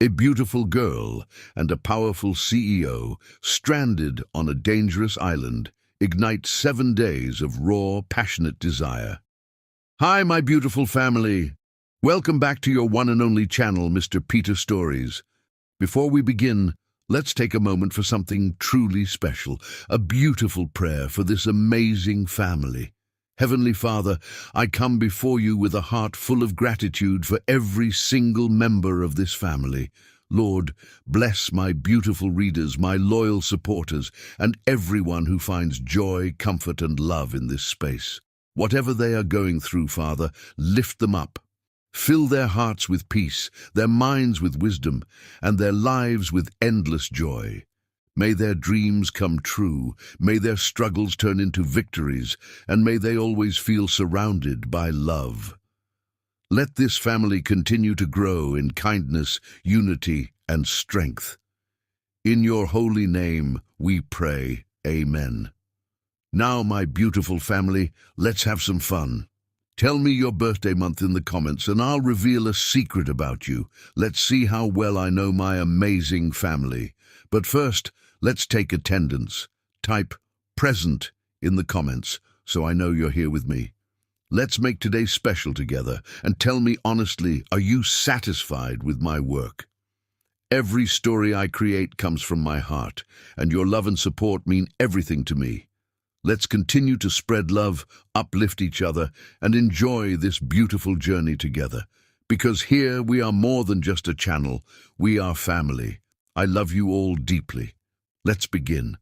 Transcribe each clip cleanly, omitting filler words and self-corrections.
A beautiful girl and a powerful CEO stranded on a dangerous island ignite 7 days of raw, passionate desire. Hi, my beautiful family. Welcome back to your one and only channel, Mr. Peter Stories. Before we begin, let's take a moment for something truly special, a beautiful prayer for this amazing family. Heavenly Father, I come before you with a heart full of gratitude for every single member of this family. Lord, bless my beautiful readers, my loyal supporters, and everyone who finds joy, comfort, and love in this space. Whatever they are going through, Father, lift them up. Fill their hearts with peace, their minds with wisdom, and their lives with endless joy. May their dreams come true, may their struggles turn into victories, and may they always feel surrounded by love. Let this family continue to grow in kindness, unity, and strength. In your holy name we pray, Amen. Now, my beautiful family, let's have some fun. Tell me your birthday month in the comments and I'll reveal a secret about you. Let's see how well I know my amazing family. But first, let's take attendance. Type present in the comments so I know you're here with me. Let's make today special together and tell me honestly, are you satisfied with my work? Every story I create comes from my heart, and your love and support mean everything to me. Let's continue to spread love, uplift each other, and enjoy this beautiful journey together. Because here we are more than just a channel, we are family. I love you all deeply. Let's begin.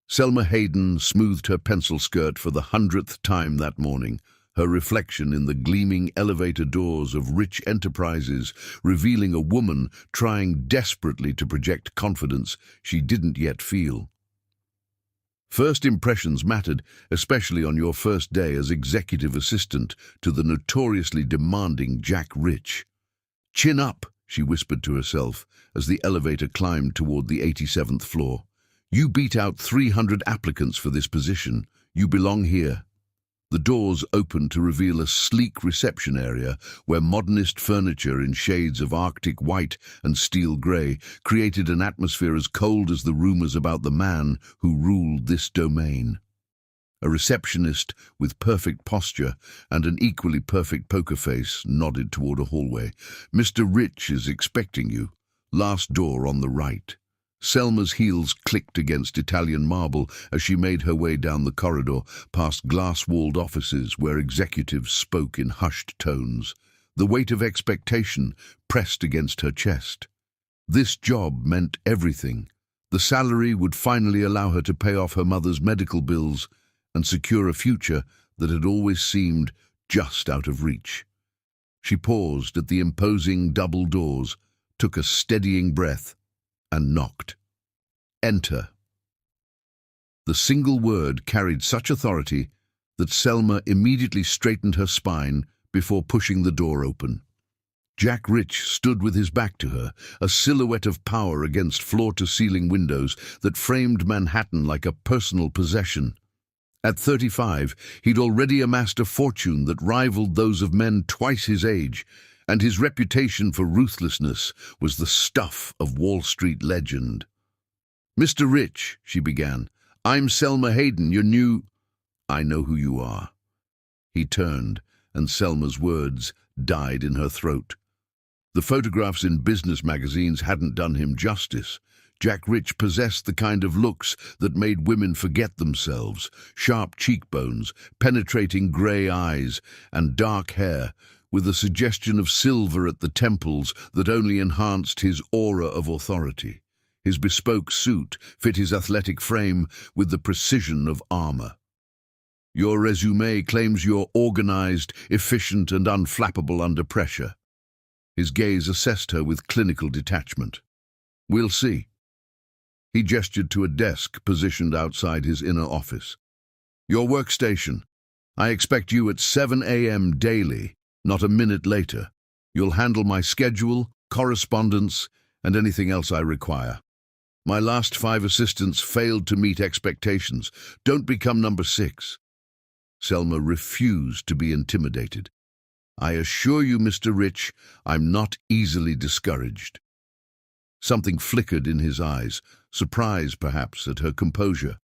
Selma Hayden smoothed her pencil skirt for the 100th time that morning, her reflection in the gleaming elevator doors of rich enterprises revealing a woman trying desperately to project confidence she didn't yet feel. First impressions mattered, especially on your first day as executive assistant to the notoriously demanding Jack Rich. "Chin up," she whispered to herself as the elevator climbed toward the 87th floor. "You beat out 300 applicants for this position. You belong here." The doors opened to reveal a sleek reception area where modernist furniture in shades of Arctic white and steel grey created an atmosphere as cold as the rumors about the man who ruled this domain. A receptionist with perfect posture and an equally perfect poker face nodded toward a hallway. "Mr. Rich is expecting you. Last door on the right." Selma's heels clicked against Italian marble as she made her way down the corridor, past glass-walled offices where executives spoke in hushed tones. The weight of expectation pressed against her chest. This job meant everything. The salary would finally allow her to pay off her mother's medical bills and secure a future that had always seemed just out of reach. She paused at the imposing double doors, took a steadying breath, and knocked. "Enter." The single word carried such authority that Selma immediately straightened her spine before pushing the door open. Jack Rich stood with his back to her, a silhouette of power against floor-to-ceiling windows that framed Manhattan like a personal possession. At 35, he'd already amassed a fortune that rivaled those of men twice his age, and his reputation for ruthlessness was the stuff of Wall Street legend. "Mr. Rich," she began, "I'm Selma Hayden, your new—" "I know who you are." He turned, and Selma's words died in her throat. The photographs in business magazines hadn't done him justice. Jack Rich possessed the kind of looks that made women forget themselves: sharp cheekbones, penetrating grey eyes, and dark hair, with a suggestion of silver at the temples that only enhanced his aura of authority. His bespoke suit fit his athletic frame with the precision of armor. "Your resume claims you're organized, efficient, and unflappable under pressure." His gaze assessed her with clinical detachment. "We'll see." He gestured to a desk positioned outside his inner office. "Your workstation. I expect you at 7 a.m. daily. Not a minute later. You'll handle my schedule, correspondence, and anything else I require. My last 5 assistants failed to meet expectations. Don't become number 6. Selma refused to be intimidated. "I assure you, Mr. Rich, I'm not easily discouraged." Something flickered in his eyes, surprise perhaps at her composure.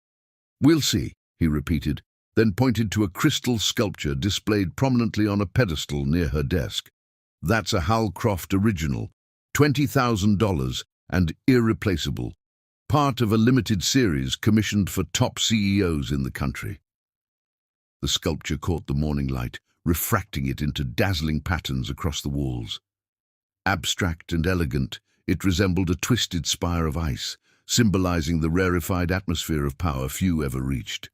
"We'll see," he repeated, then pointed to a crystal sculpture displayed prominently on a pedestal near her desk. "That's a Halcroft original, $20,000 and irreplaceable. Part of a limited series commissioned for top CEOs in the country." The sculpture caught the morning light, refracting it into dazzling patterns across the walls. Abstract and elegant, it resembled a twisted spire of ice, symbolizing the rarefied atmosphere of power few ever reached.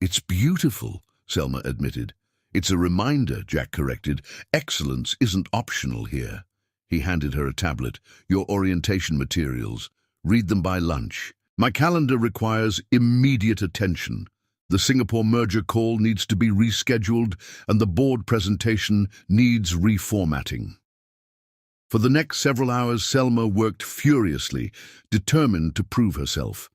"It's beautiful," Selma admitted. "It's a reminder," Jack corrected. "Excellence isn't optional here." He handed her a tablet. "Your orientation materials. Read them by lunch. My calendar requires immediate attention. The Singapore merger call needs to be rescheduled, and the board presentation needs reformatting." For the next several hours, Selma worked furiously, determined to prove herself.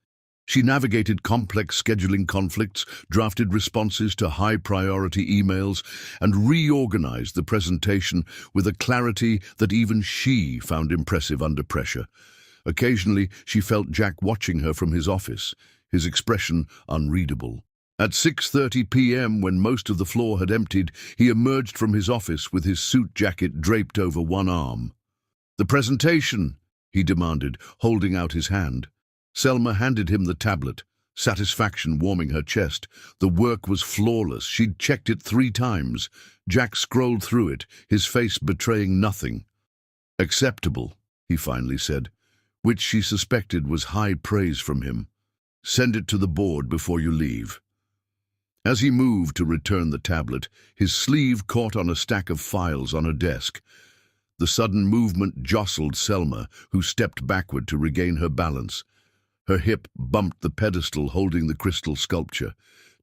She navigated complex scheduling conflicts, drafted responses to high-priority emails, and reorganized the presentation with a clarity that even she found impressive under pressure. Occasionally, she felt Jack watching her from his office, his expression unreadable. At 6:30 p.m., when most of the floor had emptied, he emerged from his office with his suit jacket draped over one arm. "The presentation," he demanded, holding out his hand. Selma handed him the tablet, satisfaction warming her chest. The work was flawless. She'd checked it 3 times. Jack scrolled through it, his face betraying nothing. "Acceptable," he finally said, which she suspected was high praise from him. "Send it to the board before you leave." As he moved to return the tablet, his sleeve caught on a stack of files on her desk. The sudden movement jostled Selma, who stepped backward to regain her balance. Her hip bumped the pedestal holding the crystal sculpture.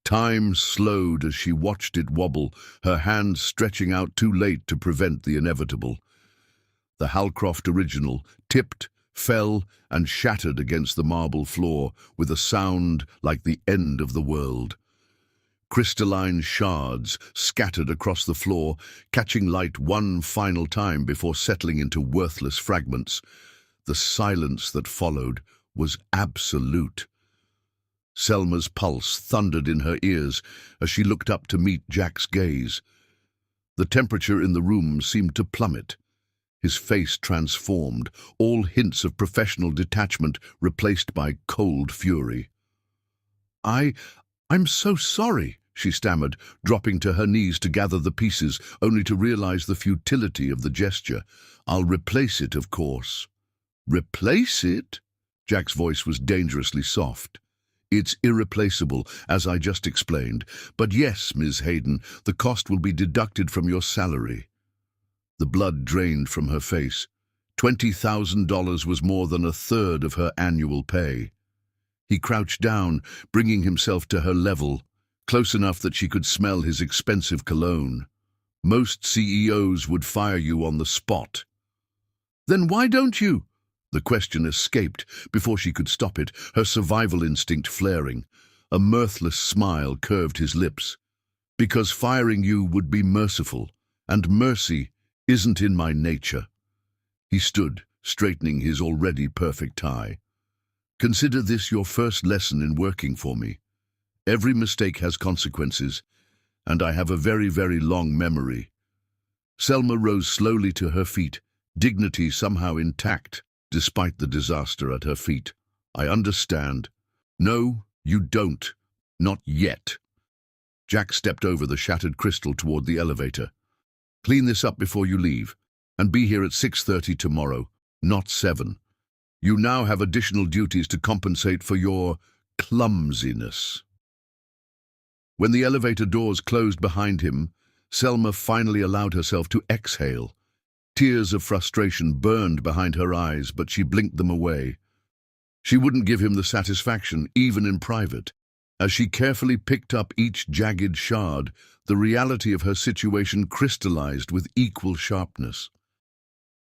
Time slowed as she watched it wobble, her hands stretching out too late to prevent the inevitable. The Halcroft original tipped, fell, and shattered against the marble floor with a sound like the end of the world. Crystalline shards scattered across the floor, catching light one final time before settling into worthless fragments. The silence that followed was absolute. Selma's pulse thundered in her ears as she looked up to meet Jack's gaze. The temperature in the room seemed to plummet. His face transformed, all hints of professional detachment replaced by cold fury. I'm so sorry," she stammered, dropping to her knees to gather the pieces, only to realize the futility of the gesture. "I'll replace it, of course." "Replace it?" Jack's voice was dangerously soft. "It's irreplaceable, as I just explained. But yes, Ms. Hayden, the cost will be deducted from your salary." The blood drained from her face. $20,000 was more than a third of her annual pay. He crouched down, bringing himself to her level, close enough that she could smell his expensive cologne. "Most CEOs would fire you on the spot." "Then why don't you?" The question escaped before she could stop it, her survival instinct flaring. A mirthless smile curved his lips. "Because firing you would be merciful, and mercy isn't in my nature." He stood, straightening his already perfect tie. "Consider this your first lesson in working for me. Every mistake has consequences, and I have a very, very long memory." Selma rose slowly to her feet, dignity somehow intact, despite the disaster at her feet. "I understand." "No, you don't. Not yet." Jack stepped over the shattered crystal toward the elevator. "Clean this up before you leave, and be here at 6:30 tomorrow, not 7. You now have additional duties to compensate for your clumsiness." When the elevator doors closed behind him, Selma finally allowed herself to exhale. Tears of frustration burned behind her eyes, but she blinked them away. She wouldn't give him the satisfaction, even in private. As she carefully picked up each jagged shard, the reality of her situation crystallized with equal sharpness.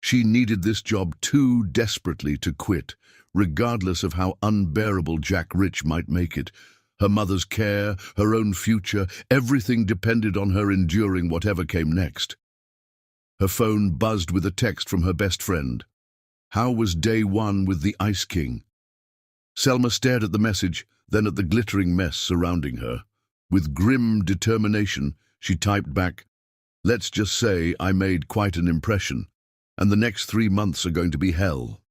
She needed this job too desperately to quit, regardless of how unbearable Jack Rich might make it. Her mother's care, her own future, everything depended on her enduring whatever came next. Her phone buzzed with a text from her best friend. How was day one with the Ice King? Selma stared at the message, then at the glittering mess surrounding her. With grim determination, she typed back, "Let's just say I made quite an impression, and the next 3 months are going to be hell."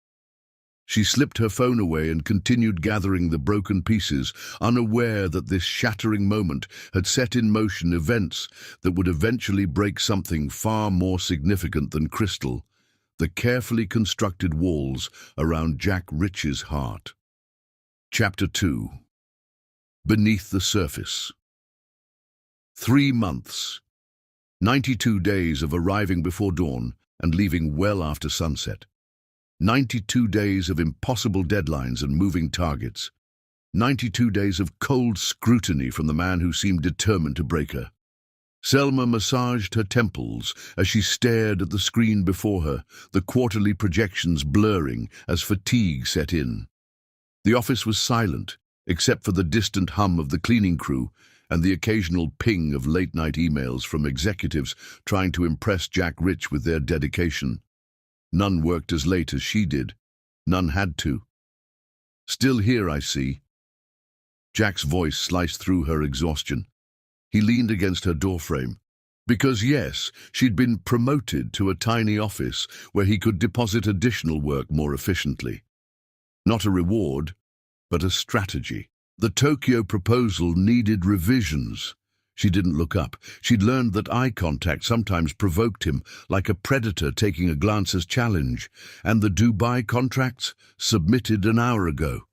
She slipped her phone away and continued gathering the broken pieces, unaware that this shattering moment had set in motion events that would eventually break something far more significant than crystal, the carefully constructed walls around Jack Rich's heart. Chapter 2. Beneath the Surface. 3 months. 92 days of arriving before dawn and leaving well after sunset. 92 days of impossible deadlines and moving targets. 92 days of cold scrutiny from the man who seemed determined to break her. Selma massaged her temples as she stared at the screen before her, the quarterly projections blurring as fatigue set in. The office was silent, except for the distant hum of the cleaning crew and the occasional ping of late-night emails from executives trying to impress Jack Rich with their dedication. None worked as late as she did. None had to. "Still here, I see." Jack's voice sliced through her exhaustion. He leaned against her doorframe. Because yes, she'd been promoted to a tiny office where he could deposit additional work more efficiently. Not a reward, but a strategy. The Tokyo proposal needed revisions. She didn't look up. She'd learned that eye contact sometimes provoked him, like a predator taking a glance as challenge. And the Dubai contracts? Submitted an hour ago.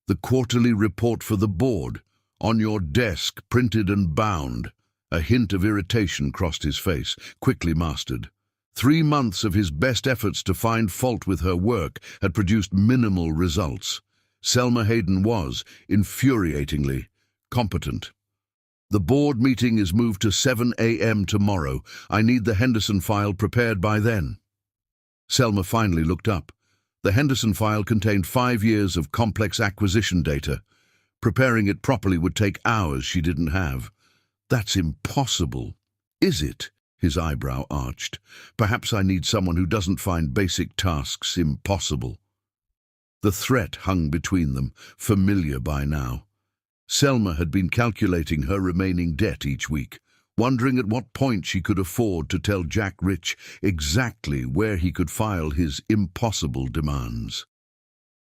The quarterly report for the board, on your desk, printed and bound. A hint of irritation crossed his face, quickly mastered. 3 months of his best efforts to find fault with her work had produced minimal results. Selma Hayden was, infuriatingly, competent. "The board meeting is moved to 7 a.m. tomorrow. I need the Henderson file prepared by then." Selma finally looked up. The Henderson file contained 5 years of complex acquisition data. Preparing it properly would take hours she didn't have. "That's impossible." "Is it?" His eyebrow arched. "Perhaps I need someone who doesn't find basic tasks impossible." The threat hung between them, familiar by now. Selma had been calculating her remaining debt each week, wondering at what point she could afford to tell Jack Rich exactly where he could file his impossible demands.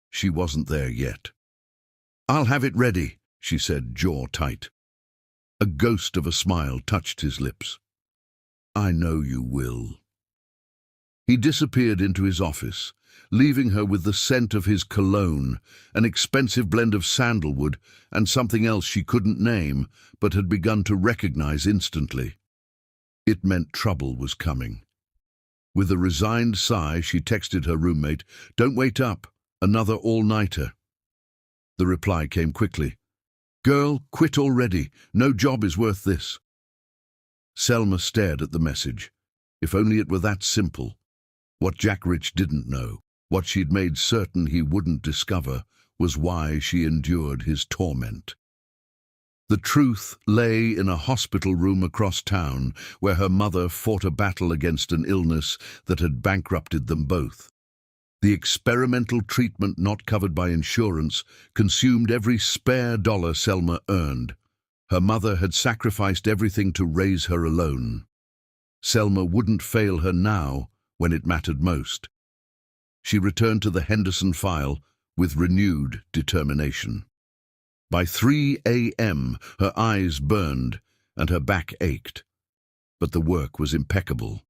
She wasn't there yet. "I'll have it ready," she said, jaw tight. A ghost of a smile touched his lips. "I know you will." He disappeared into his office, leaving her with the scent of his cologne, an expensive blend of sandalwood and something else she couldn't name but had begun to recognize instantly. It meant trouble was coming. With a resigned sigh, she texted her roommate, "Don't wait up, another all-nighter." The reply came quickly, "Girl, quit already. No job is worth this." Selma stared at the message. If only it were that simple. What Jack Rich didn't know, what she'd made certain he wouldn't discover, was why she endured his torment. The truth lay in a hospital room across town where her mother fought a battle against an illness that had bankrupted them both. The experimental treatment not covered by insurance consumed every spare dollar Selma earned. Her mother had sacrificed everything to raise her alone. Selma wouldn't fail her now when it mattered most. She returned to the Henderson file with renewed determination. By 3 a.m. her eyes burned and her back ached, but the work was impeccable.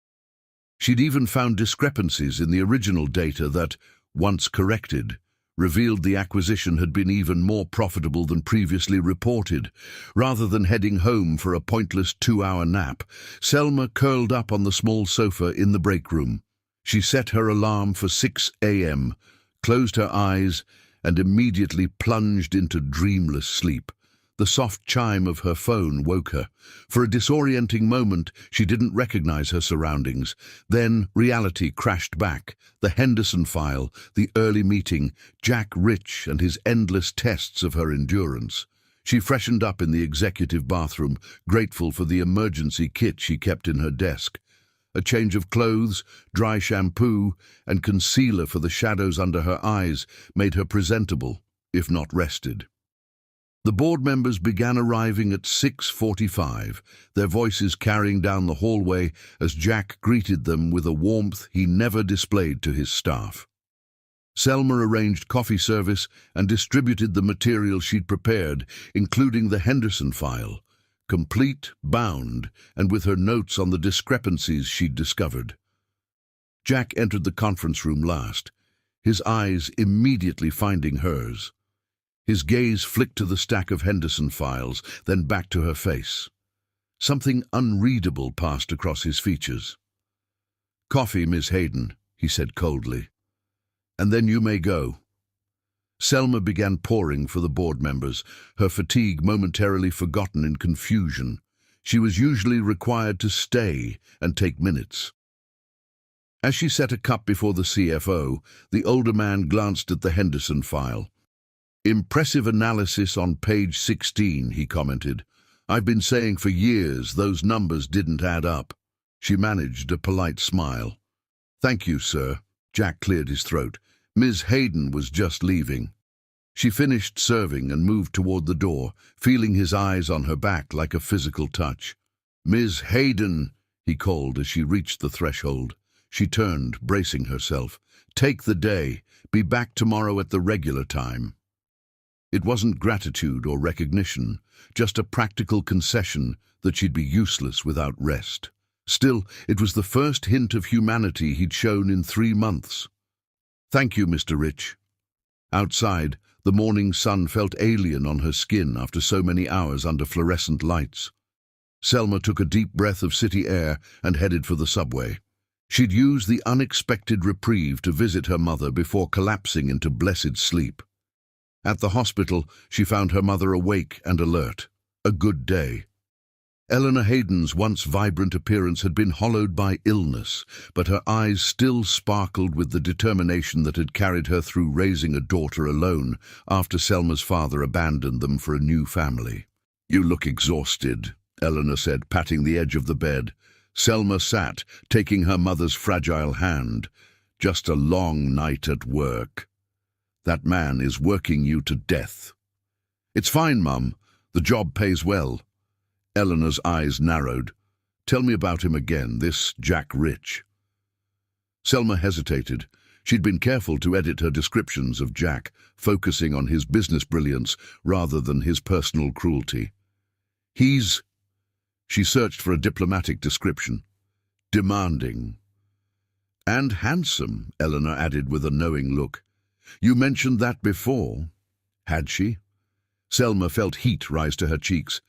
She'd even found discrepancies in the original data that, once corrected, revealed the acquisition had been even more profitable than previously reported. Rather than heading home for a pointless 2-hour nap, Selma curled up on the small sofa in the break room. She set her alarm for 6 a.m., closed her eyes, and immediately plunged into dreamless sleep. The soft chime of her phone woke her. For a disorienting moment, she didn't recognize her surroundings. Then reality crashed back. The Henderson file, the early meeting, Jack Rich and his endless tests of her endurance. She freshened up in the executive bathroom, grateful for the emergency kit she kept in her desk. A change of clothes, dry shampoo, and concealer for the shadows under her eyes made her presentable, if not rested. The board members began arriving at 6:45, their voices carrying down the hallway as Jack greeted them with a warmth he never displayed to his staff. Selma arranged coffee service and distributed the material she'd prepared, including the Henderson file, complete, bound, and with her notes on the discrepancies she'd discovered. Jack entered the conference room last, his eyes immediately finding hers. His gaze flicked to the stack of Henderson files, then back to her face. Something unreadable passed across his features. "Coffee, Miss Hayden," he said coldly. "And then you may go." Selma began pouring for the board members, her fatigue momentarily forgotten in confusion. She was usually required to stay and take minutes. As she set a cup before the CFO, the older man glanced at the Henderson file. "Impressive analysis on page 16, he commented. "I've been saying for years those numbers didn't add up." She managed a polite smile. "Thank you, sir." Jack cleared his throat. "Ms. Hayden was just leaving." She finished serving and moved toward the door, feeling his eyes on her back like a physical touch. "Ms. Hayden," he called as she reached the threshold. She turned, bracing herself. "Take the day. Be back tomorrow at the regular time." It wasn't gratitude or recognition, just a practical concession that she'd be useless without rest. Still, it was the first hint of humanity he'd shown in 3 months. "Thank you, Mr. Rich." Outside, the morning sun felt alien on her skin after so many hours under fluorescent lights. Selma took a deep breath of city air and headed for the subway. She'd used the unexpected reprieve to visit her mother before collapsing into blessed sleep. At the hospital, she found her mother awake and alert. A good day. Eleanor Hayden's once vibrant appearance had been hollowed by illness, but her eyes still sparkled with the determination that had carried her through raising a daughter alone after Selma's father abandoned them for a new family. "You look exhausted," Eleanor said, patting the edge of the bed. Selma sat, taking her mother's fragile hand. "Just a long night at work. That man is working you to death." "It's fine, Mum. The job pays well." Eleanor's eyes narrowed. "Tell me about him again, this Jack Rich." Selma hesitated. She'd been careful to edit her descriptions of Jack, focusing on his business brilliance rather than his personal cruelty. "He's—" She searched for a diplomatic description. "Demanding." "And handsome," Eleanor added with a knowing look. "You mentioned that before." Had she? Selma felt heat rise to her cheeks.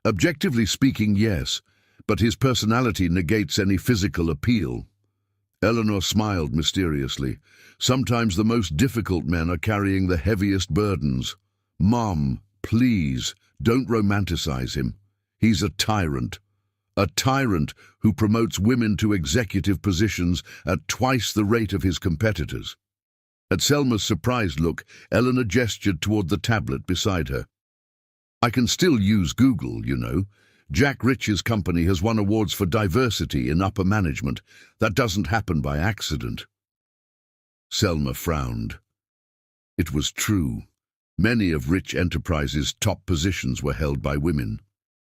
"Objectively speaking, yes, but his personality negates any physical appeal." Eleanor smiled mysteriously. "Sometimes the most difficult men are carrying the heaviest burdens. Mom, please, don't romanticize him. He's a tyrant. A tyrant who promotes women to executive positions at twice the rate of his competitors." At Selma's surprised look, Eleanor gestured toward the tablet beside her. "I can still use Google, you know. Jack Rich's company has won awards for diversity in upper management. That doesn't happen by accident." Selma frowned. It was true. Many of Rich Enterprises' top positions were held by women.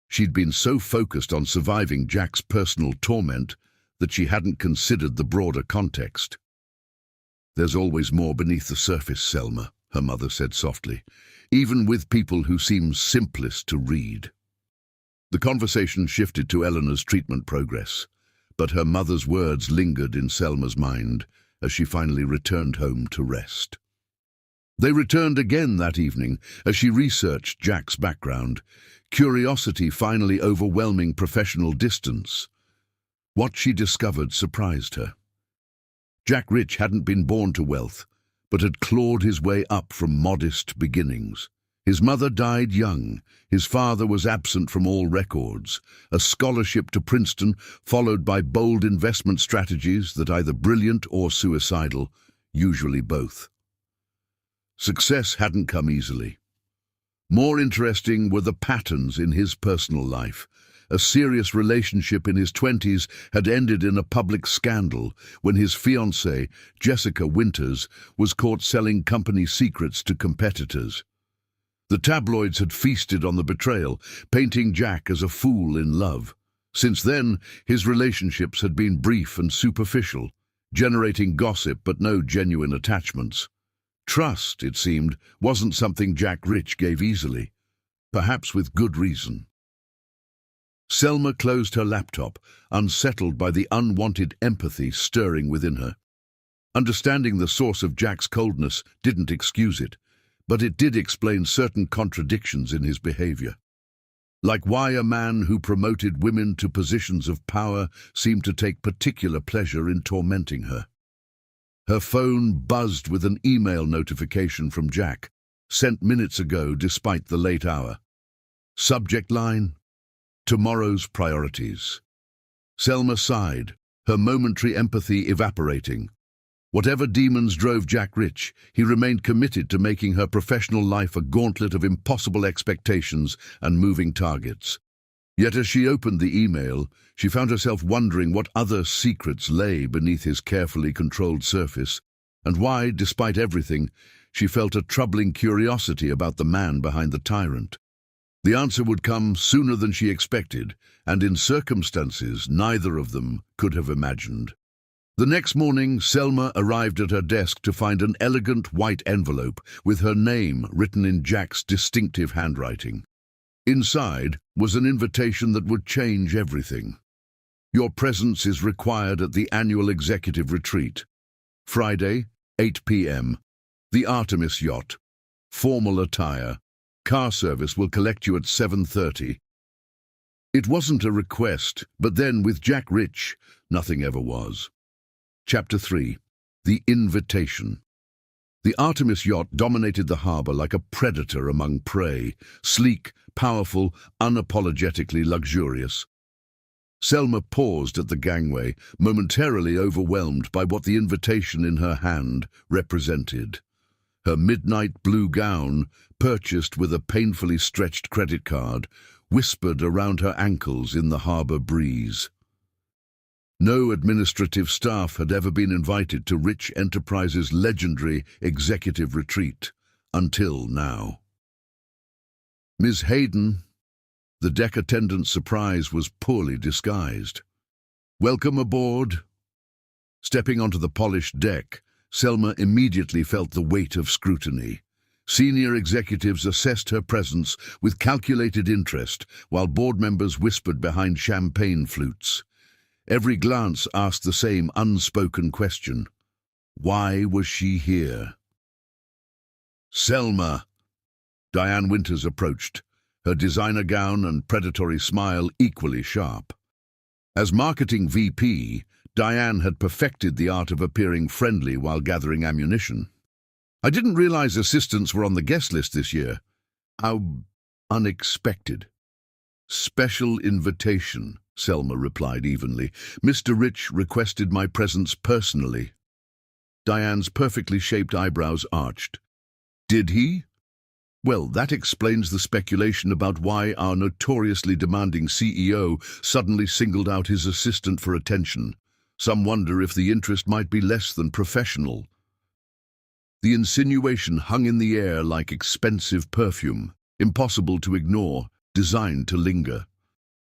She'd been so focused on surviving Jack's personal torment that she hadn't considered the broader context. "There's always more beneath the surface, Selma," her mother said softly, "even with people who seem simplest to read." The conversation shifted to Eleanor's treatment progress, but her mother's words lingered in Selma's mind as she finally returned home to rest. They returned again that evening as she researched Jack's background, curiosity finally overwhelming professional distance. What she discovered surprised her. Jack Rich hadn't been born to wealth, but had clawed his way up from modest beginnings. His mother died young. His father was absent from all records. A scholarship to Princeton, followed by bold investment strategies that either brilliant or suicidal, usually both. Success hadn't come easily. More interesting were the patterns in his personal life, a serious relationship in his 20s, had ended in a public scandal when his fiancée, Jessica Winters, was caught selling company secrets to competitors. The tabloids had feasted on the betrayal, painting Jack as a fool in love. Since then, his relationships had been brief and superficial, generating gossip but no genuine attachments. Trust, it seemed, wasn't something Jack Rich gave easily, perhaps with good reason. Selma closed her laptop, unsettled by the unwanted empathy stirring within her. Understanding the source of Jack's coldness didn't excuse it, but it did explain certain contradictions in his behavior. Like why a man who promoted women to positions of power seemed to take particular pleasure in tormenting her. Her phone buzzed with an email notification from Jack, sent minutes ago despite the late hour. Subject line: tomorrow's priorities. Selma sighed, her momentary empathy evaporating. Whatever demons drove Jack Rich, he remained committed to making her professional life a gauntlet of impossible expectations and moving targets. Yet as she opened the email, she found herself wondering what other secrets lay beneath his carefully controlled surface, and why, despite everything, she felt a troubling curiosity about the man behind the tyrant. The answer would come sooner than she expected, and in circumstances neither of them could have imagined. The next morning, Selma arrived at her desk to find an elegant white envelope with her name written in Jack's distinctive handwriting. Inside was an invitation that would change everything. Your presence is required at the annual executive retreat. Friday, 8 p.m. The Artemis yacht. Formal attire. Car service will collect you at 7:30. It wasn't a request, but then with Jack Rich, nothing ever was. Chapter 3. The Invitation. The Artemis yacht dominated the harbour like a predator among prey, sleek, powerful, unapologetically luxurious. Selma paused at the gangway, momentarily overwhelmed by what the invitation in her hand represented. Her midnight blue gown, purchased with a painfully stretched credit card, whispered around her ankles in the harbour breeze. No administrative staff had ever been invited to Rich Enterprises' legendary executive retreat, until now. Ms. Hayden. The deck attendant's surprise was poorly disguised. Welcome aboard. Stepping onto the polished deck, Selma immediately felt the weight of scrutiny. Senior executives assessed her presence with calculated interest, while board members whispered behind champagne flutes. Every glance asked the same unspoken question. Why was she here? Selma. Diane Winters approached, her designer gown and predatory smile equally sharp. As marketing VP, Diane had perfected the art of appearing friendly while gathering ammunition. I didn't realize assistants were on the guest list this year. How unexpected. Special invitation, Selma replied evenly. Mr. Rich requested my presence personally. Diane's perfectly shaped eyebrows arched. Did he? Well, that explains the speculation about why our notoriously demanding CEO suddenly singled out his assistant for attention. Some wonder if the interest might be less than professional. The insinuation hung in the air like expensive perfume, impossible to ignore, designed to linger.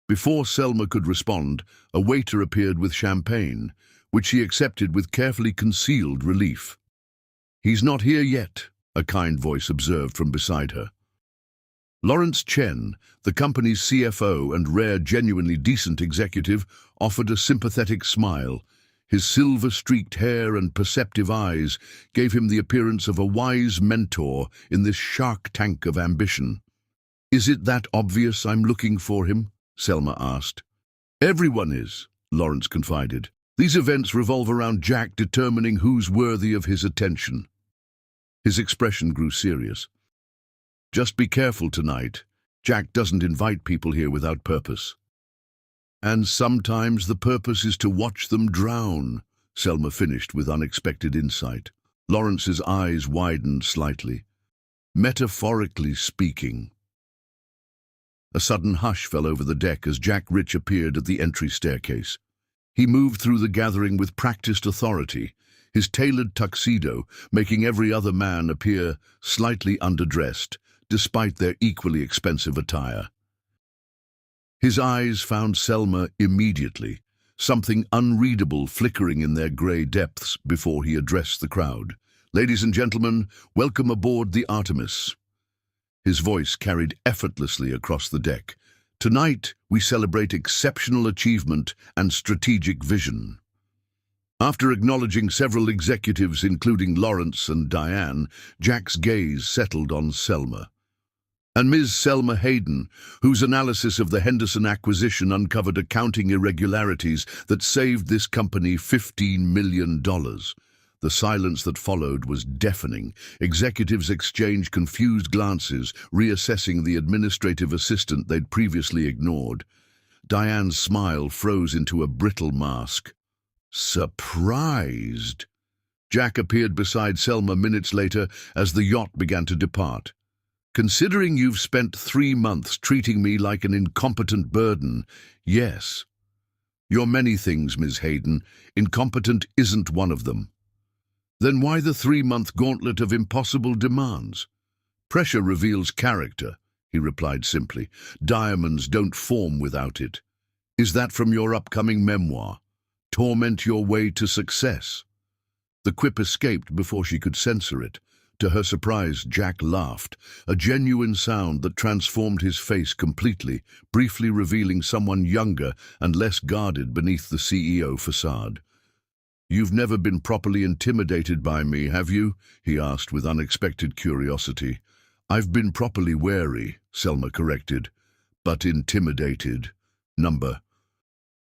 Before Selma could respond, a waiter appeared with champagne, which she accepted with carefully concealed relief. He's not here yet, a kind voice observed from beside her. Lawrence Chen, the company's CFO and rare genuinely decent executive, offered a sympathetic smile. His silver-streaked hair and perceptive eyes gave him the appearance of a wise mentor in this shark tank of ambition. Is it that obvious I'm looking for him? Selma asked. Everyone is, Lawrence confided. These events revolve around Jack determining who's worthy of his attention. His expression grew serious. Just be careful tonight. Jack doesn't invite people here without purpose. And sometimes the purpose is to watch them drown, Selma finished with unexpected insight. Lawrence's eyes widened slightly. Metaphorically speaking. A sudden hush fell over the deck as Jack Rich appeared at the entry staircase. He moved through the gathering with practiced authority, his tailored tuxedo making every other man appear slightly underdressed, despite their equally expensive attire. His eyes found Selma immediately, something unreadable flickering in their grey depths before he addressed the crowd. "Ladies and gentlemen, welcome aboard the Artemis." His voice carried effortlessly across the deck. "Tonight, we celebrate exceptional achievement and strategic vision." After acknowledging several executives, including Lawrence and Diane, Jack's gaze settled on Selma. And Ms. Selma Hayden, whose analysis of the Henderson acquisition uncovered accounting irregularities that saved this company $15 million. The silence that followed was deafening. Executives exchanged confused glances, reassessing the administrative assistant they'd previously ignored. Diane's smile froze into a brittle mask. Surprised. Jack appeared beside Selma minutes later as the yacht began to depart. "Considering you've spent 3 months treating me like an incompetent burden, yes. You're many things, Ms. Hayden. Incompetent isn't one of them." "Then why the 3-month gauntlet of impossible demands?" "Pressure reveals character," he replied simply. "Diamonds don't form without it." "Is that from your upcoming memoir? Torment Your Way to Success?" The quip escaped before she could censor it. To her surprise, Jack laughed, a genuine sound that transformed his face completely, briefly revealing someone younger and less guarded beneath the CEO facade. "You've never been properly intimidated by me, have you?" he asked with unexpected curiosity. "I've been properly wary," Selma corrected, "but intimidated. Number.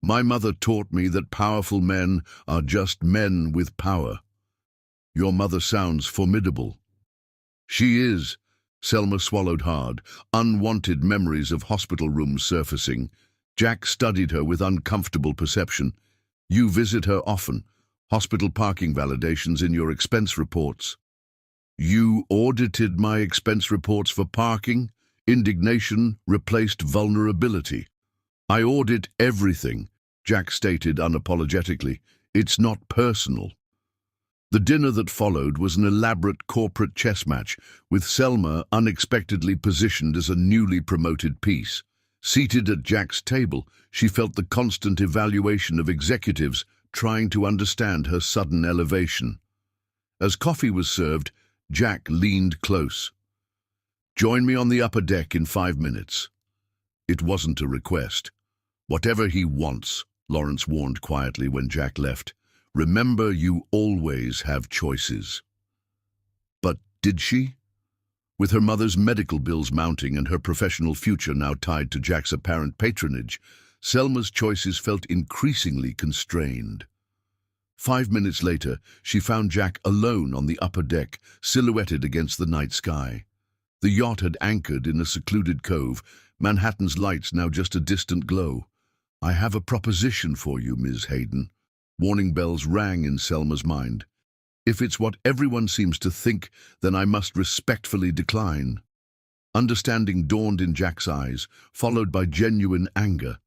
My mother taught me that powerful men are just men with power." "Your mother sounds formidable." "She is." Selma swallowed hard, unwanted memories of hospital rooms surfacing. Jack studied her with uncomfortable perception. "You visit her often. Hospital parking validations in your expense reports." "You audited my expense reports for parking?" Indignation replaced vulnerability. "I audit everything," Jack stated unapologetically. "It's not personal." The dinner that followed was an elaborate corporate chess match, with Selma unexpectedly positioned as a newly promoted piece. Seated at Jack's table, she felt the constant evaluation of executives trying to understand her sudden elevation. As coffee was served, Jack leaned close. "Join me on the upper deck in 5 minutes." It wasn't a request. "Whatever he wants," Lawrence warned quietly when Jack left. "Remember, you always have choices." But did she? With her mother's medical bills mounting and her professional future now tied to Jack's apparent patronage, Selma's choices felt increasingly constrained. 5 minutes later, she found Jack alone on the upper deck, silhouetted against the night sky. The yacht had anchored in a secluded cove, Manhattan's lights now just a distant glow. "I have a proposition for you, Ms. Hayden." Warning bells rang in Selma's mind. "If it's what everyone seems to think, then I must respectfully decline." Understanding dawned in Jack's eyes, followed by genuine anger.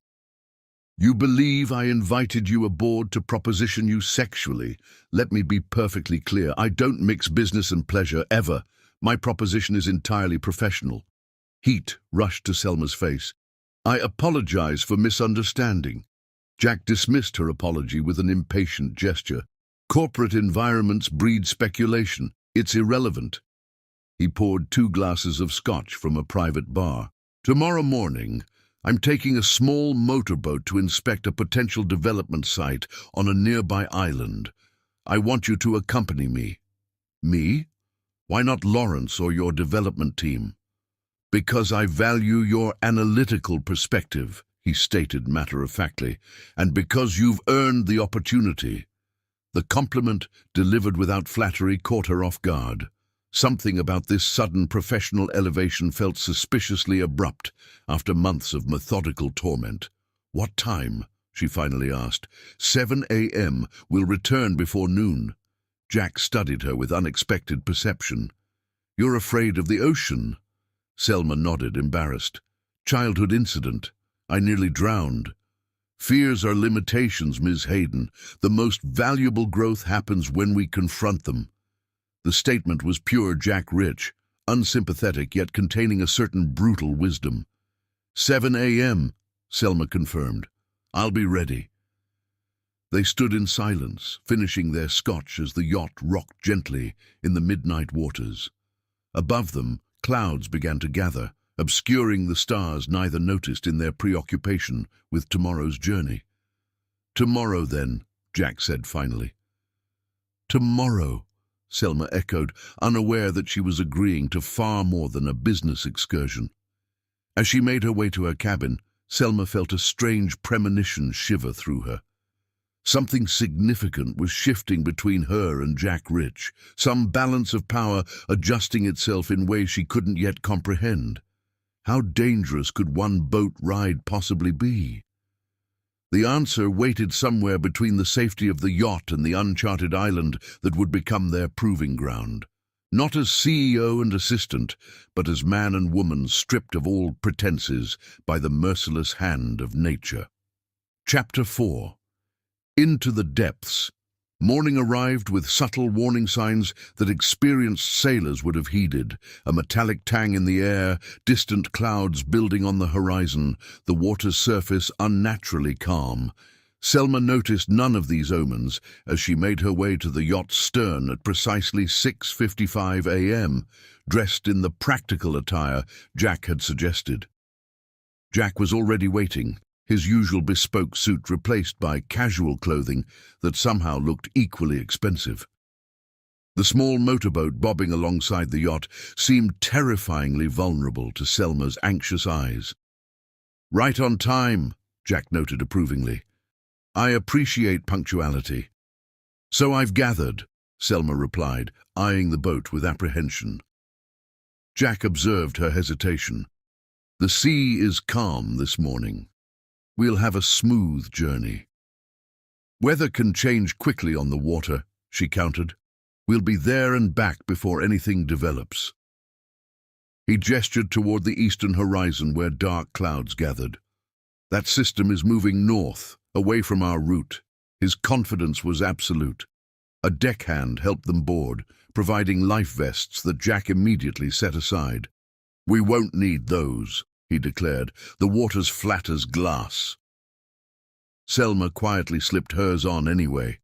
"You believe I invited you aboard to proposition you sexually? Let me be perfectly clear. I don't mix business and pleasure, ever. My proposition is entirely professional." Heat rushed to Selma's face. "I apologize for misunderstanding." Jack dismissed her apology with an impatient gesture. "Corporate environments breed speculation. It's irrelevant." He poured 2 glasses of scotch from a private bar. "Tomorrow morning, I'm taking a small motorboat to inspect a potential development site on a nearby island. I want you to accompany me." "Me? Why not Lawrence or your development team?" "Because I value your analytical perspective," he stated matter-of-factly, "and because you've earned the opportunity." The compliment, delivered without flattery, caught her off guard. Something about this sudden professional elevation felt suspiciously abrupt after months of methodical torment. "What time?" she finally asked. 7 a.m. We'll return before noon." Jack studied her with unexpected perception. "You're afraid of the ocean?" Selma nodded, embarrassed. Childhood incident. I nearly drowned. Fears are limitations, Ms. Hayden. The most valuable growth happens when we confront them. The statement was pure Jack Rich, unsympathetic yet containing a certain brutal wisdom. 7 a.m., Selma confirmed. I'll be ready. They stood in silence, finishing their scotch as the yacht rocked gently in the midnight waters. Above them, clouds began to gather, obscuring the stars neither noticed in their preoccupation with tomorrow's journey. Tomorrow, then, Jack said finally. Tomorrow, Selma echoed, unaware that she was agreeing to far more than a business excursion. As she made her way to her cabin, Selma felt a strange premonition shiver through her. Something significant was shifting between her and Jack Rich, some balance of power adjusting itself in ways she couldn't yet comprehend. How dangerous could one boat ride possibly be? The answer waited somewhere between the safety of the yacht and the uncharted island that would become their proving ground. Not as CEO and assistant, but as man and woman stripped of all pretenses by the merciless hand of nature. Chapter 4. Into the depths. Morning arrived with subtle warning signs that experienced sailors would have heeded. A metallic tang in the air, distant clouds building on the horizon, the water's surface unnaturally calm. Selma noticed none of these omens as she made her way to the yacht's stern at precisely 6:55 a.m., dressed in the practical attire Jack had suggested. Jack was already waiting, his usual bespoke suit replaced by casual clothing that somehow looked equally expensive. The small motorboat bobbing alongside the yacht seemed terrifyingly vulnerable to Selma's anxious eyes. "Right on time," Jack noted approvingly. "I appreciate punctuality." "So I've gathered," Selma replied, eyeing the boat with apprehension. Jack observed her hesitation. "The sea is calm this morning. We'll have a smooth journey." "Weather can change quickly on the water," she countered. "We'll be there and back before anything develops." He gestured toward the eastern horizon where dark clouds gathered. "That system is moving north, away from our route." His confidence was absolute. A deckhand helped them board, providing life vests that Jack immediately set aside. "We won't need those," he declared. "The water's flat as glass." Selma quietly slipped hers on anyway.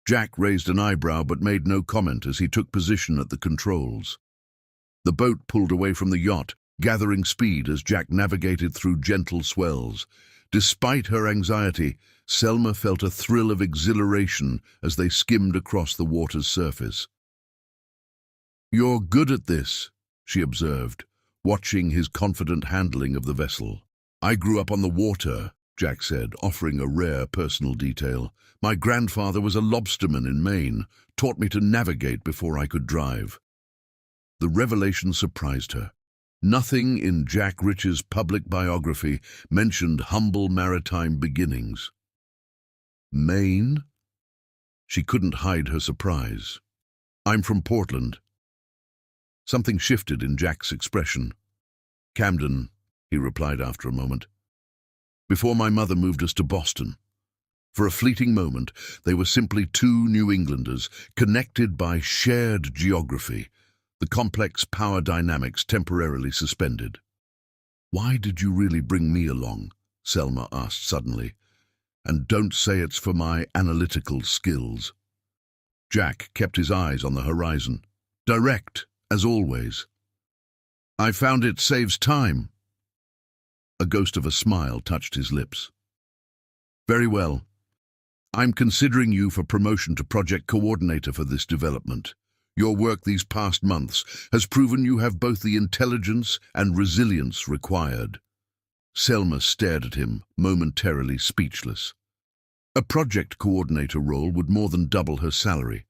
Jack raised an eyebrow but made no comment as he took position at the controls. The boat pulled away from the yacht, gathering speed as Jack navigated through gentle swells. Despite her anxiety, Selma felt a thrill of exhilaration as they skimmed across the water's surface. "You're good at this," she observed, watching his confident handling of the vessel. "I grew up on the water," Jack said, offering a rare personal detail. "My grandfather was a lobsterman in Maine, taught me to navigate before I could drive." The revelation surprised her. Nothing in Jack Rich's public biography mentioned humble maritime beginnings. "Maine?" She couldn't hide her surprise. "I'm from Portland." Something shifted in Jack's expression. "Camden," he replied after a moment. "Before my mother moved us to Boston." For a fleeting moment, they were simply two New Englanders, connected by shared geography, the complex power dynamics temporarily suspended. "Why did you really bring me along?" Selma asked suddenly. "And don't say it's for my analytical skills." Jack kept his eyes on the horizon. Direct, as always. "I found it saves time." A ghost of a smile touched his lips. "Very well. I'm considering you for promotion to project coordinator for this development. Your work these past months has proven you have both the intelligence and resilience required." Selma stared at him, momentarily speechless. A project coordinator role would more than double her salary,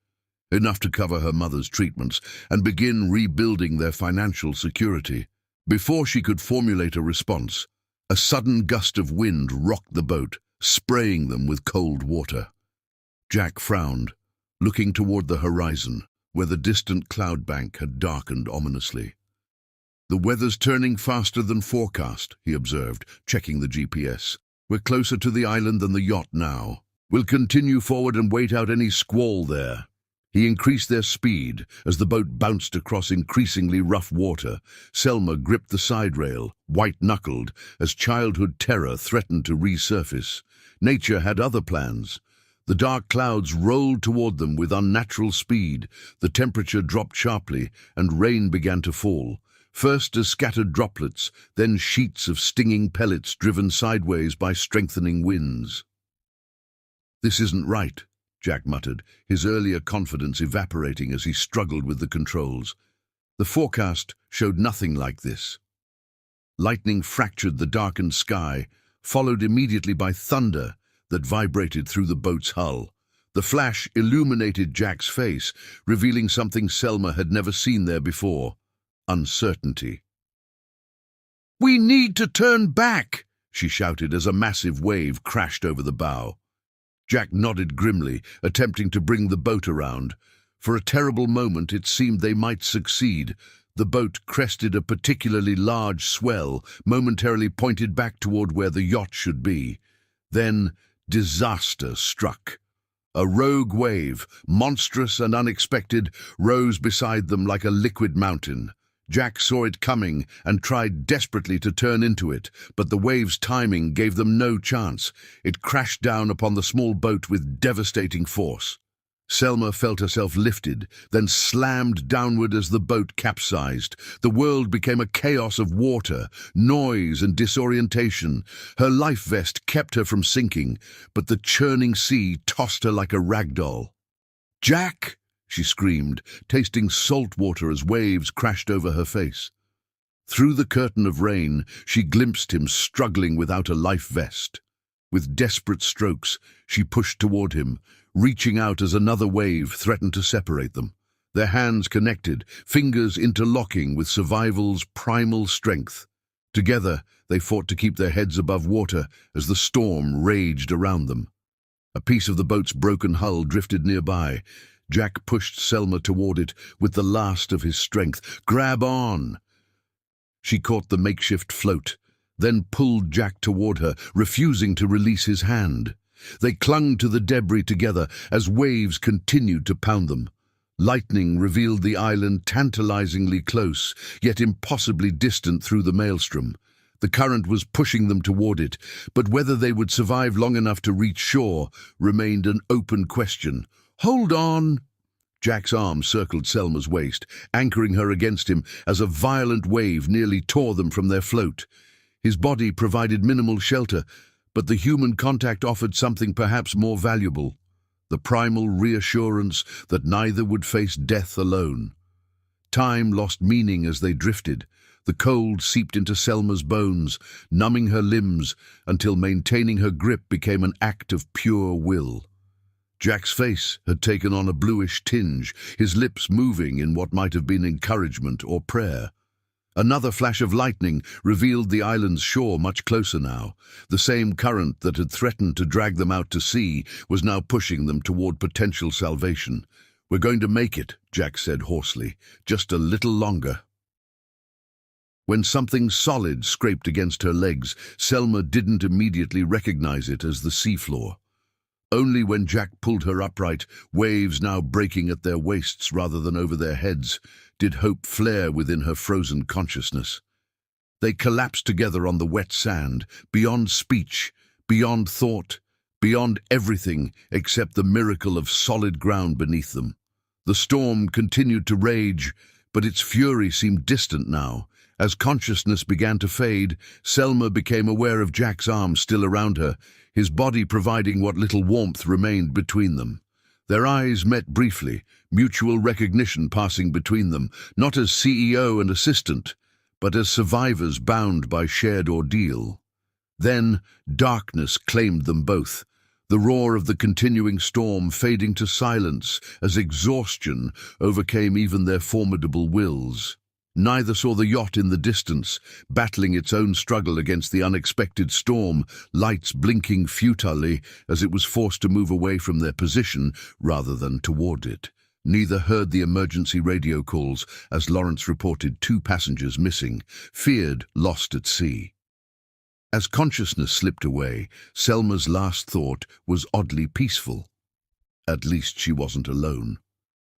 enough to cover her mother's treatments and begin rebuilding their financial security. Before she could formulate a response, a sudden gust of wind rocked the boat, spraying them with cold water. Jack frowned, looking toward the horizon, where the distant cloud bank had darkened ominously. "The weather's turning faster than forecast," he observed, checking the GPS. "We're closer to the island than the yacht now. We'll continue forward and wait out any squall there." He increased their speed as the boat bounced across increasingly rough water. Selma gripped the side rail, white-knuckled, as childhood terror threatened to resurface. Nature had other plans. The dark clouds rolled toward them with unnatural speed. The temperature dropped sharply, and rain began to fall. First as scattered droplets, then sheets of stinging pellets driven sideways by strengthening winds. "This isn't right," Jack muttered, his earlier confidence evaporating as he struggled with the controls. The forecast showed nothing like this. Lightning fractured the darkened sky, followed immediately by thunder that vibrated through the boat's hull. The flash illuminated Jack's face, revealing something Selma had never seen there before: uncertainty. "We need to turn back!" she shouted as a massive wave crashed over the bow. Jack nodded grimly, attempting to bring the boat around. For a terrible moment it seemed they might succeed. The boat crested a particularly large swell, momentarily pointed back toward where the yacht should be. Then disaster struck. A rogue wave, monstrous and unexpected, rose beside them like a liquid mountain. Jack saw it coming and tried desperately to turn into it, but the wave's timing gave them no chance. It crashed down upon the small boat with devastating force. Selma felt herself lifted, then slammed downward as the boat capsized. The world became a chaos of water, noise, and disorientation. Her life vest kept her from sinking, but the churning sea tossed her like a rag doll. "Jack!" she screamed, tasting salt water as waves crashed over her face. Through the curtain of rain, she glimpsed him struggling without a life vest. With desperate strokes, she pushed toward him, reaching out as another wave threatened to separate them. Their hands connected, fingers interlocking with survival's primal strength. Together, they fought to keep their heads above water as the storm raged around them. A piece of the boat's broken hull drifted nearby. Jack pushed Selma toward it with the last of his strength. "Grab on!" She caught the makeshift float, then pulled Jack toward her, refusing to release his hand. They clung to the debris together as waves continued to pound them. Lightning revealed the island tantalizingly close, yet impossibly distant through the maelstrom. The current was pushing them toward it, but whether they would survive long enough to reach shore remained an open question. "Hold on!" Jack's arm circled Selma's waist, anchoring her against him as a violent wave nearly tore them from their float. His body provided minimal shelter, but the human contact offered something perhaps more valuable: the primal reassurance that neither would face death alone. Time lost meaning as they drifted. The cold seeped into Selma's bones, numbing her limbs until maintaining her grip became an act of pure will. Jack's face had taken on a bluish tinge, his lips moving in what might have been encouragement or prayer. Another flash of lightning revealed the island's shore much closer now. The same current that had threatened to drag them out to sea was now pushing them toward potential salvation. "We're going to make it," Jack said hoarsely. "Just a little longer." When something solid scraped against her legs, Selma didn't immediately recognize it as the seafloor. Only when Jack pulled her upright, waves now breaking at their waists rather than over their heads, did hope flare within her frozen consciousness. They collapsed together on the wet sand, beyond speech, beyond thought, beyond everything except the miracle of solid ground beneath them. The storm continued to rage, but its fury seemed distant now. As consciousness began to fade, Selma became aware of Jack's arms still around her, his body providing what little warmth remained between them. Their eyes met briefly, mutual recognition passing between them, not as CEO and assistant, but as survivors bound by shared ordeal. Then darkness claimed them both, the roar of the continuing storm fading to silence as exhaustion overcame even their formidable wills. Neither saw the yacht in the distance, battling its own struggle against the unexpected storm, lights blinking futilely as it was forced to move away from their position rather than toward it. Neither heard the emergency radio calls as Lawrence reported 2 passengers missing, feared lost at sea. As consciousness slipped away, Selma's last thought was oddly peaceful. At least she wasn't alone.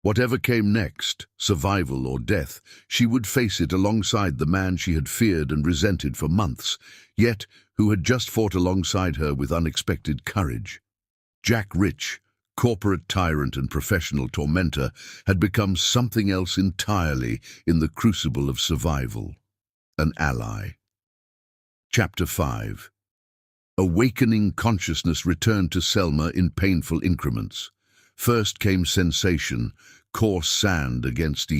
Whatever came next, survival or death, she would face it alongside the man she had feared and resented for months, yet who had just fought alongside her with unexpected courage. Jack Rich, corporate tyrant and professional tormentor, had become something else entirely in the crucible of survival. An ally. Chapter 5. Awakening consciousness returned to Selma in painful increments. First came sensation, coarse sand against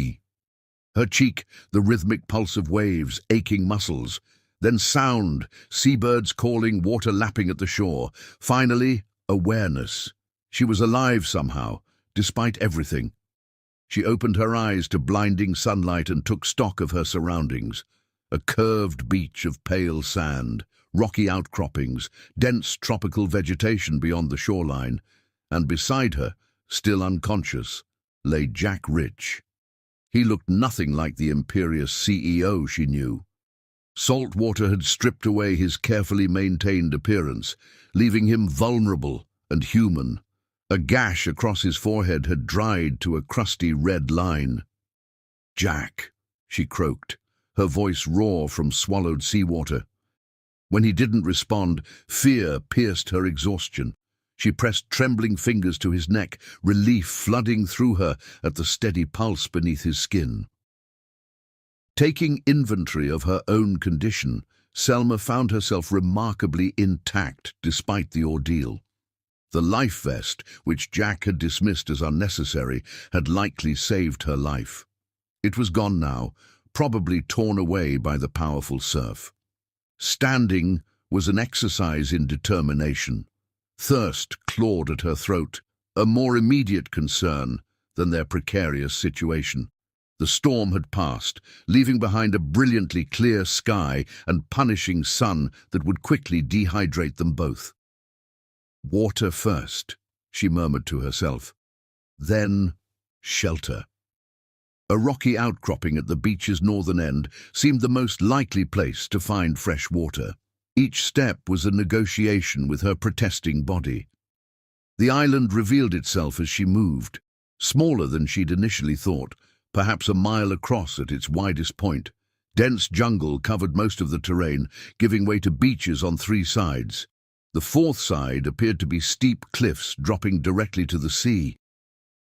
her cheek, the rhythmic pulse of waves, aching muscles. Then sound, seabirds calling, water lapping at the shore. Finally, awareness. She was alive somehow, despite everything. She opened her eyes to blinding sunlight and took stock of her surroundings. A curved beach of pale sand, rocky outcroppings, dense tropical vegetation beyond the shoreline, and beside her, still unconscious, lay Jack Rich. He looked nothing like the imperious CEO she knew. Salt water had stripped away his carefully maintained appearance, leaving him vulnerable and human. A gash across his forehead had dried to a crusty red line. "Jack," she croaked, her voice raw from swallowed seawater. When he didn't respond, fear pierced her exhaustion. She pressed trembling fingers to his neck, relief flooding through her at the steady pulse beneath his skin. Taking inventory of her own condition, Selma found herself remarkably intact despite the ordeal. The life vest, which Jack had dismissed as unnecessary, had likely saved her life. It was gone now, probably torn away by the powerful surf. Standing was an exercise in determination. Thirst clawed at her throat, a more immediate concern than their precarious situation. The storm had passed, leaving behind a brilliantly clear sky and punishing sun that would quickly dehydrate them both. "Water first," she murmured to herself. Then, shelter. A rocky outcropping at the beach's northern end seemed the most likely place to find fresh water. Each step was a negotiation with her protesting body. The island revealed itself as she moved, smaller than she'd initially thought, perhaps a mile across at its widest point. Dense jungle covered most of the terrain, giving way to beaches on 3 sides. The 4th side appeared to be steep cliffs dropping directly to the sea.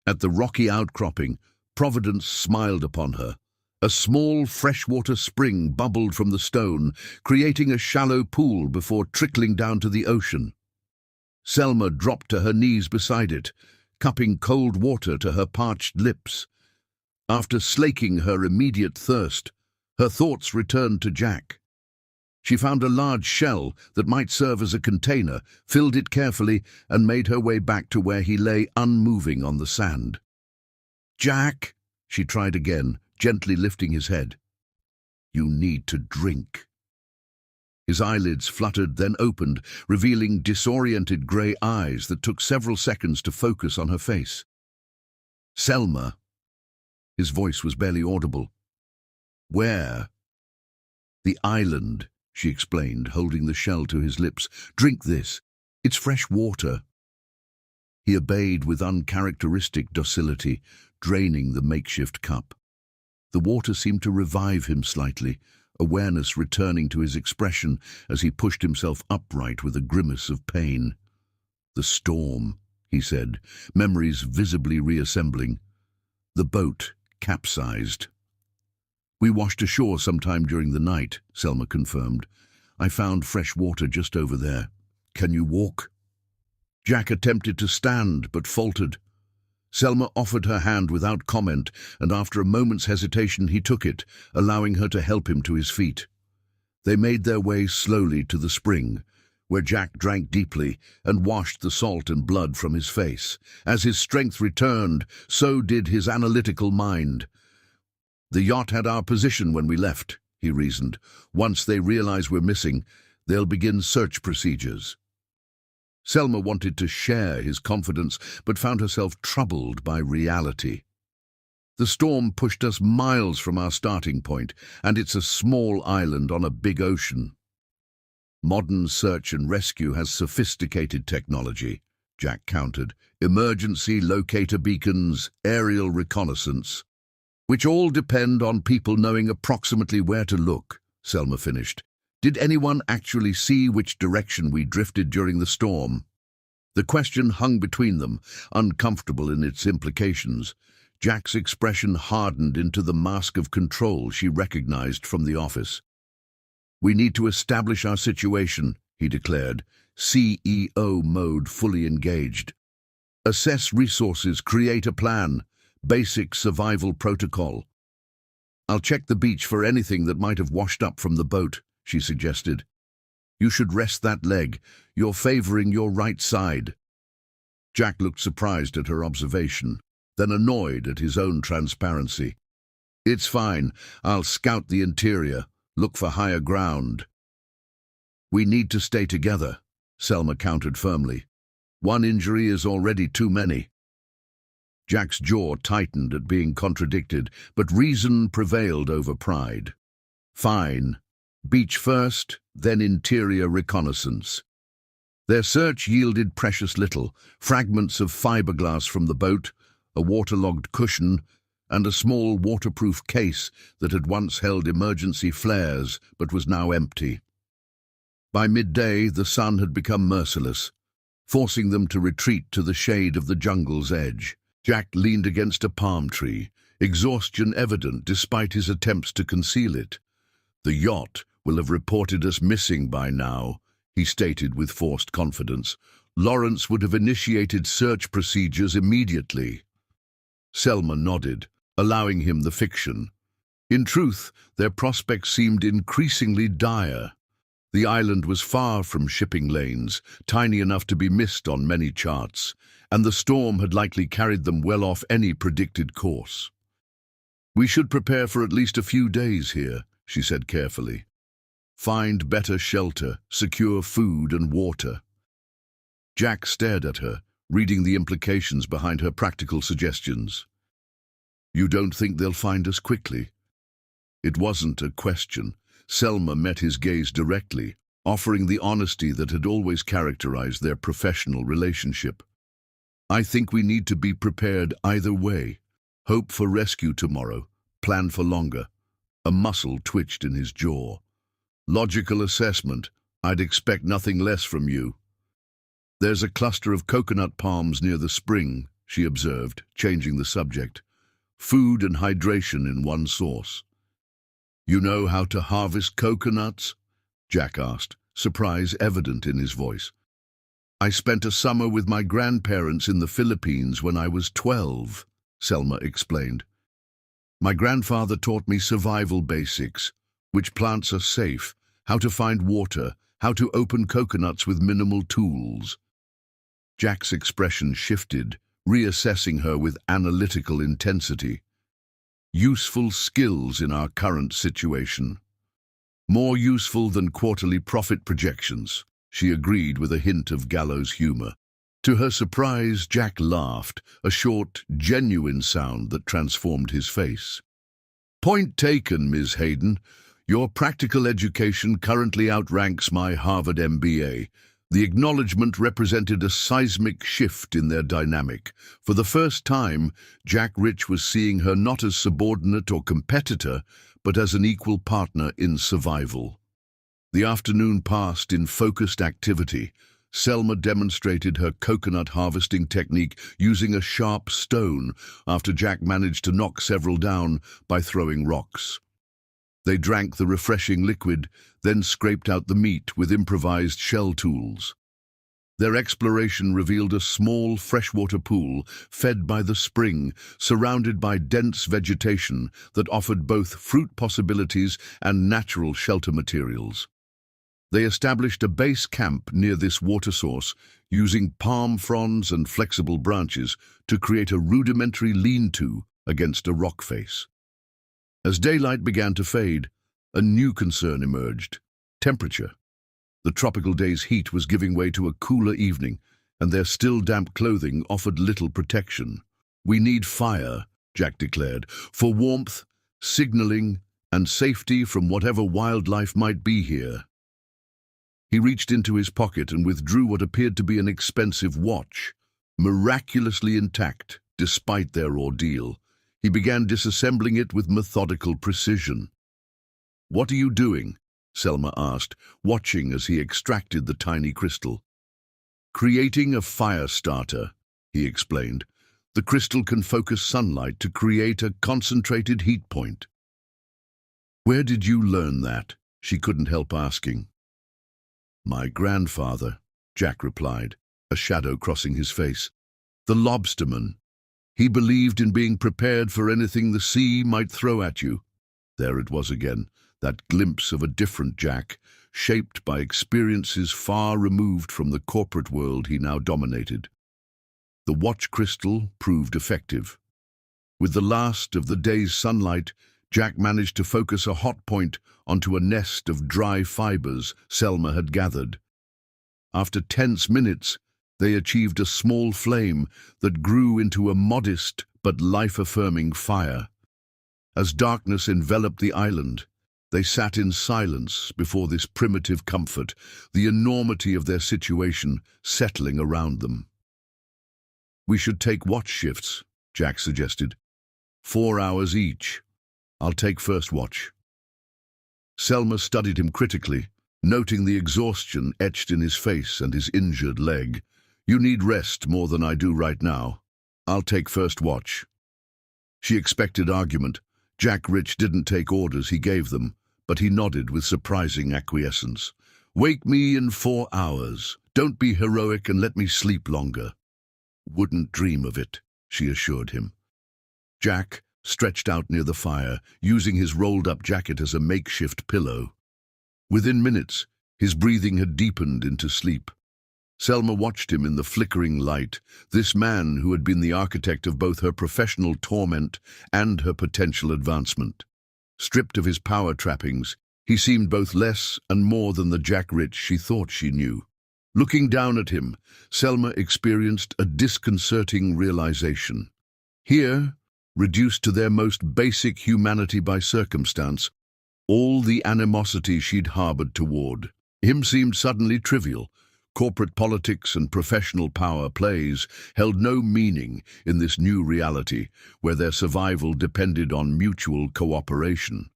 At the rocky outcropping, Providence smiled upon her. A small freshwater spring bubbled from the stone, creating a shallow pool before trickling down to the ocean. Selma dropped to her knees beside it, cupping cold water to her parched lips. After slaking her immediate thirst, her thoughts returned to Jack. She found a large shell that might serve as a container, filled it carefully, and made her way back to where he lay unmoving on the sand. "Jack," she tried again, gently lifting his head. "You need to drink." His eyelids fluttered, then opened, revealing disoriented grey eyes that took several seconds to focus on her face. "Selma." His voice was barely audible. "Where?" "The island," she explained, holding the shell to his lips. "Drink this. It's fresh water." He obeyed with uncharacteristic docility, draining the makeshift cup. The water seemed to revive him slightly, awareness returning to his expression as he pushed himself upright with a grimace of pain. "The storm," he said, memories visibly reassembling. "The boat capsized." "We washed ashore sometime during the night," Selma confirmed. "I found fresh water just over there. Can you walk?" Jack attempted to stand, but faltered. Selma offered her hand without comment, and after a moment's hesitation he took it, allowing her to help him to his feet. They made their way slowly to the spring, where Jack drank deeply and washed the salt and blood from his face. As his strength returned, so did his analytical mind. "The yacht had our position when we left," he reasoned. "Once they realize we're missing, they'll begin search procedures." Selma wanted to share his confidence, but found herself troubled by reality. The storm pushed us miles from our starting point, and it's a small island on a big ocean. Modern search and rescue has sophisticated technology, Jack countered. Emergency locator beacons, aerial reconnaissance, which all depend on people knowing approximately where to look, Selma finished. Did anyone actually see which direction we drifted during the storm? The question hung between them, uncomfortable in its implications. Jack's expression hardened into the mask of control she recognized from the office. "We need to establish our situation," he declared, CEO mode fully engaged. "Assess resources, create a plan, basic survival protocol." "I'll check the beach for anything that might have washed up from the boat," she suggested. "You should rest that leg. You're favoring your right side." Jack looked surprised at her observation, then annoyed at his own transparency. "It's fine. I'll scout the interior, look for higher ground." "We need to stay together," Selma countered firmly. "One injury is already too many." Jack's jaw tightened at being contradicted, but reason prevailed over pride. "Fine. Beach first, then interior reconnaissance." Their search yielded precious little: fragments of fiberglass from the boat, a waterlogged cushion, and a small waterproof case that had once held emergency flares but was now empty. By midday, the sun had become merciless, forcing them to retreat to the shade of the jungle's edge. Jack leaned against a palm tree, exhaustion evident despite his attempts to conceal it. "The yacht will have reported us missing by now," he stated with forced confidence. "Lawrence would have initiated search procedures immediately." Selma nodded, allowing him the fiction. In truth, their prospects seemed increasingly dire. The island was far from shipping lanes, tiny enough to be missed on many charts, and the storm had likely carried them well off any predicted course. "We should prepare for at least a few days here," she said carefully. "Find better shelter, secure food and water." Jack stared at her, reading the implications behind her practical suggestions. "You don't think they'll find us quickly?" It wasn't a question. Selma met his gaze directly, offering the honesty that had always characterized their professional relationship. "I think we need to be prepared either way. Hope for rescue tomorrow, plan for longer." A muscle twitched in his jaw. "Logical assessment. I'd expect nothing less from you." "There's a cluster of coconut palms near the spring," she observed, changing the subject. "Food and hydration in one source." "You know how to harvest coconuts?" Jack asked, surprise evident in his voice. "I spent a summer with my grandparents in the Philippines when I was 12, Selma explained. "My grandfather taught me survival basics, which plants are safe, how to find water, how to open coconuts with minimal tools." Jack's expression shifted, reassessing her with analytical intensity. "Useful skills in our current situation. More useful than quarterly profit projections," she agreed with a hint of gallows humor. To her surprise, Jack laughed, a short, genuine sound that transformed his face. "Point taken, Ms. Hayden. Your practical education currently outranks my Harvard MBA." The acknowledgement represented a seismic shift in their dynamic. For the first time, Jack Rich was seeing her not as subordinate or competitor, but as an equal partner in survival. The afternoon passed in focused activity. Selma demonstrated her coconut harvesting technique using a sharp stone after Jack managed to knock several down by throwing rocks. They drank the refreshing liquid, then scraped out the meat with improvised shell tools. Their exploration revealed a small freshwater pool fed by the spring, surrounded by dense vegetation that offered both fruit possibilities and natural shelter materials. They established a base camp near this water source, using palm fronds and flexible branches to create a rudimentary lean-to against a rock face. As daylight began to fade, a new concern emerged: temperature. The tropical day's heat was giving way to a cooler evening, and their still damp clothing offered little protection. "We need fire," Jack declared, for warmth, signaling, and safety from whatever wildlife might be here. He reached into his pocket and withdrew what appeared to be an expensive watch, miraculously intact despite their ordeal. He began disassembling it with methodical precision. "What are you doing?" Selma asked, watching as he extracted the tiny crystal. "Creating a fire starter," he explained. "The crystal can focus sunlight to create a concentrated heat point." "Where did you learn that?" she couldn't help asking. "My grandfather," Jack replied, a shadow crossing his face. "The lobsterman. He believed in being prepared for anything the sea might throw at you." There it was again, that glimpse of a different Jack, shaped by experiences far removed from the corporate world he now dominated. The watch crystal proved effective. With the last of the day's sunlight, Jack managed to focus a hot point onto a nest of dry fibers Selma had gathered. After tense minutes, they achieved a small flame that grew into a modest but life-affirming fire. As darkness enveloped the island, they sat in silence before this primitive comfort, the enormity of their situation settling around them. "We should take watch shifts," Jack suggested. 4 hours each. I'll take first watch." Selma studied him critically, noting the exhaustion etched in his face and his injured leg. "You need rest more than I do right now. I'll take first watch." She expected argument. Jack Rich didn't take orders, he gave them, but he nodded with surprising acquiescence. "Wake me in 4 hours. Don't be heroic and let me sleep longer." "Wouldn't dream of it," she assured him. Jack stretched out near the fire, using his rolled-up jacket as a makeshift pillow. Within minutes, his breathing had deepened into sleep. Selma watched him in the flickering light, this man who had been the architect of both her professional torment and her potential advancement. Stripped of his power trappings, he seemed both less and more than the Jack Rich she thought she knew. Looking down at him, Selma experienced a disconcerting realization. Here, reduced to their most basic humanity by circumstance, all the animosity she'd harbored toward him seemed suddenly trivial. Corporate politics and professional power plays held no meaning in this new reality where their survival depended on mutual cooperation.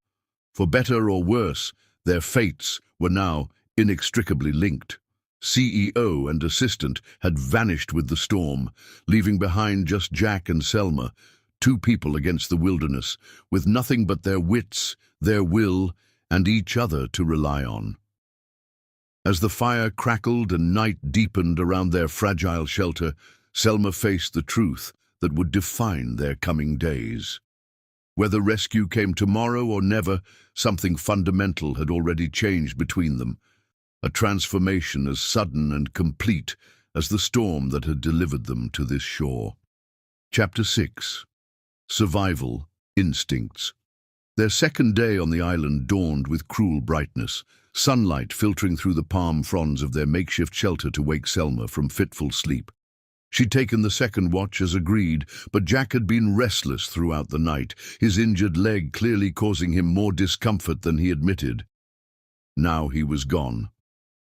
For better or worse, their fates were now inextricably linked. CEO and assistant had vanished with the storm, leaving behind just Jack and Selma, 2 people against the wilderness, with nothing but their wits, their will, and each other to rely on. As the fire crackled and night deepened around their fragile shelter, Selma faced the truth that would define their coming days. Whether rescue came tomorrow or never, something fundamental had already changed between them, a transformation as sudden and complete as the storm that had delivered them to this shore. Chapter 6. Survival Instincts. Their second day on the island dawned with cruel brightness, sunlight filtering through the palm fronds of their makeshift shelter to wake Selma from fitful sleep. She'd taken the second watch as agreed, but Jack had been restless throughout the night, his injured leg clearly causing him more discomfort than he admitted. Now he was gone.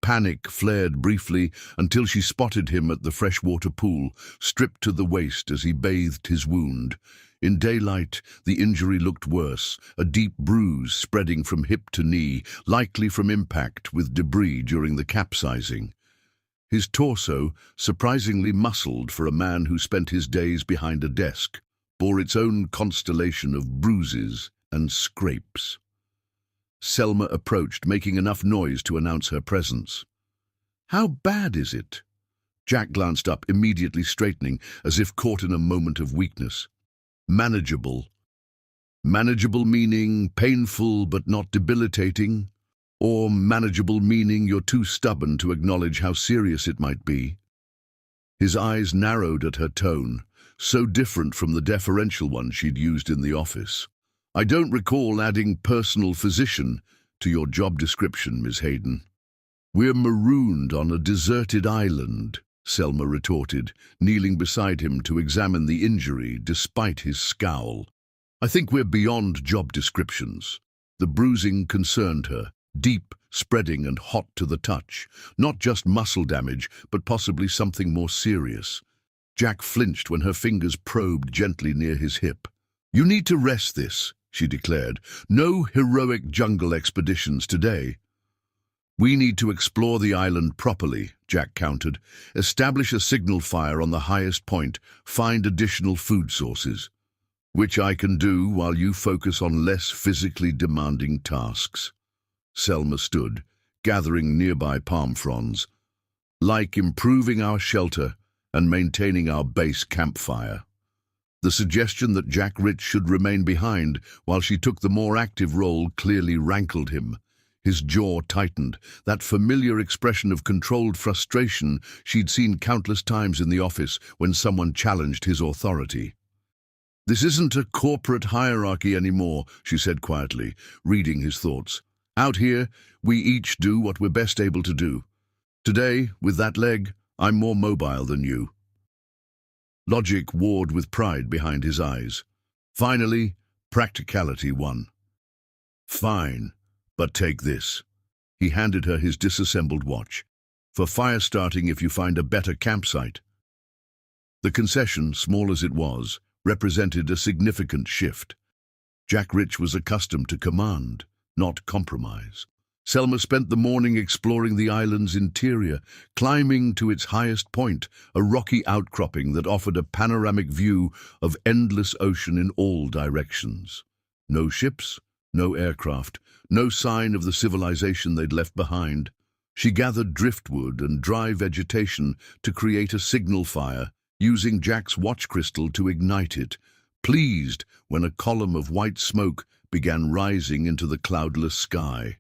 Panic flared briefly until she spotted him at the freshwater pool, stripped to the waist as he bathed his wound. In daylight, the injury looked worse, a deep bruise spreading from hip to knee, likely from impact with debris during the capsizing. His torso, surprisingly muscled for a man who spent his days behind a desk, bore its own constellation of bruises and scrapes. Selma approached, making enough noise to announce her presence. "How bad is it?" Jack glanced up, immediately straightening, as if caught in a moment of weakness. "Manageable." Manageable meaning painful but not debilitating, or manageable meaning you're too stubborn to acknowledge how serious it might be. His eyes narrowed at her tone, so different from the deferential one she'd used in the office. "I don't recall adding personal physician to your job description, Ms. Hayden. We're marooned on a deserted island. Selma retorted, kneeling beside him to examine the injury despite his scowl. I think we're beyond job descriptions. The bruising concerned her, deep, spreading and hot to the touch. Not just muscle damage, but possibly something more serious. Jack flinched when her fingers probed gently near his hip. You need to rest this, she declared. No heroic jungle expeditions today. We need to explore the island properly, Jack countered. Establish a signal fire on the highest point, find additional food sources. Which I can do while you focus on less physically demanding tasks. Selma stood, gathering nearby palm fronds. Like improving our shelter and maintaining our base campfire. The suggestion that Jack Rich should remain behind while she took the more active role clearly rankled him. His jaw tightened, that familiar expression of controlled frustration she'd seen countless times in the office when someone challenged his authority. This isn't a corporate hierarchy anymore, she said quietly, reading his thoughts. Out here, we each do what we're best able to do. Today, with that leg, I'm more mobile than you. Logic warred with pride behind his eyes. Finally, practicality won. Fine. But take this. He handed her his disassembled watch. For fire starting if you find a better campsite. The concession, small as it was, represented a significant shift. Jack Rich was accustomed to command, not compromise. Selma spent the morning exploring the island's interior, climbing to its highest point, a rocky outcropping that offered a panoramic view of endless ocean in all directions. No ships, no aircraft, no sign of the civilization they'd left behind. She gathered driftwood and dry vegetation to create a signal fire, using Jack's watch crystal to ignite it, pleased when a column of white smoke began rising into the cloudless sky.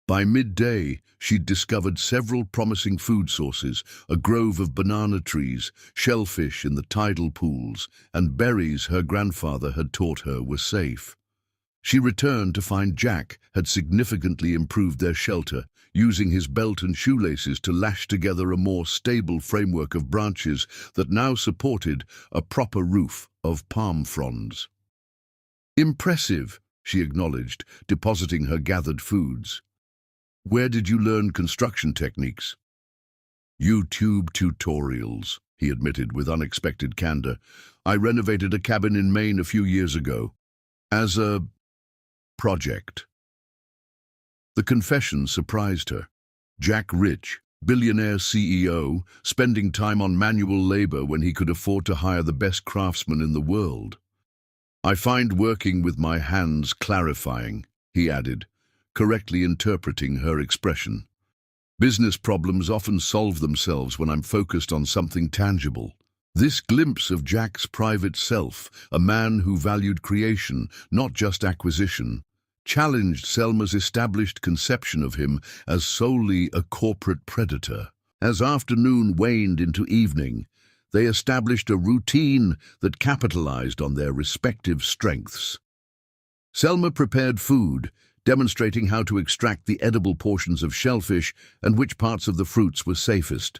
By midday, she'd discovered several promising food sources, a grove of banana trees, shellfish in the tidal pools, and berries her grandfather had taught her were safe. She returned to find Jack had significantly improved their shelter, using his belt and shoelaces to lash together a more stable framework of branches that now supported a proper roof of palm fronds. Impressive, she acknowledged, depositing her gathered foods. Where did you learn construction techniques? YouTube tutorials, he admitted with unexpected candor. I renovated a cabin in Maine a few years ago. As a project. The confession surprised her. Jack Rich, billionaire CEO, spending time on manual labor when he could afford to hire the best craftsmen in the world. I find working with my hands clarifying, he added, correctly interpreting her expression. Business problems often solve themselves when I'm focused on something tangible. This glimpse of Jack's private self, a man who valued creation, not just acquisition, challenged Selma's established conception of him as solely a corporate predator. As afternoon waned into evening, they established a routine that capitalized on their respective strengths. Selma prepared food, demonstrating how to extract the edible portions of shellfish and which parts of the fruits were safest.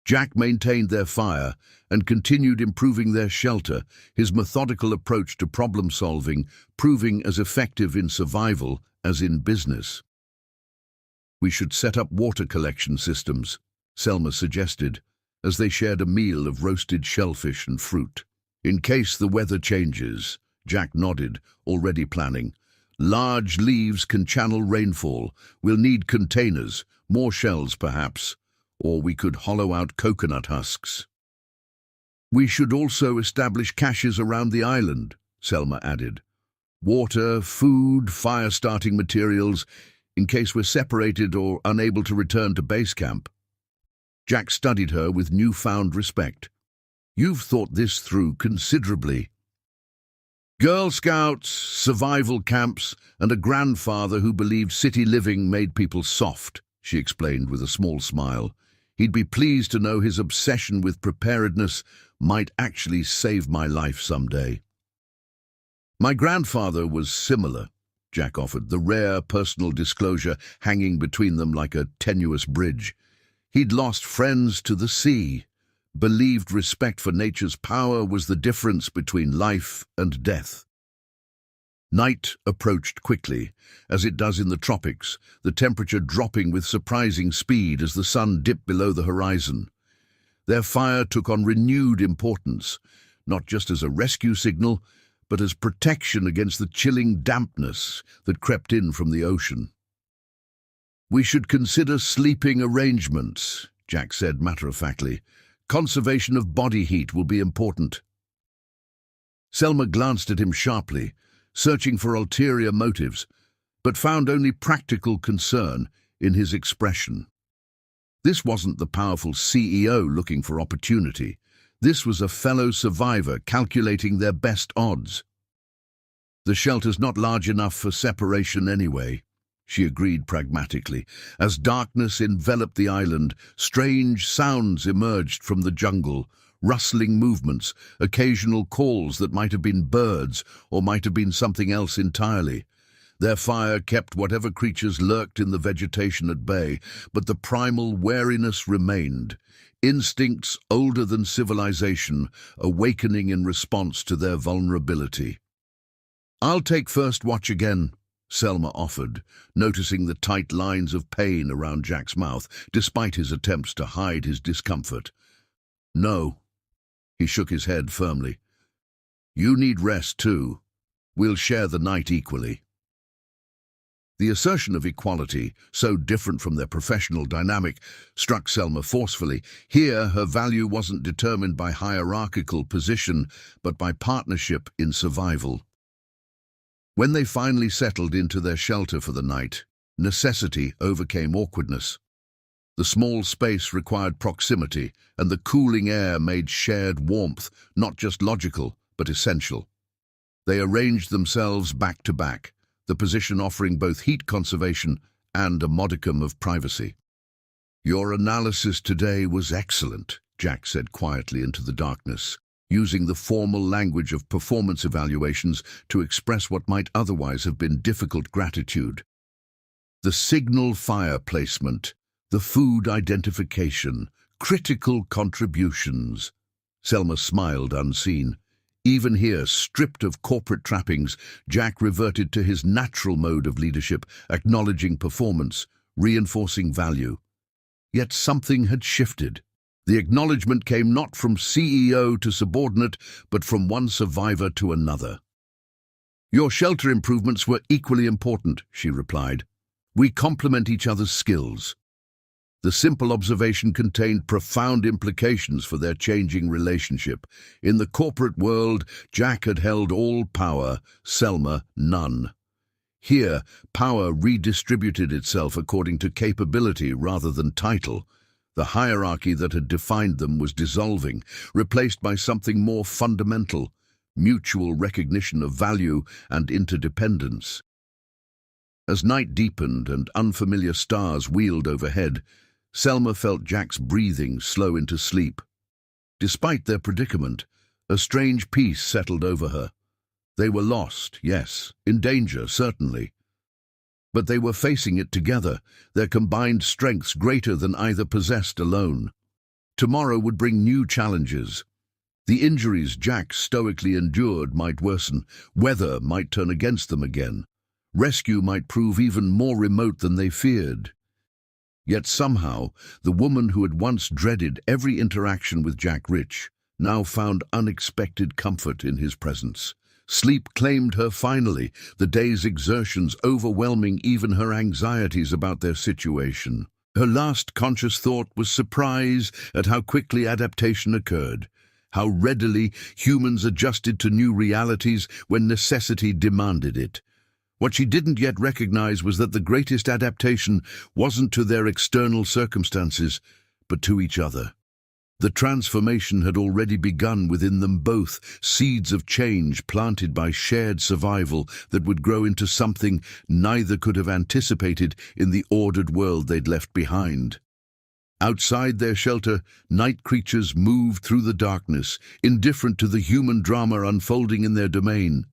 Jack maintained their fire and continued improving their shelter, his methodical approach to problem-solving proving as effective in survival as in business. We should set up water collection systems, Selma suggested, as they shared a meal of roasted shellfish and fruit. In case the weather changes, Jack nodded, already planning. Large leaves can channel rainfall. We'll need containers, more shells perhaps, or we could hollow out coconut husks. We should also establish caches around the island, Selma added. Water, food, fire-starting materials, in case we're separated or unable to return to base camp. Jack studied her with newfound respect. You've thought this through considerably. Girl Scouts, survival camps, and a grandfather who believed city living made people soft, she explained with a small smile. He'd be pleased to know his obsession with preparedness might actually save my life someday. My grandfather was similar, Jack offered, the rare personal disclosure hanging between them like a tenuous bridge. He'd lost friends to the sea, believed respect for nature's power was the difference between life and death. Night approached quickly, as it does in the tropics, the temperature dropping with surprising speed as the sun dipped below the horizon. Their fire took on renewed importance, not just as a rescue signal, but as protection against the chilling dampness that crept in from the ocean. "We should consider sleeping arrangements," Jack said matter-of-factly. "Conservation of body heat will be important." Selma glanced at him sharply, searching for ulterior motives, but found only practical concern in his expression. This wasn't the powerful CEO looking for opportunity. This was a fellow survivor calculating their best odds. "The shelter's not large enough for separation anyway," she agreed pragmatically. As darkness enveloped the island, strange sounds emerged from the jungle, rustling movements, occasional calls that might have been birds or might have been something else entirely. Their fire kept whatever creatures lurked in the vegetation at bay, but the primal wariness remained, instincts older than civilization, awakening in response to their vulnerability. "I'll take first watch again," Selma offered, noticing the tight lines of pain around Jack's mouth, despite his attempts to hide his discomfort. "No." He shook his head firmly. "You need rest too. We'll share the night equally." The assertion of equality, so different from their professional dynamic, struck Selma forcefully. Here, her value wasn't determined by hierarchical position, but by partnership in survival. When they finally settled into their shelter for the night, necessity overcame awkwardness. The small space required proximity, and the cooling air made shared warmth not just logical, but essential. They arranged themselves back to back, the position offering both heat conservation and a modicum of privacy. "Your analysis today was excellent," Jack said quietly into the darkness, using the formal language of performance evaluations to express what might otherwise have been difficult gratitude. "The signal fire placement, the food identification, critical contributions." Selma smiled unseen. Even here, stripped of corporate trappings, Jack reverted to his natural mode of leadership, acknowledging performance, reinforcing value. Yet something had shifted. The acknowledgement came not from CEO to subordinate, but from one survivor to another. "Your shelter improvements were equally important," she replied. "We complement each other's skills." The simple observation contained profound implications for their changing relationship. In the corporate world, Jack had held all power, Selma none. Here, power redistributed itself according to capability rather than title. The hierarchy that had defined them was dissolving, replaced by something more fundamental: mutual recognition of value and interdependence. As night deepened and unfamiliar stars wheeled overhead, Selma felt Jack's breathing slow into sleep. Despite their predicament, a strange peace settled over her. They were lost, yes, in danger, certainly. But they were facing it together, their combined strengths greater than either possessed alone. Tomorrow would bring new challenges. The injuries Jack stoically endured might worsen, weather might turn against them again. Rescue might prove even more remote than they feared. Yet somehow, the woman who had once dreaded every interaction with Jack Rich now found unexpected comfort in his presence. Sleep claimed her finally, the day's exertions overwhelming even her anxieties about their situation. Her last conscious thought was surprise at how quickly adaptation occurred, how readily humans adjusted to new realities when necessity demanded it. What she didn't yet recognize was that the greatest adaptation wasn't to their external circumstances, but to each other. The transformation had already begun within them both, seeds of change planted by shared survival that would grow into something neither could have anticipated in the ordered world they'd left behind. Outside their shelter, night creatures moved through the darkness, indifferent to the human drama unfolding in their domain.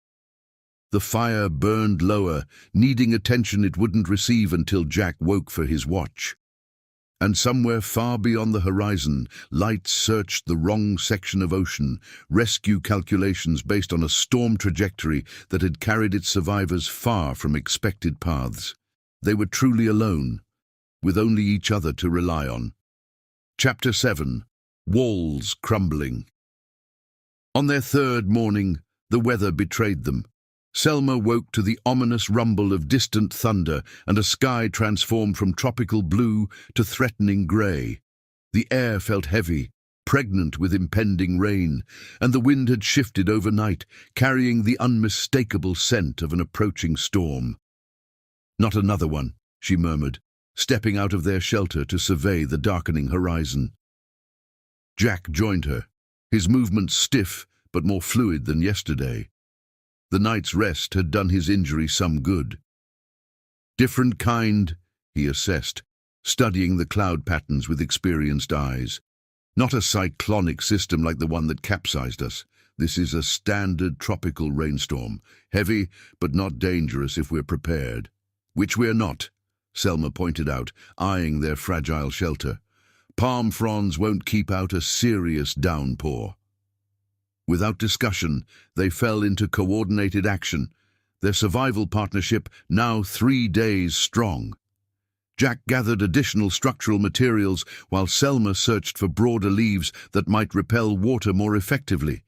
The fire burned lower, needing attention it wouldn't receive until Jack woke for his watch. And somewhere far beyond the horizon, lights searched the wrong section of ocean, rescue calculations based on a storm trajectory that had carried its survivors far from expected paths. They were truly alone, with only each other to rely on. Chapter 7. Walls Crumbling. On their third morning, the weather betrayed them. Selma woke to the ominous rumble of distant thunder and a sky transformed from tropical blue to threatening grey. The air felt heavy, pregnant with impending rain, and the wind had shifted overnight, carrying the unmistakable scent of an approaching storm. "Not another one," she murmured, stepping out of their shelter to survey the darkening horizon. Jack joined her, his movements stiff but more fluid than yesterday. The night's rest had done his injury some good. "Different kind," he assessed, studying the cloud patterns with experienced eyes. "Not a cyclonic system like the one that capsized us. This is a standard tropical rainstorm, heavy but not dangerous if we're prepared." "Which we're not," Selma pointed out, eyeing their fragile shelter. "Palm fronds won't keep out a serious downpour." Without discussion, they fell into coordinated action, their survival partnership now 3 days strong. Jack gathered additional structural materials while Selma searched for broader leaves that might repel water more effectively.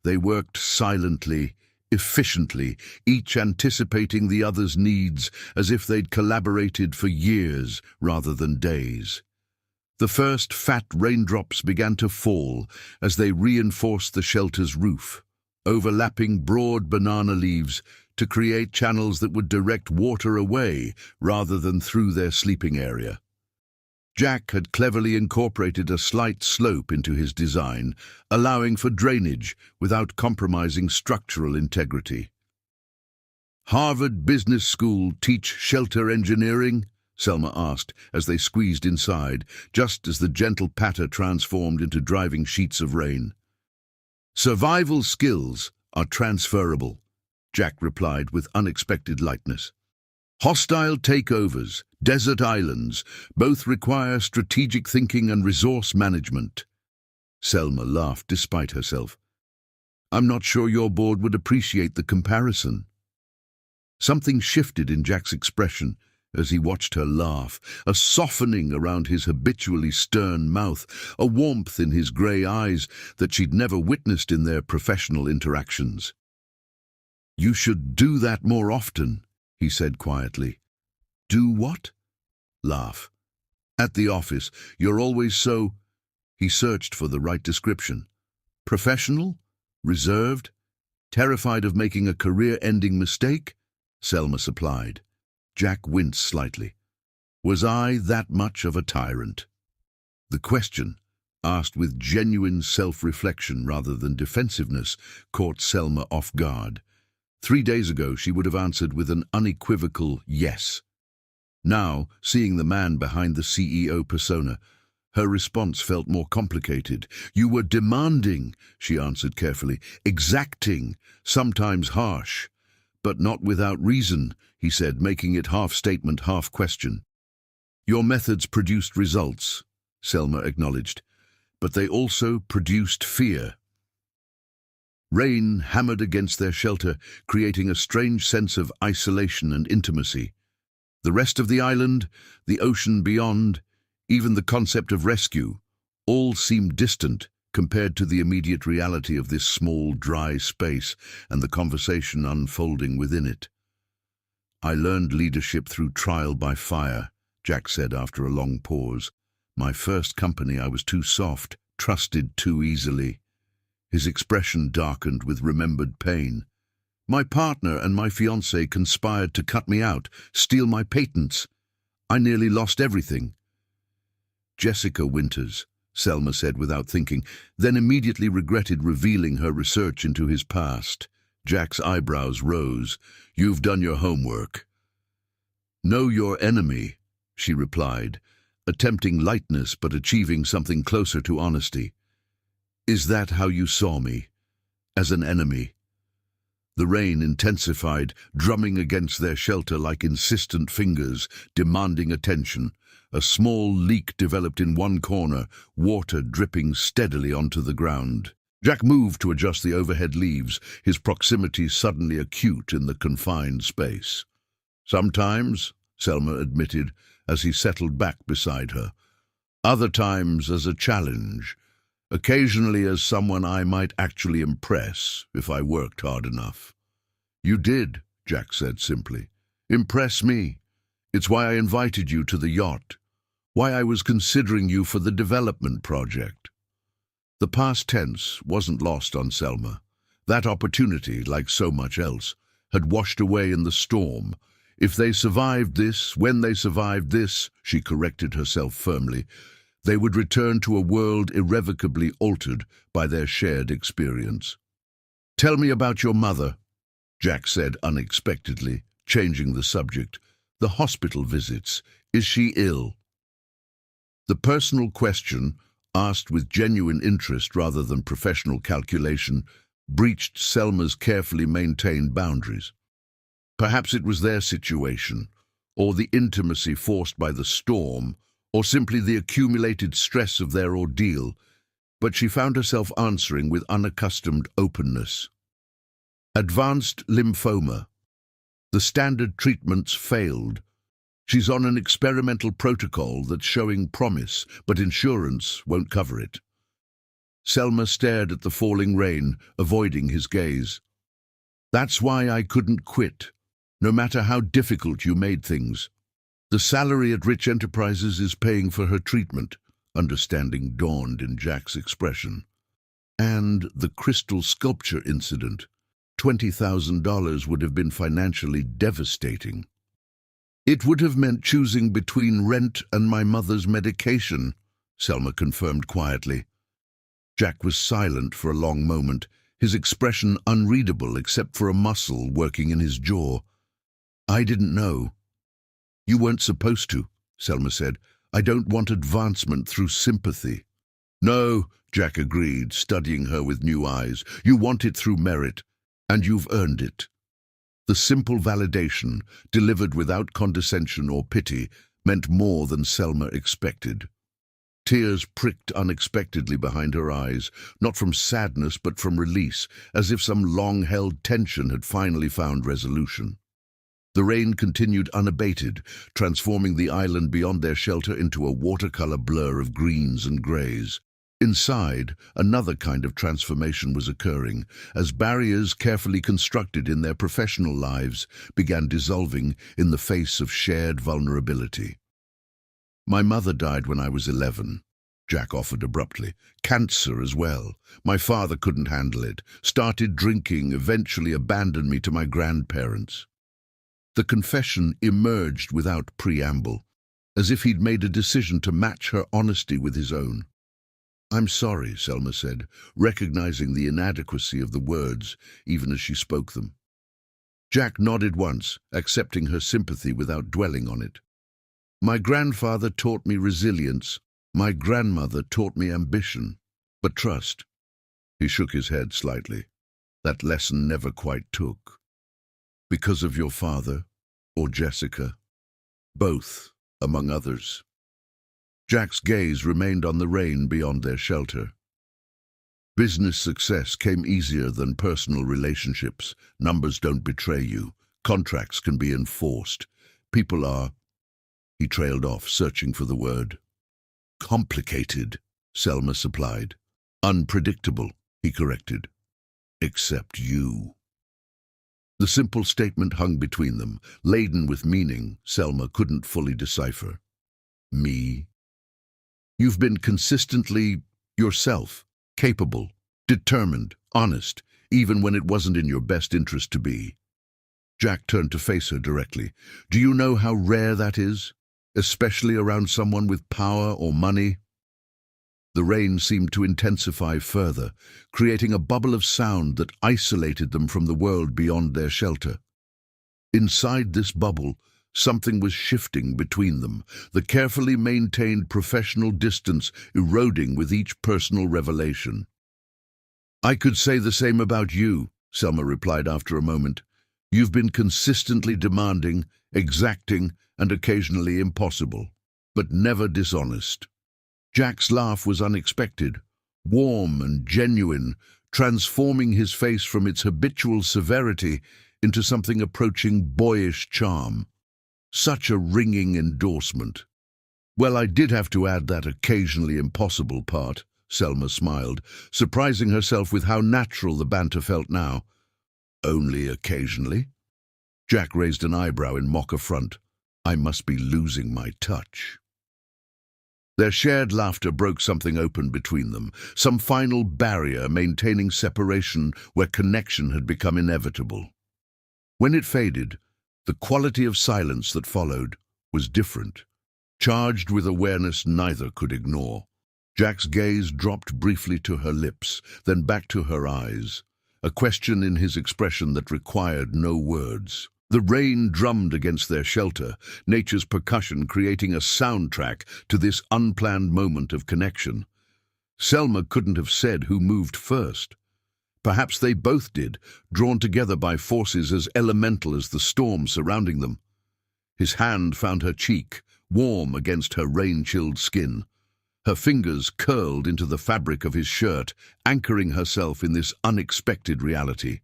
They worked silently, efficiently, each anticipating the other's needs as if they'd collaborated for years rather than days. The first fat raindrops began to fall as they reinforced the shelter's roof, overlapping broad banana leaves to create channels that would direct water away rather than through their sleeping area. Jack had cleverly incorporated a slight slope into his design, allowing for drainage without compromising structural integrity. "Harvard Business School teach shelter engineering?" Selma asked as they squeezed inside, just as the gentle patter transformed into driving sheets of rain. "Survival skills are transferable," Jack replied with unexpected lightness. "Hostile takeovers, desert islands, both require strategic thinking and resource management." Selma laughed despite herself. "I'm not sure your board would appreciate the comparison." Something shifted in Jack's expression as he watched her laugh, a softening around his habitually stern mouth, a warmth in his grey eyes that she'd never witnessed in their professional interactions. "You should do that more often," he said quietly. "Do what?" "Laugh. At the office, you're always so—" He searched for the right description. "Professional? Reserved? Terrified of making a career-ending mistake?" Selma supplied. Jack winced slightly. Was I that much of a tyrant? The question, asked with genuine self-reflection rather than defensiveness, caught Selma off guard. 3 days ago, she would have answered with an unequivocal yes. Now, seeing the man behind the CEO persona, her response felt more complicated. "You were demanding," she answered carefully, "exacting, sometimes harsh. But not without reason," he said, making it half statement, half question. "Your methods produced results," Selma acknowledged, "but they also produced fear." Rain hammered against their shelter, creating a strange sense of isolation and intimacy. The rest of the island, the ocean beyond, even the concept of rescue, all seemed distant compared to the immediate reality of this small, dry space and the conversation unfolding within it. "I learned leadership through trial by fire," Jack said after a long pause. "My first company I was too soft, trusted too easily." His expression darkened with remembered pain. "My partner and my fiancé conspired to cut me out, steal my patents. I nearly lost everything." "Jessica Winters," Selma said without thinking, then immediately regretted revealing her research into his past. Jack's eyebrows rose. "You've done your homework." "Know your enemy," she replied, attempting lightness but achieving something closer to honesty. "Is that how you saw me? As an enemy?" The rain intensified, drumming against their shelter like insistent fingers, demanding attention. A small leak developed in one corner, water dripping steadily onto the ground. Jack moved to adjust the overhead leaves, his proximity suddenly acute in the confined space. "Sometimes," Selma admitted, as he settled back beside her. "Other times as a challenge. Occasionally as someone I might actually impress if I worked hard enough." "You did," Jack said simply. "Impress me. It's why I invited you to the yacht. Why I was considering you for the development project." The past tense wasn't lost on Selma. That opportunity, like so much else, had washed away in the storm. If they survived this, when they survived this, she corrected herself firmly, they would return to a world irrevocably altered by their shared experience. "Tell me about your mother," Jack said unexpectedly, changing the subject. "The hospital visits. Is she ill?" The personal question, asked with genuine interest rather than professional calculation, breached Selma's carefully maintained boundaries. Perhaps it was their situation, or the intimacy forced by the storm, or simply the accumulated stress of their ordeal, but she found herself answering with unaccustomed openness. "Advanced lymphoma. The standard treatments failed. She's on an experimental protocol that's showing promise, but insurance won't cover it." Selma stared at the falling rain, avoiding his gaze. "That's why I couldn't quit, no matter how difficult you made things. The salary at Rich Enterprises is paying for her treatment," understanding dawned in Jack's expression. "And the crystal sculpture incident. $20,000 would have been financially devastating." "It would have meant choosing between rent and my mother's medication," Selma confirmed quietly. Jack was silent for a long moment, his expression unreadable except for a muscle working in his jaw. "I didn't know." "You weren't supposed to," Selma said. "I don't want advancement through sympathy." "No," Jack agreed, studying her with new eyes. "You want it through merit, and you've earned it." The simple validation, delivered without condescension or pity, meant more than Selma expected. Tears pricked unexpectedly behind her eyes, not from sadness but from release, as if some long-held tension had finally found resolution. The rain continued unabated, transforming the island beyond their shelter into a watercolor blur of greens and grays. Inside, another kind of transformation was occurring, as barriers carefully constructed in their professional lives began dissolving in the face of shared vulnerability. "My mother died when I was 11, Jack offered abruptly. "Cancer as well. My father couldn't handle it, started drinking, eventually abandoned me to my grandparents." The confession emerged without preamble, as if he'd made a decision to match her honesty with his own. "I'm sorry," Selma said, recognizing the inadequacy of the words, even as she spoke them. Jack nodded once, accepting her sympathy without dwelling on it. "My grandfather taught me resilience. My grandmother taught me ambition. But trust." He shook his head slightly. "That lesson never quite took." "Because of your father, or Jessica?" "Both, among others." Jack's gaze remained on the rain beyond their shelter. "Business success came easier than personal relationships. Numbers don't betray you. Contracts can be enforced. People are—" He trailed off, searching for the word. "Complicated," Selma supplied. "Unpredictable," he corrected. "Except you." The simple statement hung between them, laden with meaning Selma couldn't fully decipher. "Me?" "You've been consistently yourself, capable, determined, honest, even when it wasn't in your best interest to be." Jack turned to face her directly. "Do you know how rare that is, especially around someone with power or money?" The rain seemed to intensify further, creating a bubble of sound that isolated them from the world beyond their shelter. Inside this bubble, something was shifting between them, the carefully maintained professional distance eroding with each personal revelation. "I could say the same about you," Selma replied after a moment. "You've been consistently demanding, exacting, and occasionally impossible, but never dishonest." Jack's laugh was unexpected, warm and genuine, transforming his face from its habitual severity into something approaching boyish charm. Such a ringing endorsement. "Well, I did have to add that occasionally impossible part," Selma smiled, surprising herself with how natural the banter felt now. "Only occasionally?" Jack raised an eyebrow in mock affront. "I must be losing my touch." Their shared laughter broke something open between them, some final barrier maintaining separation where connection had become inevitable. When it faded, the quality of silence that followed was different, charged with awareness neither could ignore. Jack's gaze dropped briefly to her lips, then back to her eyes, a question in his expression that required no words. The rain drummed against their shelter, nature's percussion creating a soundtrack to this unplanned moment of connection. Selma couldn't have said who moved first. Perhaps they both did, drawn together by forces as elemental as the storm surrounding them. His hand found her cheek, warm against her rain-chilled skin. Her fingers curled into the fabric of his shirt, anchoring herself in this unexpected reality.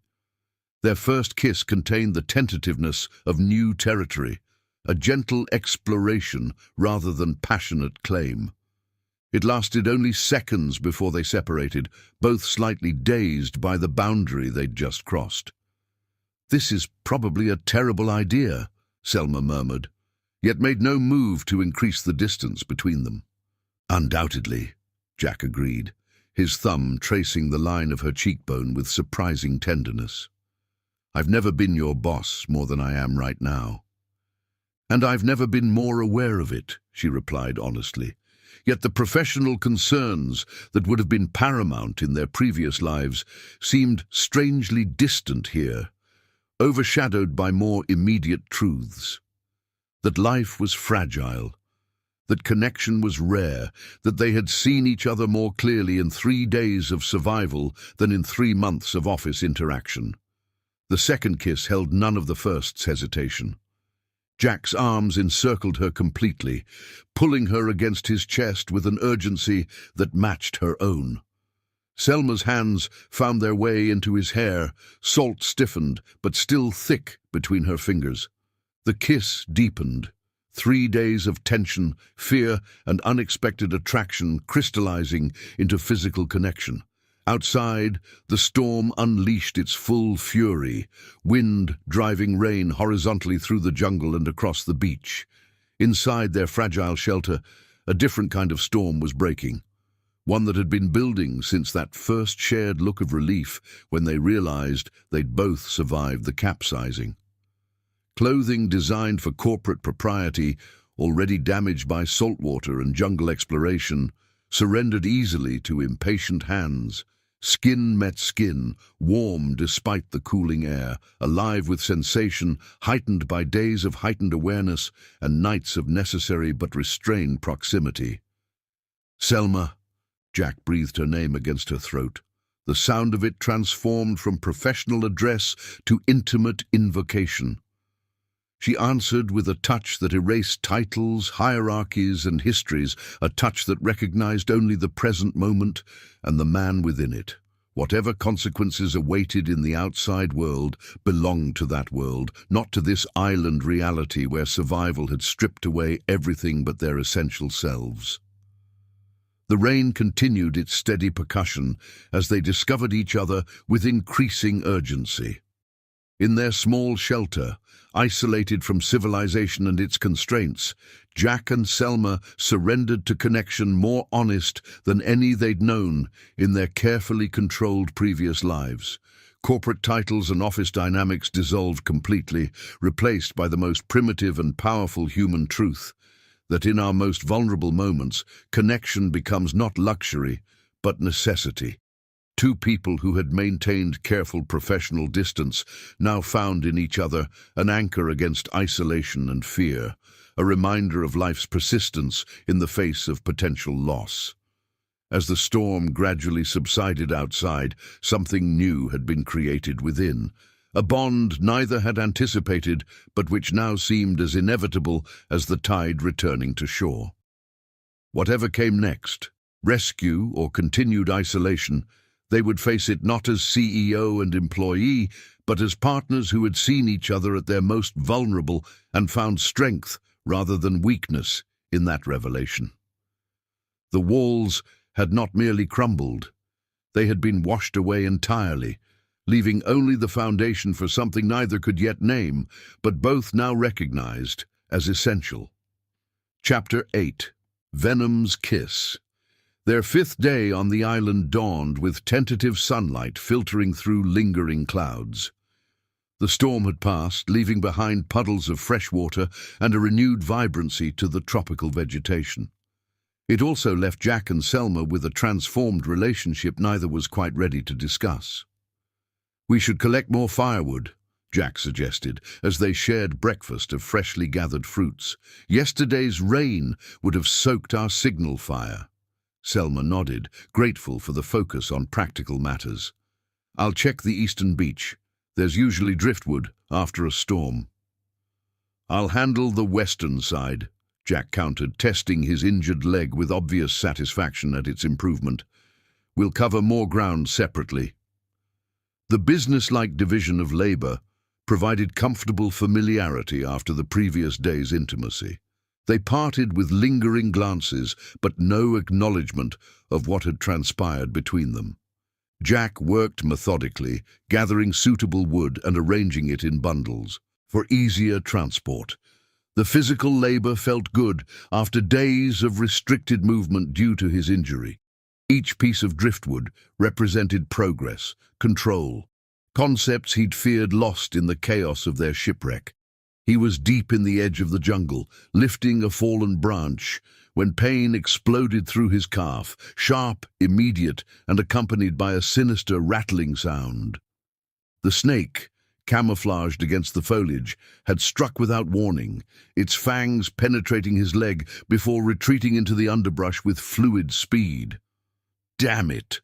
Their first kiss contained the tentativeness of new territory, a gentle exploration rather than passionate claim. It lasted only seconds before they separated, both slightly dazed by the boundary they'd just crossed. "This is probably a terrible idea," Selma murmured, yet made no move to increase the distance between them. "Undoubtedly," Jack agreed, his thumb tracing the line of her cheekbone with surprising tenderness. "I've never been your boss more than I am right now." "And I've never been more aware of it," she replied honestly. Yet the professional concerns that would have been paramount in their previous lives seemed strangely distant here, overshadowed by more immediate truths. That life was fragile, that connection was rare, that they had seen each other more clearly in 3 days of survival than in 3 months of office interaction. The second kiss held none of the first's hesitation. Jack's arms encircled her completely, pulling her against his chest with an urgency that matched her own. Selma's hands found their way into his hair, salt-stiffened but still thick between her fingers. The kiss deepened. 3 days of tension, fear, and unexpected attraction crystallizing into physical connection. Outside, the storm unleashed its full fury, wind driving rain horizontally through the jungle and across the beach. Inside their fragile shelter, a different kind of storm was breaking, one that had been building since that first shared look of relief when they realized they'd both survived the capsizing. Clothing designed for corporate propriety, already damaged by saltwater and jungle exploration, surrendered easily to impatient hands. Skin met skin, warm despite the cooling air, alive with sensation, heightened by days of heightened awareness and nights of necessary but restrained proximity. "Selma," Jack breathed her name against her throat. The sound of it transformed from professional address to intimate invocation. She answered with a touch that erased titles, hierarchies, and histories, a touch that recognized only the present moment and the man within it. Whatever consequences awaited in the outside world belonged to that world, not to this island reality where survival had stripped away everything but their essential selves. The rain continued its steady percussion as they discovered each other with increasing urgency. In their small shelter, isolated from civilization and its constraints, Jack and Selma surrendered to connection more honest than any they'd known in their carefully controlled previous lives. Corporate titles and office dynamics dissolved completely, replaced by the most primitive and powerful human truth, that in our most vulnerable moments, connection becomes not luxury, but necessity. Two people who had maintained careful professional distance now found in each other an anchor against isolation and fear, a reminder of life's persistence in the face of potential loss. As the storm gradually subsided outside, something new had been created within, a bond neither had anticipated, but which now seemed as inevitable as the tide returning to shore. Whatever came next, rescue or continued isolation, they would face it not as CEO and employee, but as partners who had seen each other at their most vulnerable and found strength rather than weakness in that revelation. The walls had not merely crumbled, they had been washed away entirely, leaving only the foundation for something neither could yet name, but both now recognized as essential. Chapter 8. Venom's Kiss. Their fifth day on the island dawned with tentative sunlight filtering through lingering clouds. The storm had passed, leaving behind puddles of fresh water and a renewed vibrancy to the tropical vegetation. It also left Jack and Selma with a transformed relationship neither was quite ready to discuss. "We should collect more firewood," Jack suggested, as they shared breakfast of freshly gathered fruits. "Yesterday's rain would have soaked our signal fire." Selma nodded, grateful for the focus on practical matters. "I'll check the eastern beach. There's usually driftwood after a storm." "I'll handle the western side," Jack countered, testing his injured leg with obvious satisfaction at its improvement. "We'll cover more ground separately." The business-like division of labor provided comfortable familiarity after the previous day's intimacy. They parted with lingering glances, but no acknowledgement of what had transpired between them. Jack worked methodically, gathering suitable wood and arranging it in bundles for easier transport. The physical labor felt good after days of restricted movement due to his injury. Each piece of driftwood represented progress, control, concepts he'd feared lost in the chaos of their shipwreck. He was deep in the edge of the jungle, lifting a fallen branch, when pain exploded through his calf, sharp, immediate, and accompanied by a sinister rattling sound. The snake, camouflaged against the foliage, had struck without warning, its fangs penetrating his leg before retreating into the underbrush with fluid speed. "Damn it!"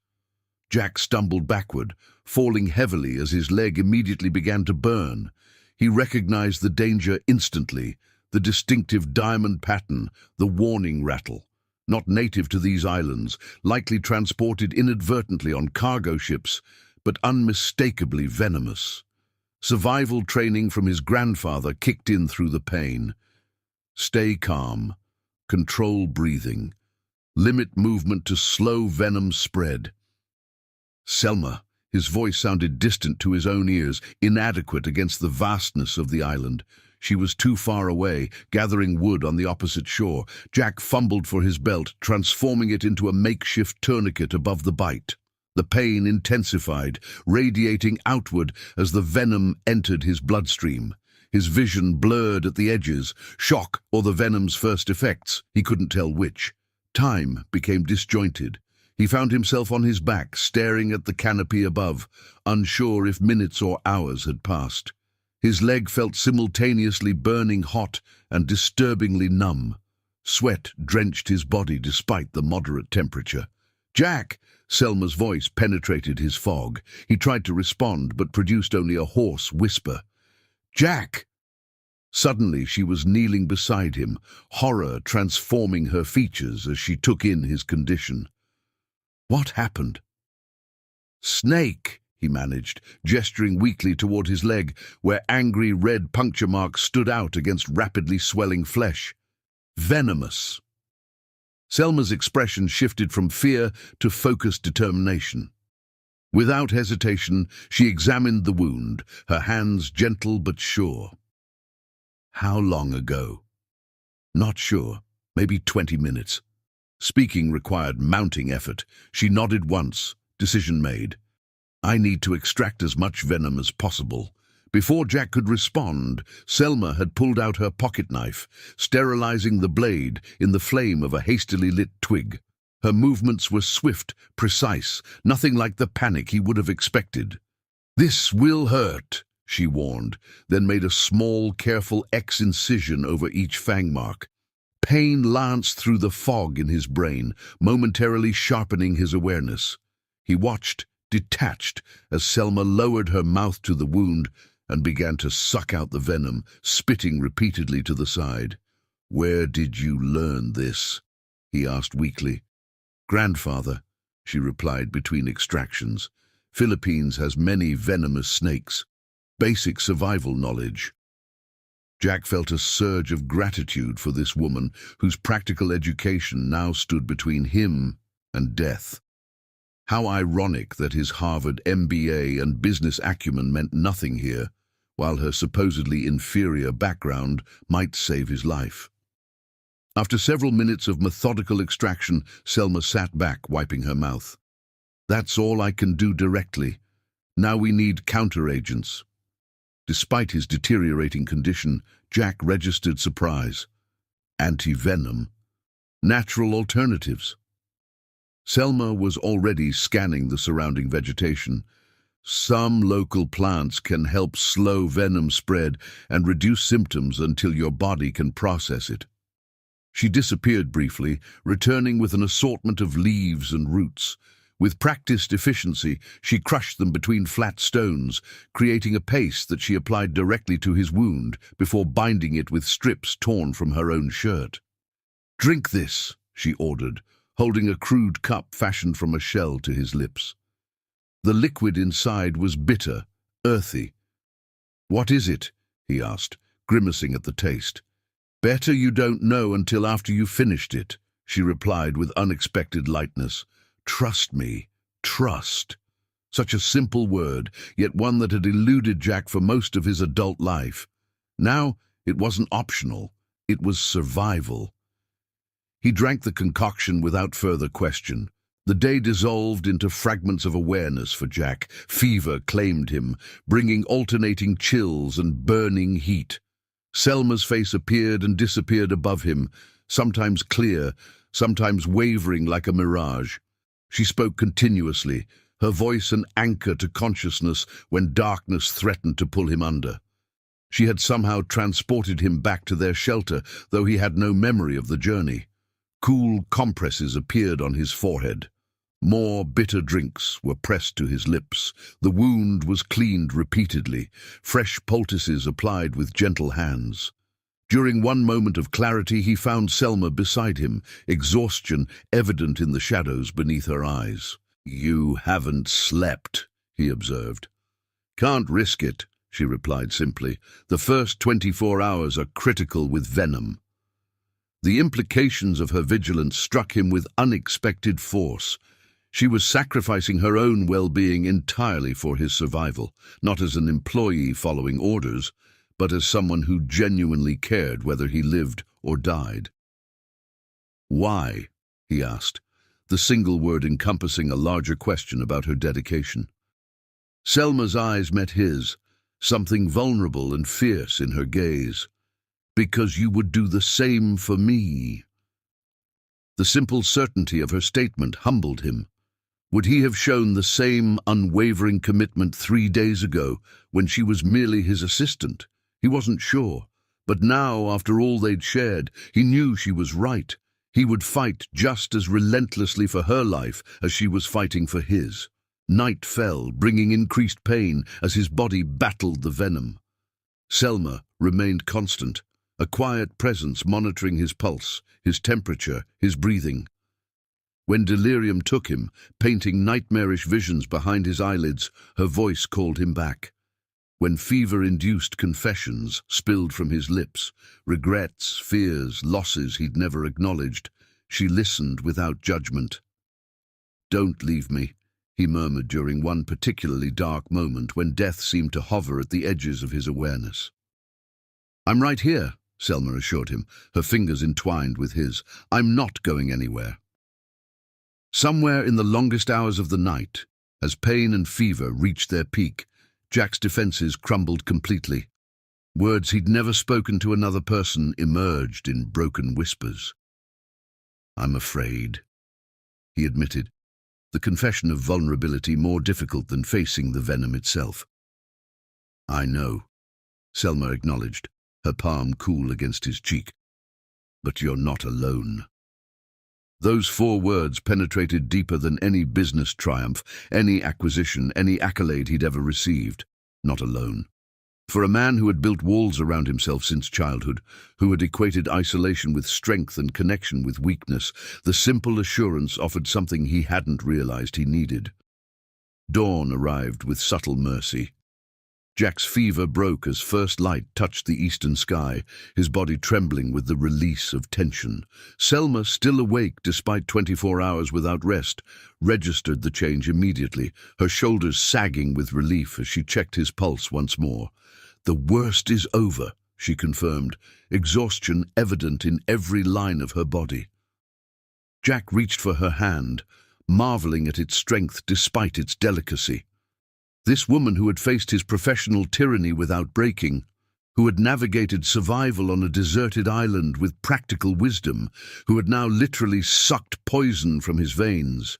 Jack stumbled backward, falling heavily as his leg immediately began to burn. He recognized the danger instantly, the distinctive diamond pattern, the warning rattle. Not native to these islands, likely transported inadvertently on cargo ships, but unmistakably venomous. Survival training from his grandfather kicked in through the pain. Stay calm, control breathing, limit movement to slow venom spread. "Selma," his voice sounded distant to his own ears, inadequate against the vastness of the island. She was too far away, gathering wood on the opposite shore. Jack fumbled for his belt, transforming it into a makeshift tourniquet above the bite. The pain intensified, radiating outward as the venom entered his bloodstream. His vision blurred at the edges, shock or the venom's first effects, he couldn't tell which. Time became disjointed. He found himself on his back, staring at the canopy above, unsure if minutes or hours had passed. His leg felt simultaneously burning hot and disturbingly numb. Sweat drenched his body despite the moderate temperature. "Jack!" Selma's voice penetrated his fog. He tried to respond, but produced only a hoarse whisper. "Jack!" Suddenly she was kneeling beside him, horror transforming her features as she took in his condition. "What happened?" "Snake," he managed, gesturing weakly toward his leg, where angry red puncture marks stood out against rapidly swelling flesh. "Venomous." Selma's expression shifted from fear to focused determination. Without hesitation, she examined the wound, her hands gentle but sure. "How long ago?" "Not sure. Maybe 20 minutes. Speaking required mounting effort. She nodded once. Decision made. "I need to extract as much venom as possible." Before Jack could respond, Selma had pulled out her pocket knife, sterilizing the blade in the flame of a hastily lit twig. Her movements were swift, precise, nothing like the panic he would have expected. "This will hurt," she warned, then made a small, careful X incision over each fang mark. Pain lanced through the fog in his brain, momentarily sharpening his awareness. He watched, detached, as Selma lowered her mouth to the wound and began to suck out the venom, spitting repeatedly to the side. "Where did you learn this?" he asked weakly. "Grandfather," she replied between extractions. "Philippines has many venomous snakes. Basic survival knowledge." Jack felt a surge of gratitude for this woman whose practical education now stood between him and death. How ironic that his Harvard MBA and business acumen meant nothing here, while her supposedly inferior background might save his life. After several minutes of methodical extraction, Selma sat back, wiping her mouth. "That's all I can do directly. Now we need counteragents." Despite his deteriorating condition, Jack registered surprise. Anti-venom. Natural alternatives. Selma was already scanning the surrounding vegetation. Some local plants can help slow venom spread and reduce symptoms until your body can process it. She disappeared briefly, returning with an assortment of leaves and roots. With practiced efficiency, she crushed them between flat stones, creating a paste that she applied directly to his wound before binding it with strips torn from her own shirt. "Drink this," she ordered, holding a crude cup fashioned from a shell to his lips. The liquid inside was bitter, earthy. "What is it?" he asked, grimacing at the taste. "Better you don't know until after you've finished it," she replied with unexpected lightness. "Trust me, trust." Such a simple word, yet one that had eluded Jack for most of his adult life. Now, it wasn't optional, it was survival. He drank the concoction without further question. The day dissolved into fragments of awareness for Jack. Fever claimed him, bringing alternating chills and burning heat. Selma's face appeared and disappeared above him, sometimes clear, sometimes wavering like a mirage. She spoke continuously, her voice an anchor to consciousness when darkness threatened to pull him under. She had somehow transported him back to their shelter, though he had no memory of the journey. Cool compresses appeared on his forehead. More bitter drinks were pressed to his lips. The wound was cleaned repeatedly, fresh poultices applied with gentle hands. During one moment of clarity, he found Selma beside him, exhaustion evident in the shadows beneath her eyes. "You haven't slept," he observed. "Can't risk it," she replied simply. "The first 24 hours are critical with venom." The implications of her vigilance struck him with unexpected force. She was sacrificing her own well-being entirely for his survival, not as an employee following orders, but as someone who genuinely cared whether he lived or died. "Why?" he asked, the single word encompassing a larger question about her dedication. Selma's eyes met his, something vulnerable and fierce in her gaze. "Because you would do the same for me." The simple certainty of her statement humbled him. Would he have shown the same unwavering commitment 3 days ago when she was merely his assistant? He wasn't sure, but now, after all they'd shared, he knew she was right. He would fight just as relentlessly for her life as she was fighting for his. Night fell, bringing increased pain as his body battled the venom. Selma remained constant, a quiet presence monitoring his pulse, his temperature, his breathing. When delirium took him, painting nightmarish visions behind his eyelids, her voice called him back. When fever-induced confessions spilled from his lips, regrets, fears, losses he'd never acknowledged, she listened without judgment. "Don't leave me," he murmured during one particularly dark moment when death seemed to hover at the edges of his awareness. "I'm right here," Selma assured him, her fingers entwined with his. "I'm not going anywhere." Somewhere in the longest hours of the night, as pain and fever reached their peak, Jack's defenses crumbled completely. Words he'd never spoken to another person emerged in broken whispers. "I'm afraid," he admitted, the confession of vulnerability more difficult than facing the venom itself. "I know," Selma acknowledged, her palm cool against his cheek. but you're not alone." Those 4 words penetrated deeper than any business triumph, any acquisition, any accolade he'd ever received. Not alone. For a man who had built walls around himself since childhood, who had equated isolation with strength and connection with weakness, the simple assurance offered something he hadn't realized he needed. Dawn arrived with subtle mercy. Jack's fever broke as first light touched the eastern sky, his body trembling with the release of tension. Selma, still awake despite 24 hours without rest, registered the change immediately, her shoulders sagging with relief as she checked his pulse once more. "The worst is over," she confirmed, exhaustion evident in every line of her body. Jack reached for her hand, marveling at its strength despite its delicacy. This woman who had faced his professional tyranny without breaking, who had navigated survival on a deserted island with practical wisdom, who had now literally sucked poison from his veins.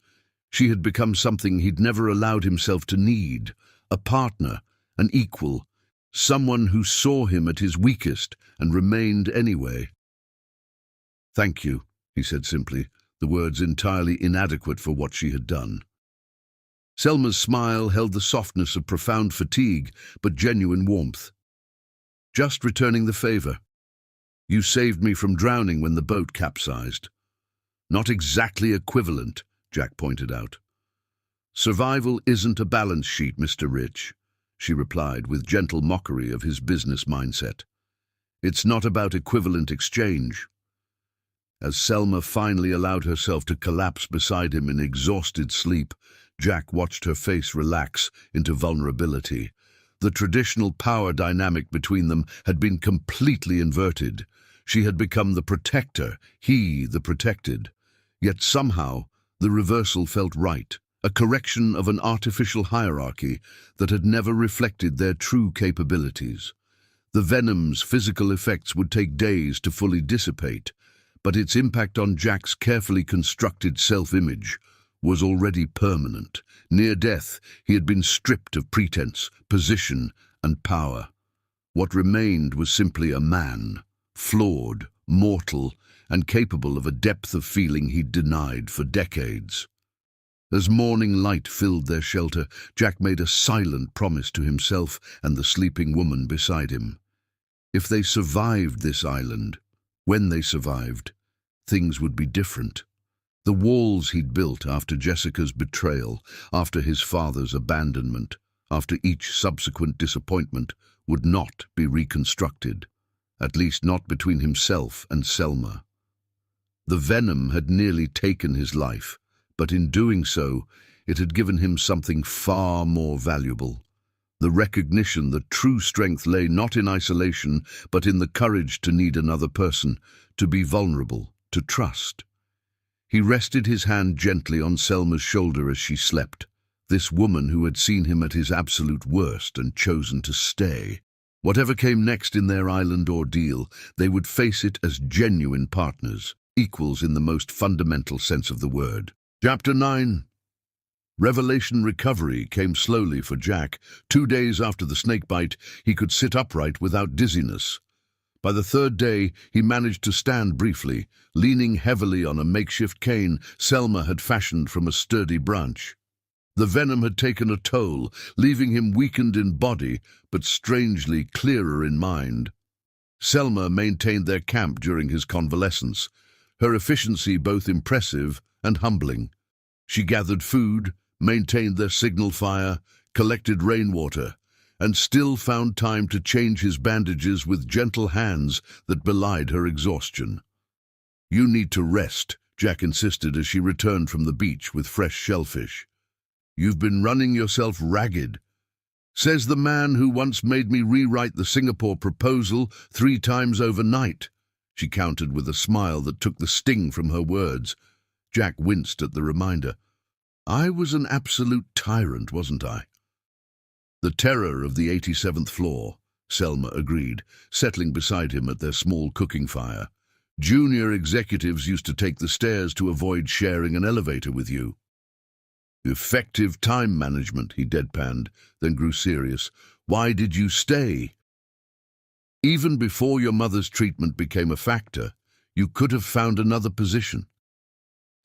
She had become something he'd never allowed himself to need, a partner, an equal, someone who saw him at his weakest and remained anyway. "Thank you," he said simply, the words entirely inadequate for what she had done. Selma's smile held the softness of profound fatigue, but genuine warmth. "Just returning the favor. You saved me from drowning when the boat capsized." "Not exactly equivalent," Jack pointed out. "Survival isn't a balance sheet, Mr. Rich," she replied with gentle mockery of his business mindset. "It's not about equivalent exchange." As Selma finally allowed herself to collapse beside him in exhausted sleep, Jack watched her face relax into vulnerability. The traditional power dynamic between them had been completely inverted. She had become the protector, he the protected. Yet somehow, the reversal felt right, a correction of an artificial hierarchy that had never reflected their true capabilities. The venom's physical effects would take days to fully dissipate, but its impact on Jack's carefully constructed self-image was already permanent. Near death, he had been stripped of pretense, position, and power. What remained was simply a man, flawed, mortal, and capable of a depth of feeling he'd denied for decades. As morning light filled their shelter, Jack made a silent promise to himself and the sleeping woman beside him. If they survived this island, when they survived, things would be different. The walls he'd built after Jessica's betrayal, after his father's abandonment, after each subsequent disappointment, would not be reconstructed, at least not between himself and Selma. The venom had nearly taken his life, but in doing so, it had given him something far more valuable. The recognition that true strength lay not in isolation, but in the courage to need another person, to be vulnerable, to trust. He rested his hand gently on Selma's shoulder as she slept, this woman who had seen him at his absolute worst and chosen to stay. Whatever came next in their island ordeal, they would face it as genuine partners, equals in the most fundamental sense of the word. Chapter 9. Revelation recovery came slowly for Jack. 2 days after the snakebite, he could sit upright without dizziness. By the 3rd day, he managed to stand briefly, leaning heavily on a makeshift cane Selma had fashioned from a sturdy branch. The venom had taken a toll, leaving him weakened in body, but strangely clearer in mind. Selma maintained their camp during his convalescence, her efficiency both impressive and humbling. She gathered food, maintained their signal fire, collected rainwater, and still found time to change his bandages with gentle hands that belied her exhaustion. "You need to rest," Jack insisted as she returned from the beach with fresh shellfish. "You've been running yourself ragged. Says the man who once made me rewrite the Singapore proposal 3 times overnight," she countered with a smile that took the sting from her words. Jack winced at the reminder. "I was an absolute tyrant, wasn't I?" "The terror of the 87th floor," Selma agreed, settling beside him at their small cooking fire. "Junior executives used to take the stairs to avoid sharing an elevator with you." "Effective time management," he deadpanned, then grew serious. "Why did you stay?" "Even before your mother's treatment became a factor, You could have found another position.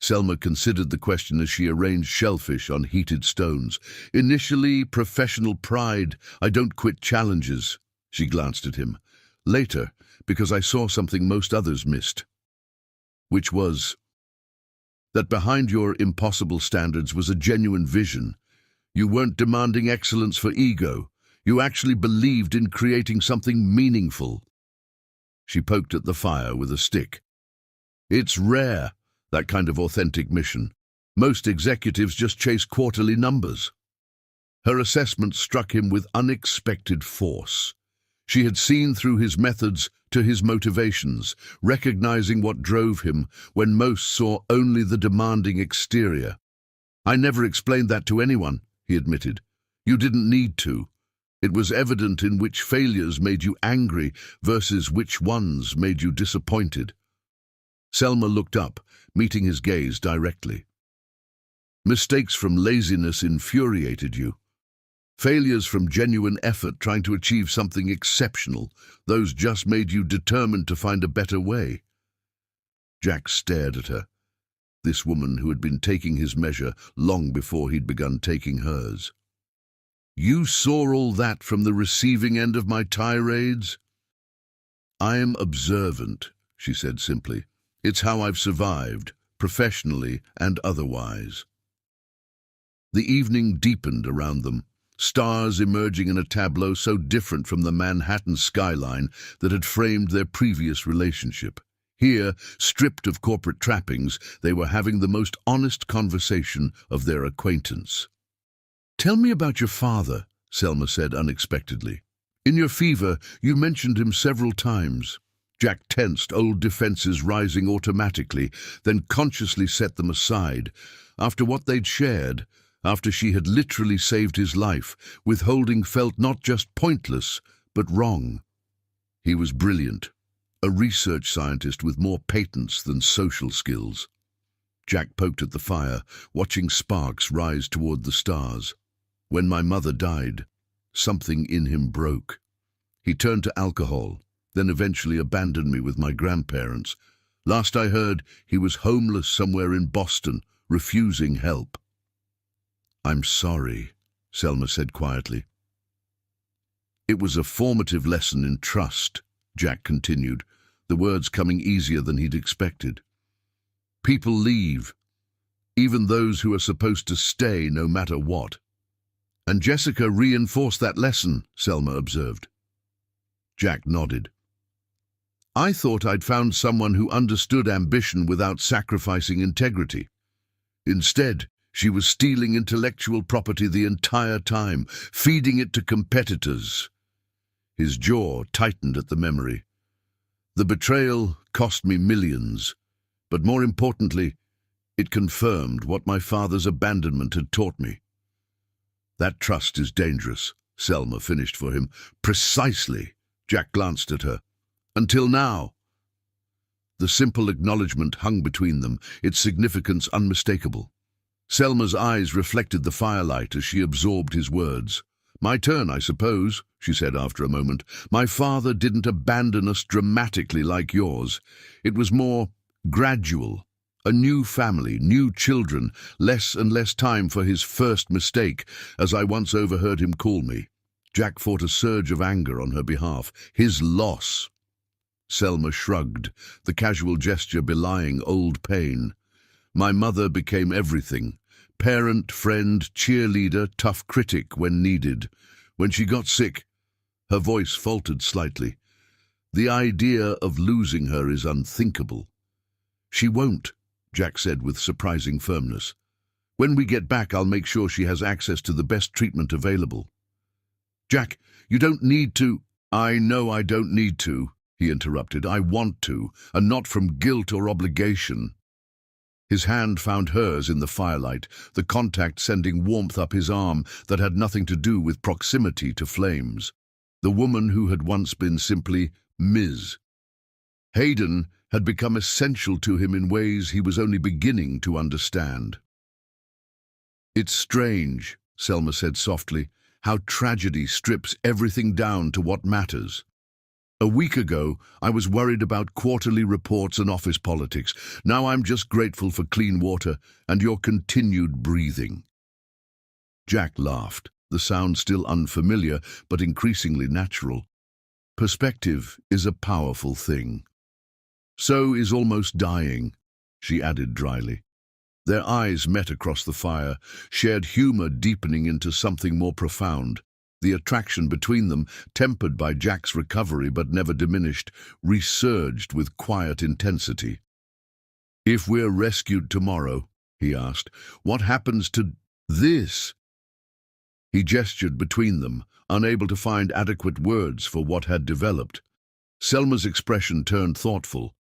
Selma considered the question as she arranged shellfish on heated stones. Initially, professional pride. I don't quit challenges. She glanced at him. Later, because I saw something most others missed. Which was that behind your impossible standards was a genuine vision. You weren't demanding excellence for ego. You actually believed in creating something meaningful. She poked at the fire with a stick. It's rare, that kind of authentic mission. Most executives just chase quarterly numbers. Her assessment struck him with unexpected force. She had seen through his methods to his motivations, recognizing what drove him when most saw only the demanding exterior. I never explained that to anyone, he admitted. You didn't need to. It was evident in which failures made you angry versus which ones made you disappointed. Selma looked up, meeting his gaze directly. Mistakes from laziness infuriated you. Failures from genuine effort trying to achieve something exceptional, those just made you determined to find a better way. Jack stared at her, this woman who had been taking his measure long before he'd begun taking hers. You saw all that from the receiving end of my tirades? I am observant, she said simply. It's how I've survived, professionally and otherwise. The evening deepened around them, stars emerging in a tableau so different from the Manhattan skyline that had framed their previous relationship. Here, stripped of corporate trappings, they were having the most honest conversation of their acquaintance. Tell me about your father, Selma said unexpectedly. In your fever, you mentioned him several times. Jack tensed, old defenses rising automatically, then consciously set them aside. After what they'd shared, after she had literally saved his life, withholding felt not just pointless, but wrong. He was brilliant, a research scientist with more patents than social skills. Jack poked at the fire, watching sparks rise toward the stars. When my mother died, something in him broke. He turned to alcohol, then eventually abandoned me with my grandparents. Last I heard, he was homeless somewhere in Boston, refusing help. I'm sorry, Selma said quietly. It was a formative lesson in trust, Jack continued, the words coming easier than he'd expected. People leave, even those who are supposed to stay no matter what. And Jessica reinforced that lesson, Selma observed. Jack nodded. I thought I'd found someone who understood ambition without sacrificing integrity. Instead, she was stealing intellectual property the entire time, feeding it to competitors. His jaw tightened at the memory. The betrayal cost me millions, but more importantly, it confirmed what my father's abandonment had taught me. That trust is dangerous, Selma finished for him. Precisely, Jack glanced at her. Until now. The simple acknowledgement hung between them, its significance unmistakable. Selma's eyes reflected the firelight as she absorbed his words. My turn, I suppose, she said after a moment. My father didn't abandon us dramatically like yours. It was more gradual. A new family, new children, less and less time for his first mistake, as I once overheard him call me. Jack fought a surge of anger on her behalf. His loss. Selma shrugged, the casual gesture belying old pain. My mother became everything. Parent, friend, cheerleader, tough critic when needed. When she got sick, her voice faltered slightly. The idea of losing her is unthinkable. She won't, Jack said with surprising firmness. When we get back, I'll make sure she has access to the best treatment available. Jack, you don't need to. I know I don't need to, he interrupted. I want to, and not from guilt or obligation. His hand found hers in the firelight, the contact sending warmth up his arm that had nothing to do with proximity to flames. The woman who had once been simply Ms. Hayden had become essential to him in ways he was only beginning to understand. It's strange, Selma said softly, how tragedy strips everything down to what matters. A week ago, I was worried about quarterly reports and office politics. Now I'm just grateful for clean water and your continued breathing." Jack laughed, the sound still unfamiliar but increasingly natural. "Perspective is a powerful thing. So is almost dying," she added dryly. Their eyes met across the fire, shared humor deepening into something more profound. The attraction between them, tempered by Jack's recovery but never diminished, resurged with quiet intensity. "If we're rescued tomorrow," he asked, "what happens to this?" He gestured between them, unable to find adequate words for what had developed. Selma's expression turned thoughtful.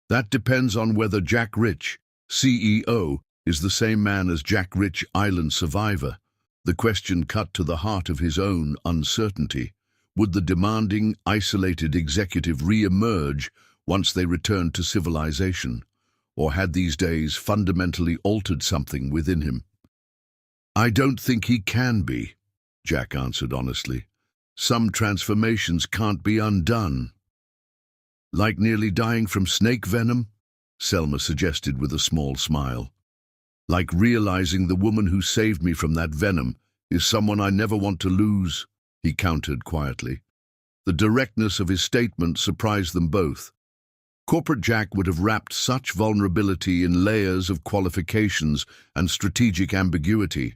"That depends on whether Jack Rich, CEO, is the same man as Jack Rich, island survivor." The question cut to the heart of his own uncertainty. Would the demanding, isolated executive re-emerge once they returned to civilization? Or had these days fundamentally altered something within him? "I don't think he can be," Jack answered honestly. "Some transformations can't be undone." "Like nearly dying from snake venom?" Selma suggested with a small smile. "Like realizing the woman who saved me from that venom is someone I never want to lose," he countered quietly. The directness of his statement surprised them both. Corporate Jack would have wrapped such vulnerability in layers of qualifications and strategic ambiguity.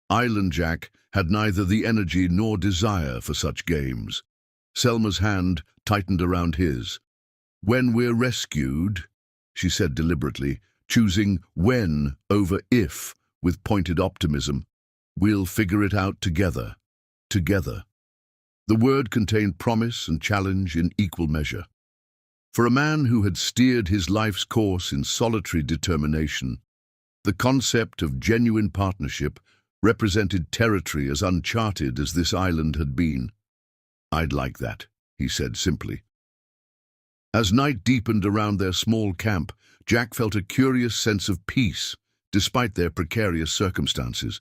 Island Jack had neither the energy nor desire for such games. Selma's hand tightened around his. "When we're rescued," she said deliberately, choosing when over if with pointed optimism, "we'll figure it out together. Together." The word contained promise and challenge in equal measure. For a man who had steered his life's course in solitary determination, the concept of genuine partnership represented territory as uncharted as this island had been. "I'd like that," he said simply. As night deepened around their small camp, Jack felt a curious sense of peace, despite their precarious circumstances.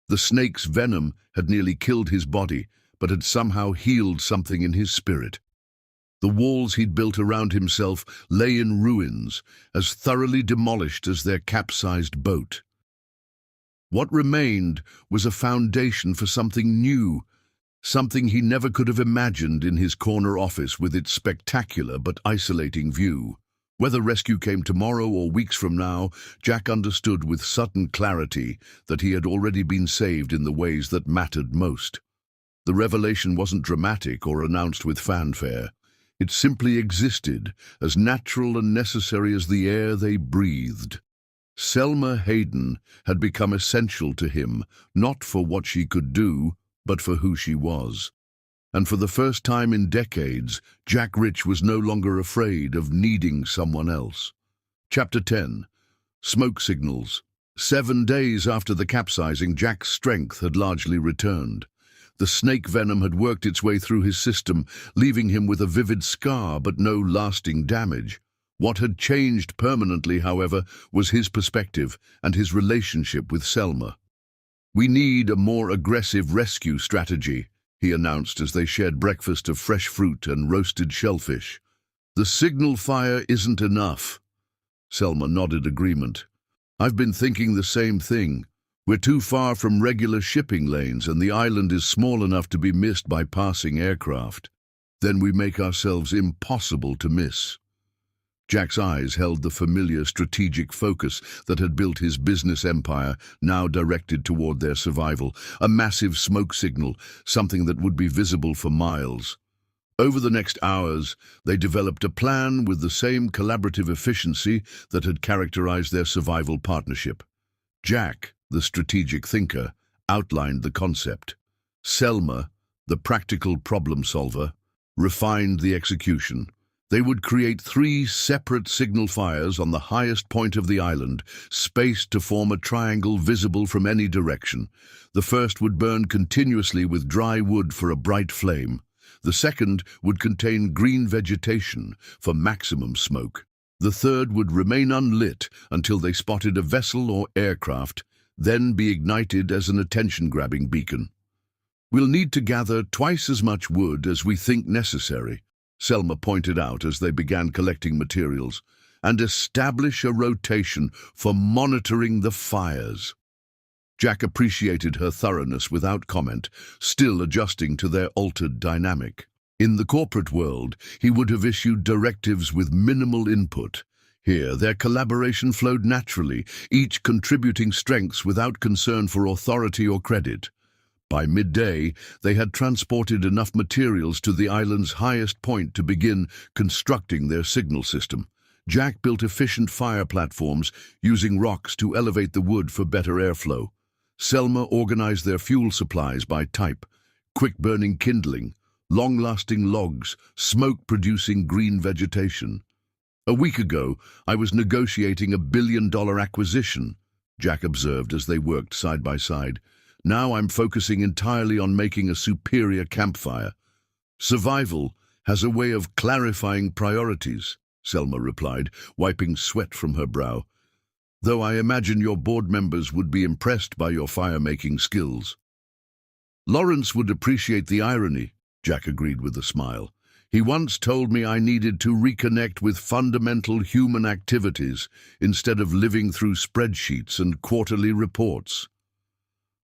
The snake's venom had nearly killed his body, but had somehow healed something in his spirit. The walls he'd built around himself lay in ruins, as thoroughly demolished as their capsized boat. What remained was a foundation for something new, something he never could have imagined in his corner office with its spectacular but isolating view. Whether rescue came tomorrow or weeks from now, Jack understood with sudden clarity that he had already been saved in the ways that mattered most. The revelation wasn't dramatic or announced with fanfare. It simply existed, as natural and necessary as the air they breathed. Selma Hayden had become essential to him, not for what she could do, but for who she was. And for the first time in decades, Jack Rich was no longer afraid of needing someone else. Chapter 10. Smoke Signals. 7 days after the capsizing, Jack's strength had largely returned. The snake venom had worked its way through his system, leaving him with a vivid scar but no lasting damage. What had changed permanently, however, was his perspective and his relationship with Selma. "We need a more aggressive rescue strategy," he announced as they shared breakfast of fresh fruit and roasted shellfish. "The signal fire isn't enough." Selma nodded agreement. "I've been thinking the same thing. We're too far from regular shipping lanes, and the island is small enough to be missed by passing aircraft. Then we make ourselves impossible to miss." Jack's eyes held the familiar strategic focus that had built his business empire, now directed toward their survival. A massive smoke signal, something that would be visible for miles. Over the next hours, they developed a plan with the same collaborative efficiency that had characterized their survival partnership. Jack, the strategic thinker, outlined the concept. Selma, the practical problem solver, refined the execution. They would create 3 separate signal fires on the highest point of the island, spaced to form a triangle visible from any direction. The first would burn continuously with dry wood for a bright flame. The second would contain green vegetation for maximum smoke. The third would remain unlit until they spotted a vessel or aircraft, then be ignited as an attention-grabbing beacon. "We'll need to gather twice as much wood as we think necessary," Selma pointed out as they began collecting materials, and establish a rotation for monitoring the fires. Jack appreciated her thoroughness without comment, still adjusting to their altered dynamic. In the corporate world, he would have issued directives with minimal input. Here, their collaboration flowed naturally, each contributing strengths without concern for authority or credit. By midday, they had transported enough materials to the island's highest point to begin constructing their signal system. Jack built efficient fire platforms using rocks to elevate the wood for better airflow. Selma organized their fuel supplies by type: quick-burning kindling, long-lasting logs, smoke-producing green vegetation. "A week ago, I was negotiating a billion-dollar acquisition," Jack observed as they worked side by side. "Now I'm focusing entirely on making a superior campfire." "Survival has a way of clarifying priorities," Selma replied, wiping sweat from her brow. "Though I imagine your board members would be impressed by your fire-making skills." "Lawrence would appreciate the irony," Jack agreed with a smile. "He once told me I needed to reconnect with fundamental human activities instead of living through spreadsheets and quarterly reports."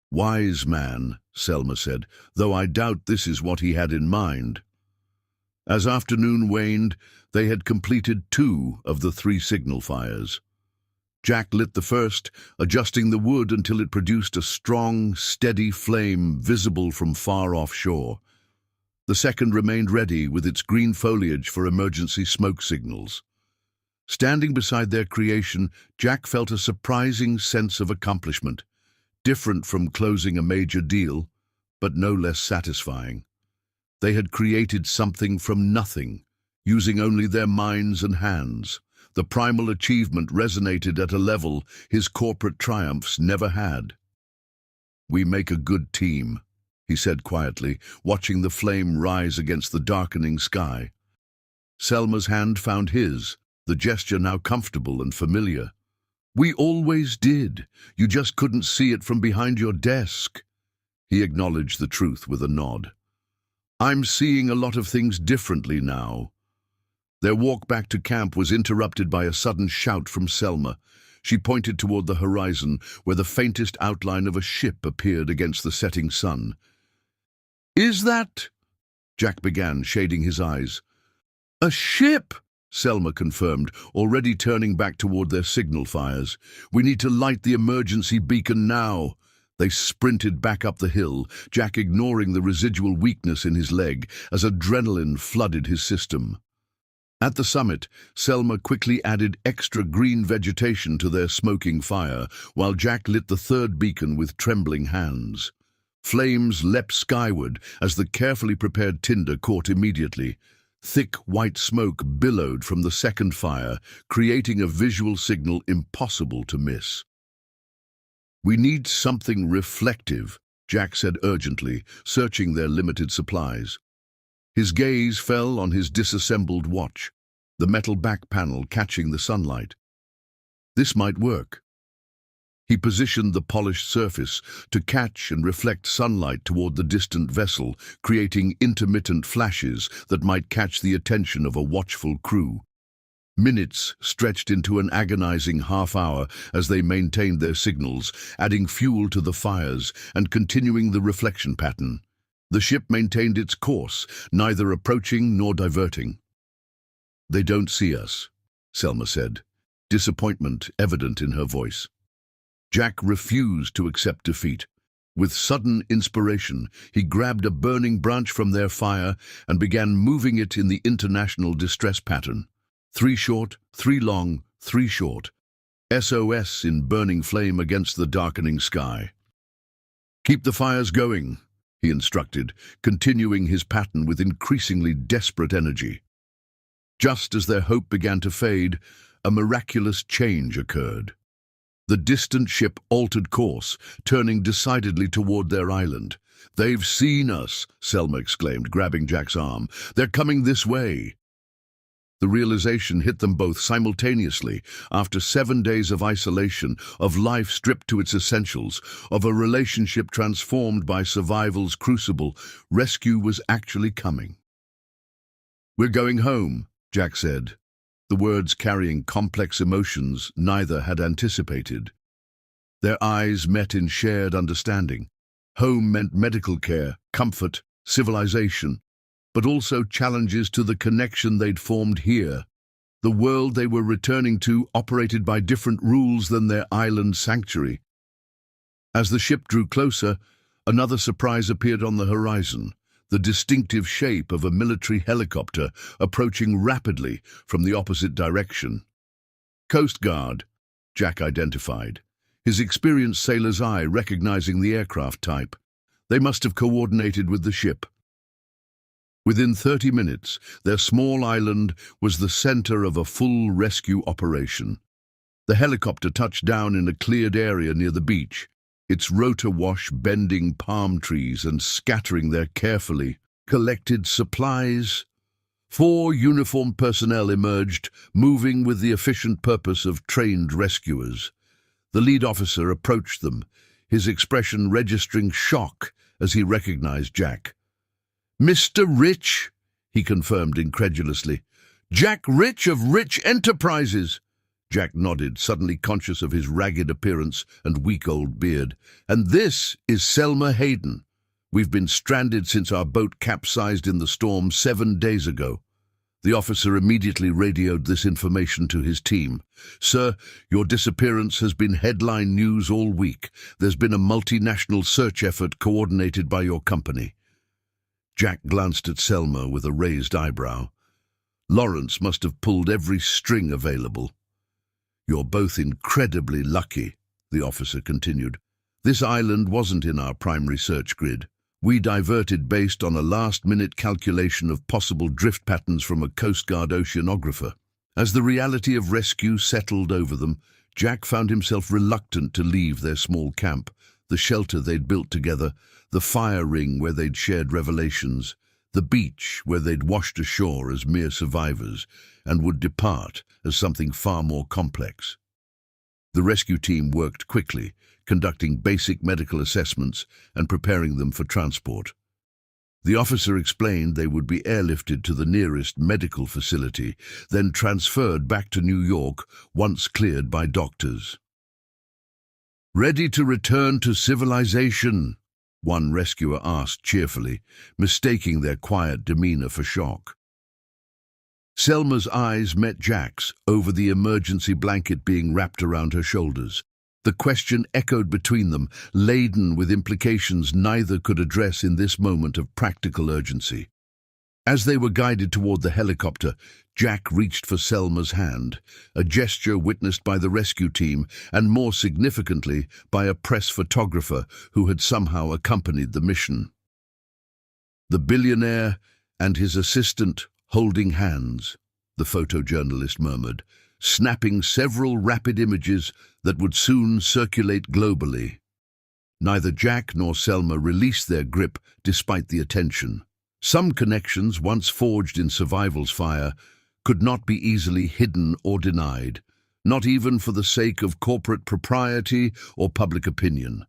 "Wise man," Selma said, "though I doubt this is what he had in mind." As afternoon waned, they had completed 2 of the 3 signal fires. Jack lit the first, adjusting the wood until it produced a strong, steady flame visible from far offshore. The second remained ready with its green foliage for emergency smoke signals. Standing beside their creation, Jack felt a surprising sense of accomplishment, different from closing a major deal, but no less satisfying. They had created something from nothing, using only their minds and hands. The primal achievement resonated at a level his corporate triumphs never had. "We make a good team," he said quietly, watching the flame rise against the darkening sky. Selma's hand found his, the gesture now comfortable and familiar. "We always did. You just couldn't see it from behind your desk." He acknowledged the truth with a nod. "I'm seeing a lot of things differently now." Their walk back to camp was interrupted by a sudden shout from Selma. She pointed toward the horizon, where the faintest outline of a ship appeared against the setting sun. "Is that—" Jack began, shading his eyes. "A ship," Selma confirmed, already turning back toward their signal fires. "We need to light the emergency beacon now." They sprinted back up the hill, Jack ignoring the residual weakness in his leg as adrenaline flooded his system. At the summit, Selma quickly added extra green vegetation to their smoking fire, while Jack lit the third beacon with trembling hands. Flames leapt skyward as the carefully prepared tinder caught immediately. Thick white smoke billowed from the second fire, creating a visual signal impossible to miss. "We need something reflective," Jack said urgently, searching their limited supplies. His gaze fell on his disassembled watch, the metal back panel catching the sunlight. This might work. He positioned the polished surface to catch and reflect sunlight toward the distant vessel, creating intermittent flashes that might catch the attention of a watchful crew. Minutes stretched into an agonizing half-hour as they maintained their signals, adding fuel to the fires and continuing the reflection pattern. The ship maintained its course, neither approaching nor diverting. "They don't see us," Selma said, disappointment evident in her voice. Jack refused to accept defeat. With sudden inspiration, he grabbed a burning branch from their fire and began moving it in the international distress pattern. 3 short, 3 long, 3 short. SOS in burning flame against the darkening sky. "Keep the fires going," he instructed, continuing his pattern with increasingly desperate energy. Just as their hope began to fade, a miraculous change occurred. The distant ship altered course, turning decidedly toward their island. "They've seen us," Selma exclaimed, grabbing Jack's arm. "They're coming this way." The realization hit them both simultaneously. After 7 days of isolation, of life stripped to its essentials, of a relationship transformed by survival's crucible, rescue was actually coming. "We're going home," Jack said, the words carrying complex emotions neither had anticipated. Their eyes met in shared understanding. Home meant medical care, comfort, civilization, but also challenges to the connection they'd formed here. The world they were returning to operated by different rules than their island sanctuary. As the ship drew closer, another surprise appeared on the horizon, the distinctive shape of a military helicopter approaching rapidly from the opposite direction. Coast Guard, Jack identified, his experienced sailor's eye recognizing the aircraft type. They must have coordinated with the ship. Within 30 minutes, their small island was the center of a full rescue operation. The helicopter touched down in a cleared area near the beach, its rotor wash bending palm trees and scattering their carefully collected supplies. 4 uniformed personnel emerged, moving with the efficient purpose of trained rescuers. The lead officer approached them, his expression registering shock as he recognized Jack. "Mr. Rich," he confirmed incredulously. "Jack Rich of Rich Enterprises." Jack nodded, suddenly conscious of his ragged appearance and weak old beard. "And this is Selma Hayden. We've been stranded since our boat capsized in the storm 7 days ago." The officer immediately radioed this information to his team. "Sir, your disappearance has been headline news all week. There's been a multinational search effort coordinated by your company." Jack glanced at Selma with a raised eyebrow. Lawrence must have pulled every string available. "You're both incredibly lucky," the officer continued. "This island wasn't in our primary search grid. We diverted based on a last-minute calculation of possible drift patterns from a Coast Guard oceanographer. As the reality of rescue settled over them, Jack found himself reluctant to leave their small camp, the shelter they'd built together, the fire ring where they'd shared revelations, the beach where they'd washed ashore as mere survivors, and would depart as something far more complex. The rescue team worked quickly, conducting basic medical assessments and preparing them for transport. The officer explained they would be airlifted to the nearest medical facility, then transferred back to New York once cleared by doctors. "Ready to return to civilization?" one rescuer asked cheerfully, mistaking their quiet demeanor for shock. Selma's eyes met Jack's over the emergency blanket being wrapped around her shoulders. The question echoed between them, laden with implications neither could address in this moment of practical urgency. As they were guided toward the helicopter, Jack reached for Selma's hand, a gesture witnessed by the rescue team and, more significantly, by a press photographer who had somehow accompanied the mission. "The billionaire and his assistant holding hands," the photojournalist murmured, snapping several rapid images that would soon circulate globally. Neither Jack nor Selma released their grip despite the attention. Some connections, once forged in survival's fire, could not be easily hidden or denied, not even for the sake of corporate propriety or public opinion.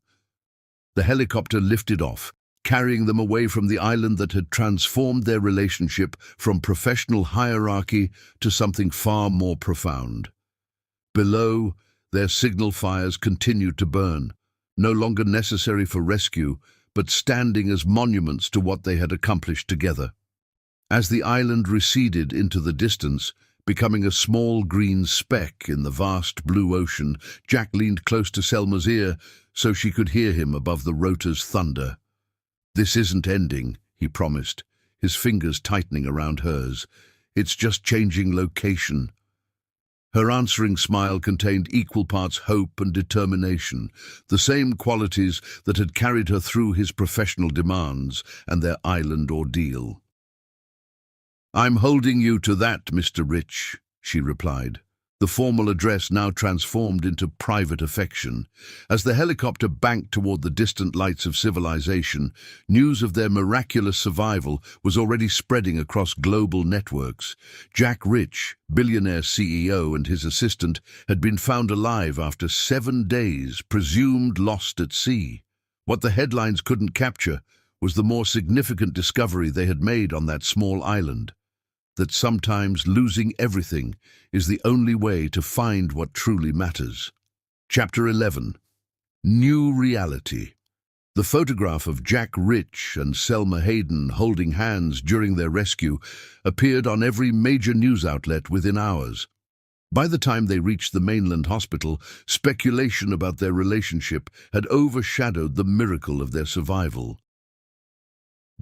The helicopter lifted off, carrying them away from the island that had transformed their relationship from professional hierarchy to something far more profound. Below, their signal fires continued to burn, no longer necessary for rescue, but standing as monuments to what they had accomplished together. As the island receded into the distance, becoming a small green speck in the vast blue ocean, Jack leaned close to Selma's ear so she could hear him above the rotor's thunder. "This isn't ending," he promised, his fingers tightening around hers. "It's just changing location." Her answering smile contained equal parts hope and determination, the same qualities that had carried her through his professional demands and their island ordeal. "I'm holding you to that, Mr. Rich," she replied, the formal address now transformed into private affection. As the helicopter banked toward the distant lights of civilization, news of their miraculous survival was already spreading across global networks. Jack Rich, Billionaire CEO, and his assistant had been found alive after 7 days, presumed lost at sea. What the headlines couldn't capture was the more significant discovery they had made on that small island. that sometimes losing everything is the only way to find what truly matters. Chapter 11. New Reality. The photograph of Jack Rich and Selma Hayden holding hands during their rescue appeared on every major news outlet within hours. By the time they reached the mainland hospital, speculation about their relationship had overshadowed the miracle of their survival.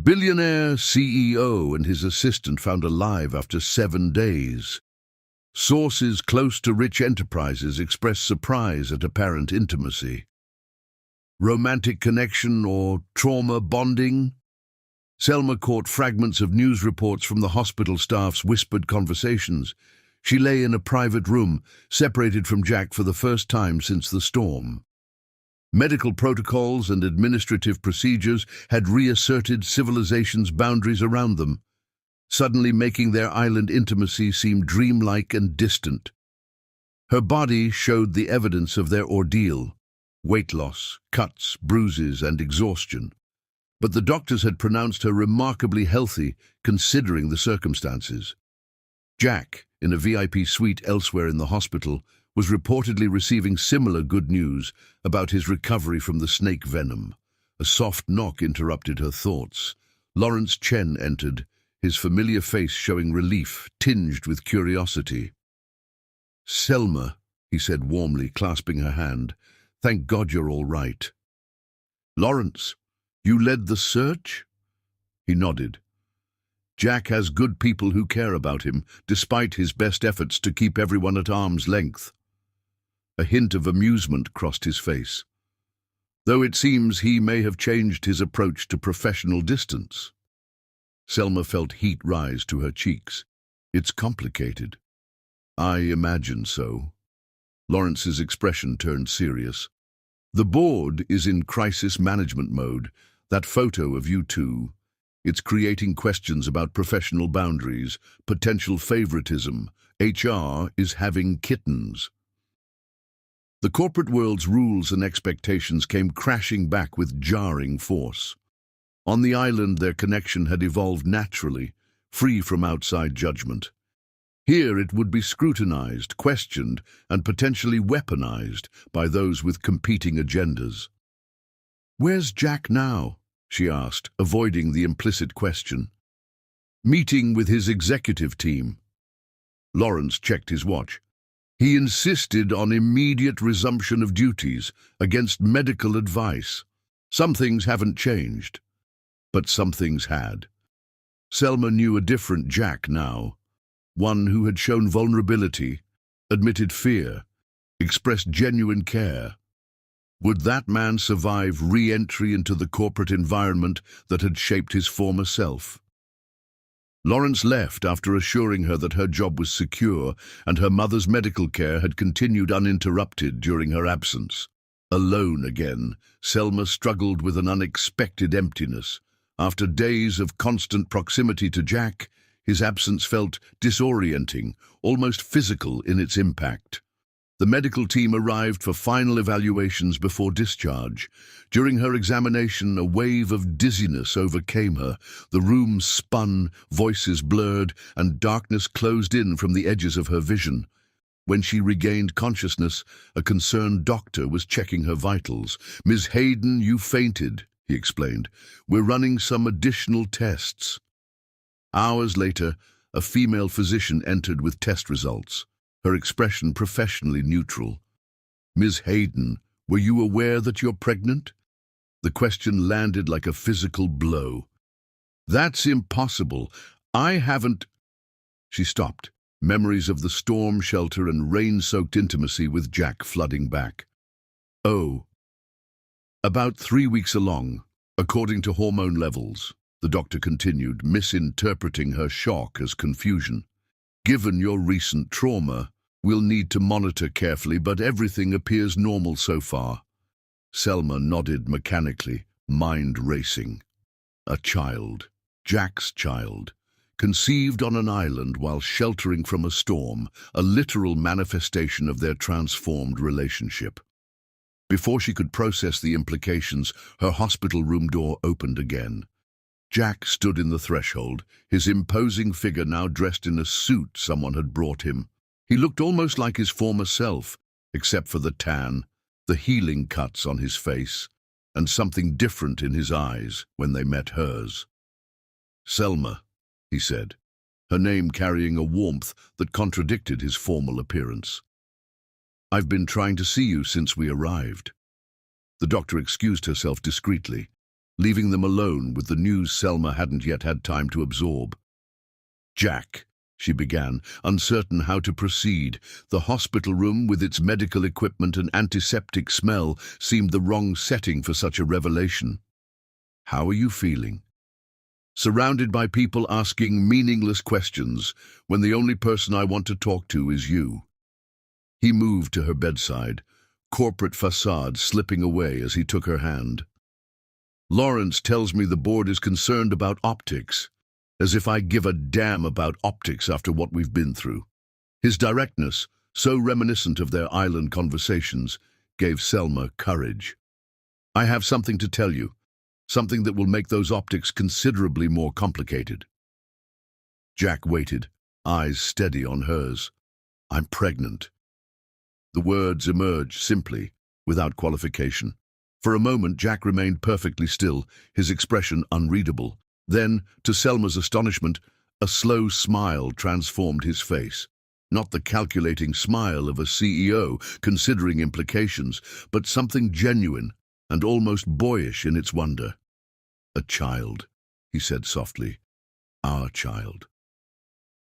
Billionaire CEO and his assistant found alive after 7 days. Sources close to Rich Enterprises expressed surprise at apparent intimacy. Romantic connection or trauma bonding? Selma caught fragments of news reports from the hospital staff's whispered conversations. She lay in a private room, separated from Jack for the first time since the storm. Medical protocols and administrative procedures had reasserted civilization's boundaries around them, suddenly making their island intimacy seem dreamlike and distant. Her body showed the evidence of their ordeal: weight loss, cuts, bruises, and exhaustion. But the doctors had pronounced her remarkably healthy, considering the circumstances. Jack, in a VIP suite elsewhere in the hospital, was reportedly receiving similar good news about his recovery from the snake venom. A soft knock interrupted her thoughts. Lawrence Chen entered, his familiar face showing relief, tinged with curiosity. "Selma," he said warmly, clasping her hand, "thank God you're all right." "Lawrence, you led the search?" He nodded. "Jack has good people who care about him, despite his best efforts to keep everyone at arm's length." A hint of amusement crossed his face. "Though it seems he may have changed his approach to professional distance." Selma felt heat rise to her cheeks. "It's complicated." "I imagine so." Lawrence's expression turned serious. "The board is in crisis management mode. That photo of you two, it's creating questions about professional boundaries, potential favoritism. HR is having kittens." The corporate world's rules and expectations came crashing back with jarring force. On the island, their connection had evolved naturally, free from outside judgment. Here it would be scrutinized, questioned, and potentially weaponized by those with competing agendas. "Where's Jack now?" she asked, avoiding the implicit question. "Meeting with his executive team." Lawrence checked his watch. "He insisted on immediate resumption of duties against medical advice. Some things haven't changed, but some things had." Selma knew a different Jack now. One who had shown vulnerability, admitted fear, expressed genuine care. Would that man survive re-entry into the corporate environment that had shaped his former self? Lawrence left after assuring her that her job was secure and her mother's medical care had continued uninterrupted during her absence. Alone again, Selma struggled with an unexpected emptiness. After days of constant proximity to Jack, his absence felt disorienting, almost physical in its impact. The medical team arrived for final evaluations before discharge. During her examination, a wave of dizziness overcame her. The room spun, voices blurred, and darkness closed in from the edges of her vision. When she regained consciousness, a concerned doctor was checking her vitals. "Ms. Hayden, you fainted," he explained. "We're running some additional tests." Hours later, a female physician entered with test results, her expression professionally neutral. "Ms. Hayden, were you aware that you're pregnant?" The question landed like a physical blow. "That's impossible. I haven't—" She stopped, memories of the storm shelter and rain-soaked intimacy with Jack flooding back. "Oh, about 3 weeks along, according to hormone levels," the doctor continued, misinterpreting her shock as confusion. "Given your recent trauma, we'll need to monitor carefully, but everything appears normal so far." Selma nodded mechanically, mind racing. A child, Jack's child, conceived on an island while sheltering from a storm, a literal manifestation of their transformed relationship. Before she could process the implications, her hospital room door opened again. Jack stood in the threshold, his imposing figure now dressed in a suit someone had brought him. He looked almost like his former self, except for the tan, the healing cuts on his face, and something different in his eyes when they met hers. "Selma," he said, her name carrying a warmth that contradicted his formal appearance. "I've been trying to see you since we arrived." The doctor excused herself discreetly, leaving them alone with the news Selma hadn't yet had time to absorb. "Jack," she began, uncertain how to proceed. The hospital room, with its medical equipment and antiseptic smell, seemed the wrong setting for such a revelation. "How are you feeling?" "Surrounded by people asking meaningless questions, when the only person I want to talk to is you." He moved to her bedside, corporate facade slipping away as he took her hand. "Lawrence tells me the board is concerned about optics, as if I give a damn about optics after what we've been through." His directness, so reminiscent of their island conversations, gave Selma courage. "I have something to tell you, something that will make those optics considerably more complicated." Jack waited, eyes steady on hers. "I'm pregnant." The words emerged simply, without qualification. For a moment, Jack remained perfectly still, his expression unreadable. Then, to Selma's astonishment, a slow smile transformed his face. Not the calculating smile of a CEO, considering implications, but something genuine and almost boyish in its wonder. "A child," he said softly. "Our child."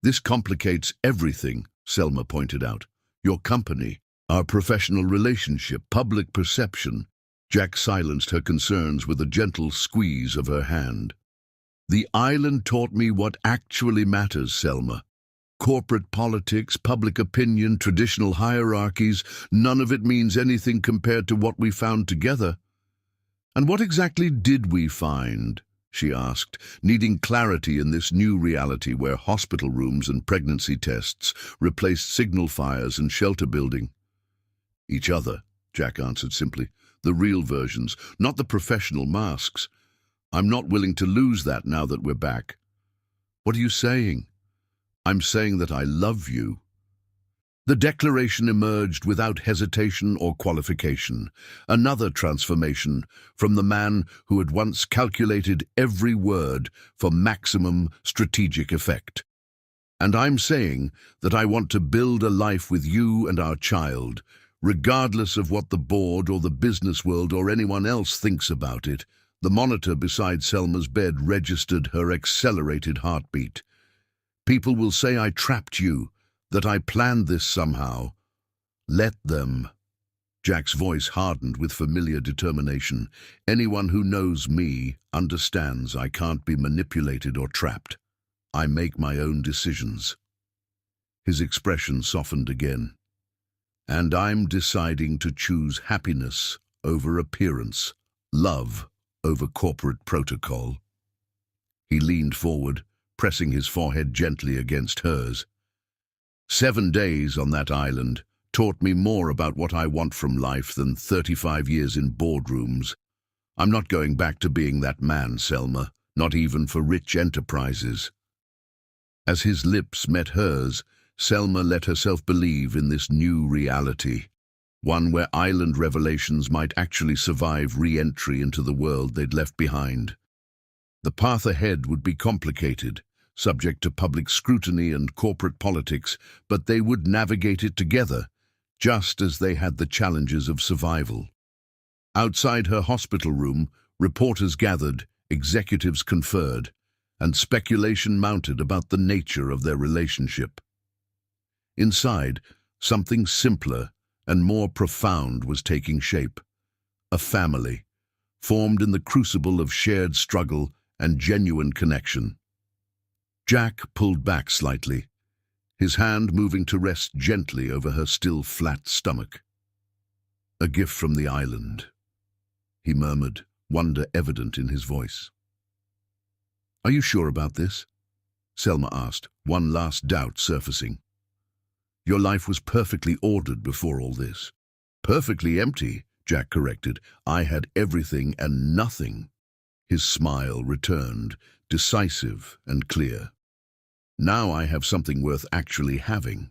"This complicates everything," Selma pointed out. "Your company, our professional relationship, public perception." Jack silenced her concerns with a gentle squeeze of her hand. "The island taught me what actually matters, Selma. Corporate politics, public opinion, traditional hierarchies, none of it means anything compared to what we found together." "And what exactly did we find?" she asked, needing clarity in this new reality where hospital rooms and pregnancy tests replaced signal fires and shelter building. "Each other," Jack answered simply. "The real versions, not the professional masks. I'm not willing to lose that now that we're back." "What are you saying?" "I'm saying that I love you." The declaration emerged without hesitation or qualification, another transformation from the man who had once calculated every word for maximum strategic effect. "And I'm saying that I want to build a life with you and our child, regardless of what the board or the business world or anyone else thinks about it." The monitor beside Selma's bed registered her accelerated heartbeat. "People will say I trapped you, that I planned this somehow. Let them." Jack's voice hardened with familiar determination. "Anyone who knows me understands I can't be manipulated or trapped. I make my own decisions." His expression softened again. "And I'm deciding to choose happiness over appearance, love over corporate protocol." He leaned forward, pressing his forehead gently against hers. 7 days on that island taught me more about what I want from life than 35 years in boardrooms. I'm not going back to being that man, Selma, not even for rich enterprises." As his lips met hers, Selma let herself believe in this new reality, one where island revelations might actually survive re-entry into the world they'd left behind. The path ahead would be complicated, subject to public scrutiny and corporate politics, but they would navigate it together, just as they had the challenges of survival. Outside her hospital room, reporters gathered, executives conferred, and speculation mounted about the nature of their relationship. Inside, something simpler and more profound was taking shape. A family, formed in the crucible of shared struggle and genuine connection. Jack pulled back slightly, his hand moving to rest gently over her still flat stomach. "A gift from the island," he murmured, wonder evident in his voice. "Are you sure about this?" Selma asked, one last doubt surfacing. "Your life was perfectly ordered before all this." "Perfectly empty," Jack corrected. "I had everything and nothing." His smile returned, decisive and clear. Now I have something worth actually having.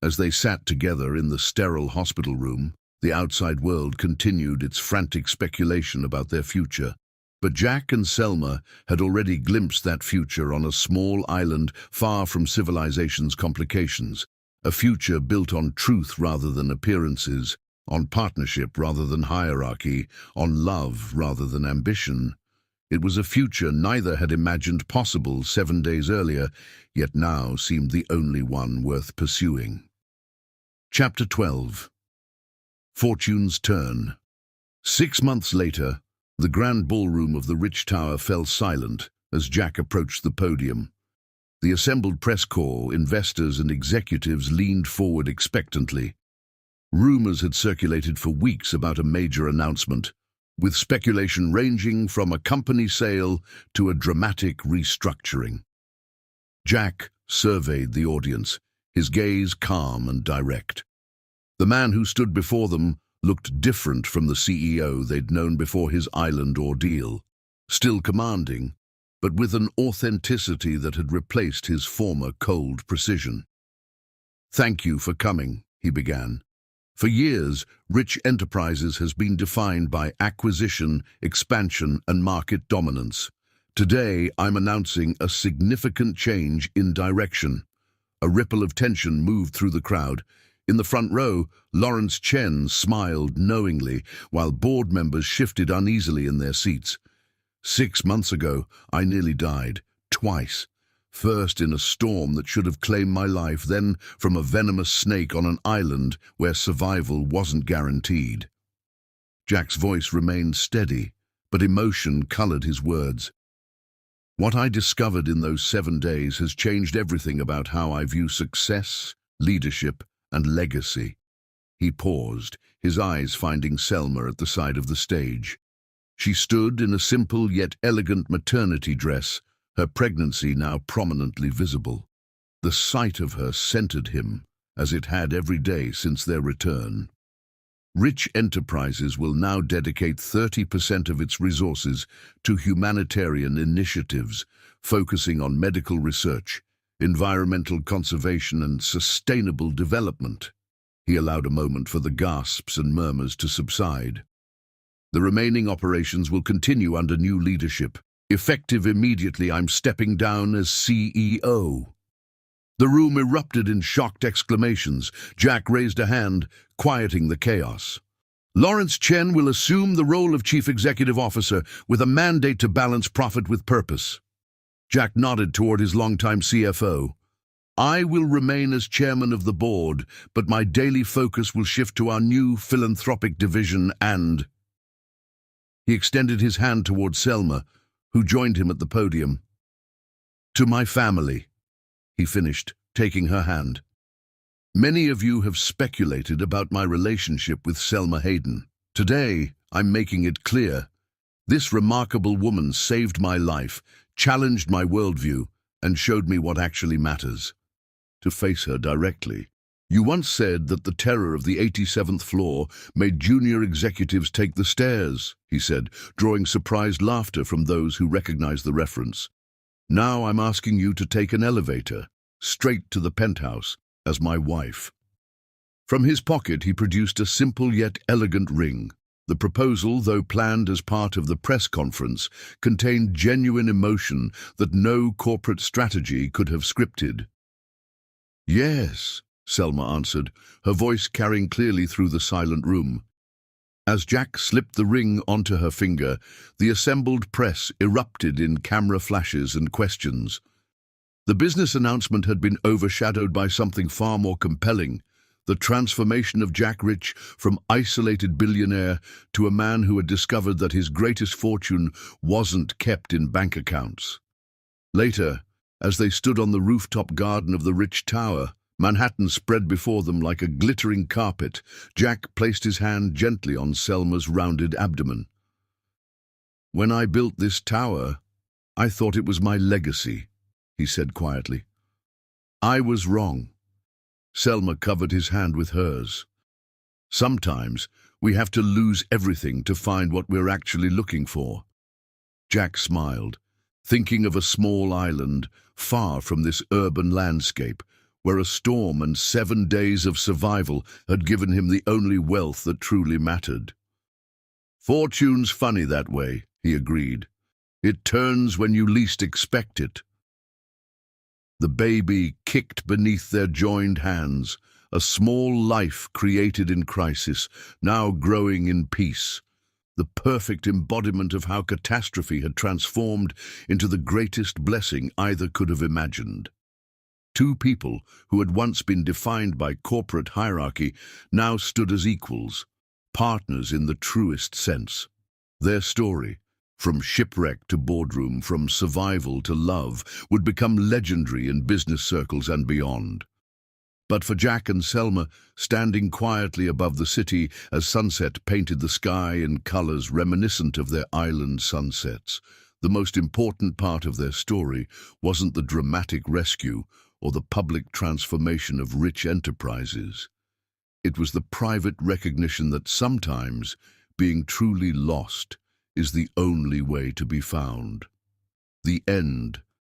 As they sat together in the sterile hospital room, the outside world continued its frantic speculation about their future. But Jack and Selma had already glimpsed that future on a small island far from civilization's complications, a future built on truth rather than appearances, on partnership rather than hierarchy, on love rather than ambition. It was a future neither had imagined possible 7 days earlier, yet now seemed the only one worth pursuing. Chapter 12. Fortune's Turn. 6 months later, the grand ballroom of the rich tower fell silent as Jack approached the podium. The assembled press corps, investors and executives leaned forward expectantly. Rumors had circulated for weeks about a major announcement, with speculation ranging from a company sale to a dramatic restructuring. Jack surveyed the audience, his gaze calm and direct. The man who stood before them looked different from the CEO they'd known before his island ordeal, still commanding, but with an authenticity that had replaced his former cold precision. "Thank you for coming," he began. "For years, Rich Enterprises has been defined by acquisition, expansion, and market dominance. Today, I'm announcing a significant change in direction." A ripple of tension moved through the crowd. In the front row, Lawrence Chen smiled knowingly, while board members shifted uneasily in their seats. "6 months ago, I nearly died, twice. First in a storm that should have claimed my life, then from a venomous snake on an island where survival wasn't guaranteed." Jack's voice remained steady, but emotion colored his words. "What I discovered in those 7 days has changed everything about how I view success, leadership, and legacy." He paused, his eyes finding Selma at the side of the stage. She stood in a simple yet elegant maternity dress, her pregnancy now prominently visible. The sight of her centered him, as it had every day since their return. Rich Enterprises will now dedicate 30% of its resources to humanitarian initiatives, focusing on medical research, environmental conservation, and sustainable development. He allowed a moment for the gasps and murmurs to subside. "The remaining operations will continue under new leadership. Effective immediately, I'm stepping down as CEO." The room erupted in shocked exclamations. Jack raised a hand, quieting the chaos. "Lawrence Chen will assume the role of Chief Executive Officer with a mandate to balance profit with purpose." Jack nodded toward his longtime CFO. "I will remain as chairman of the board, but my daily focus will shift to our new philanthropic division and—" He extended his hand toward Selma, who joined him at the podium. "To my family," he finished, taking her hand. "Many of you have speculated about my relationship with Selma Hayden. Today, I'm making it clear. This remarkable woman saved my life, challenged my worldview, and showed me what actually matters." To face her directly. "You once said that the terror of the 87th floor made junior executives take the stairs," he said, drawing surprised laughter from those who recognized the reference. "Now I'm asking you to take an elevator, straight to the penthouse, as my wife." From his pocket he produced a simple yet elegant ring. The proposal, though planned as part of the press conference, contained genuine emotion that no corporate strategy could have scripted. "Yes," Selma answered, her voice carrying clearly through the silent room. As Jack slipped the ring onto her finger, the assembled press erupted in camera flashes and questions. The business announcement had been overshadowed by something far more compelling: the transformation of Jack Rich from isolated billionaire to a man who had discovered that his greatest fortune wasn't kept in bank accounts. Later, as they stood on the rooftop garden of the Rich Tower, Manhattan spread before them like a glittering carpet, Jack placed his hand gently on Selma's rounded abdomen. "When I built this tower, I thought it was my legacy," he said quietly. "I was wrong." Selma covered his hand with hers. "Sometimes we have to lose everything to find what we're actually looking for." Jack smiled, thinking of a small island far from this urban landscape, where a storm and 7 days of survival had given him the only wealth that truly mattered. "Fortune's funny that way," he agreed. "It turns when you least expect it." The baby kicked beneath their joined hands, a small life created in crisis, now growing in peace, the perfect embodiment of how catastrophe had transformed into the greatest blessing either could have imagined. Two people who had once been defined by corporate hierarchy now stood as equals, partners in the truest sense. Their story, from shipwreck to boardroom, from survival to love, would become legendary in business circles and beyond. But for Jack and Selma, standing quietly above the city as sunset painted the sky in colors reminiscent of their island sunsets, the most important part of their story wasn't the dramatic rescue or the public transformation of rich enterprises. It was the private recognition that sometimes being truly lost is the only way to be found. The end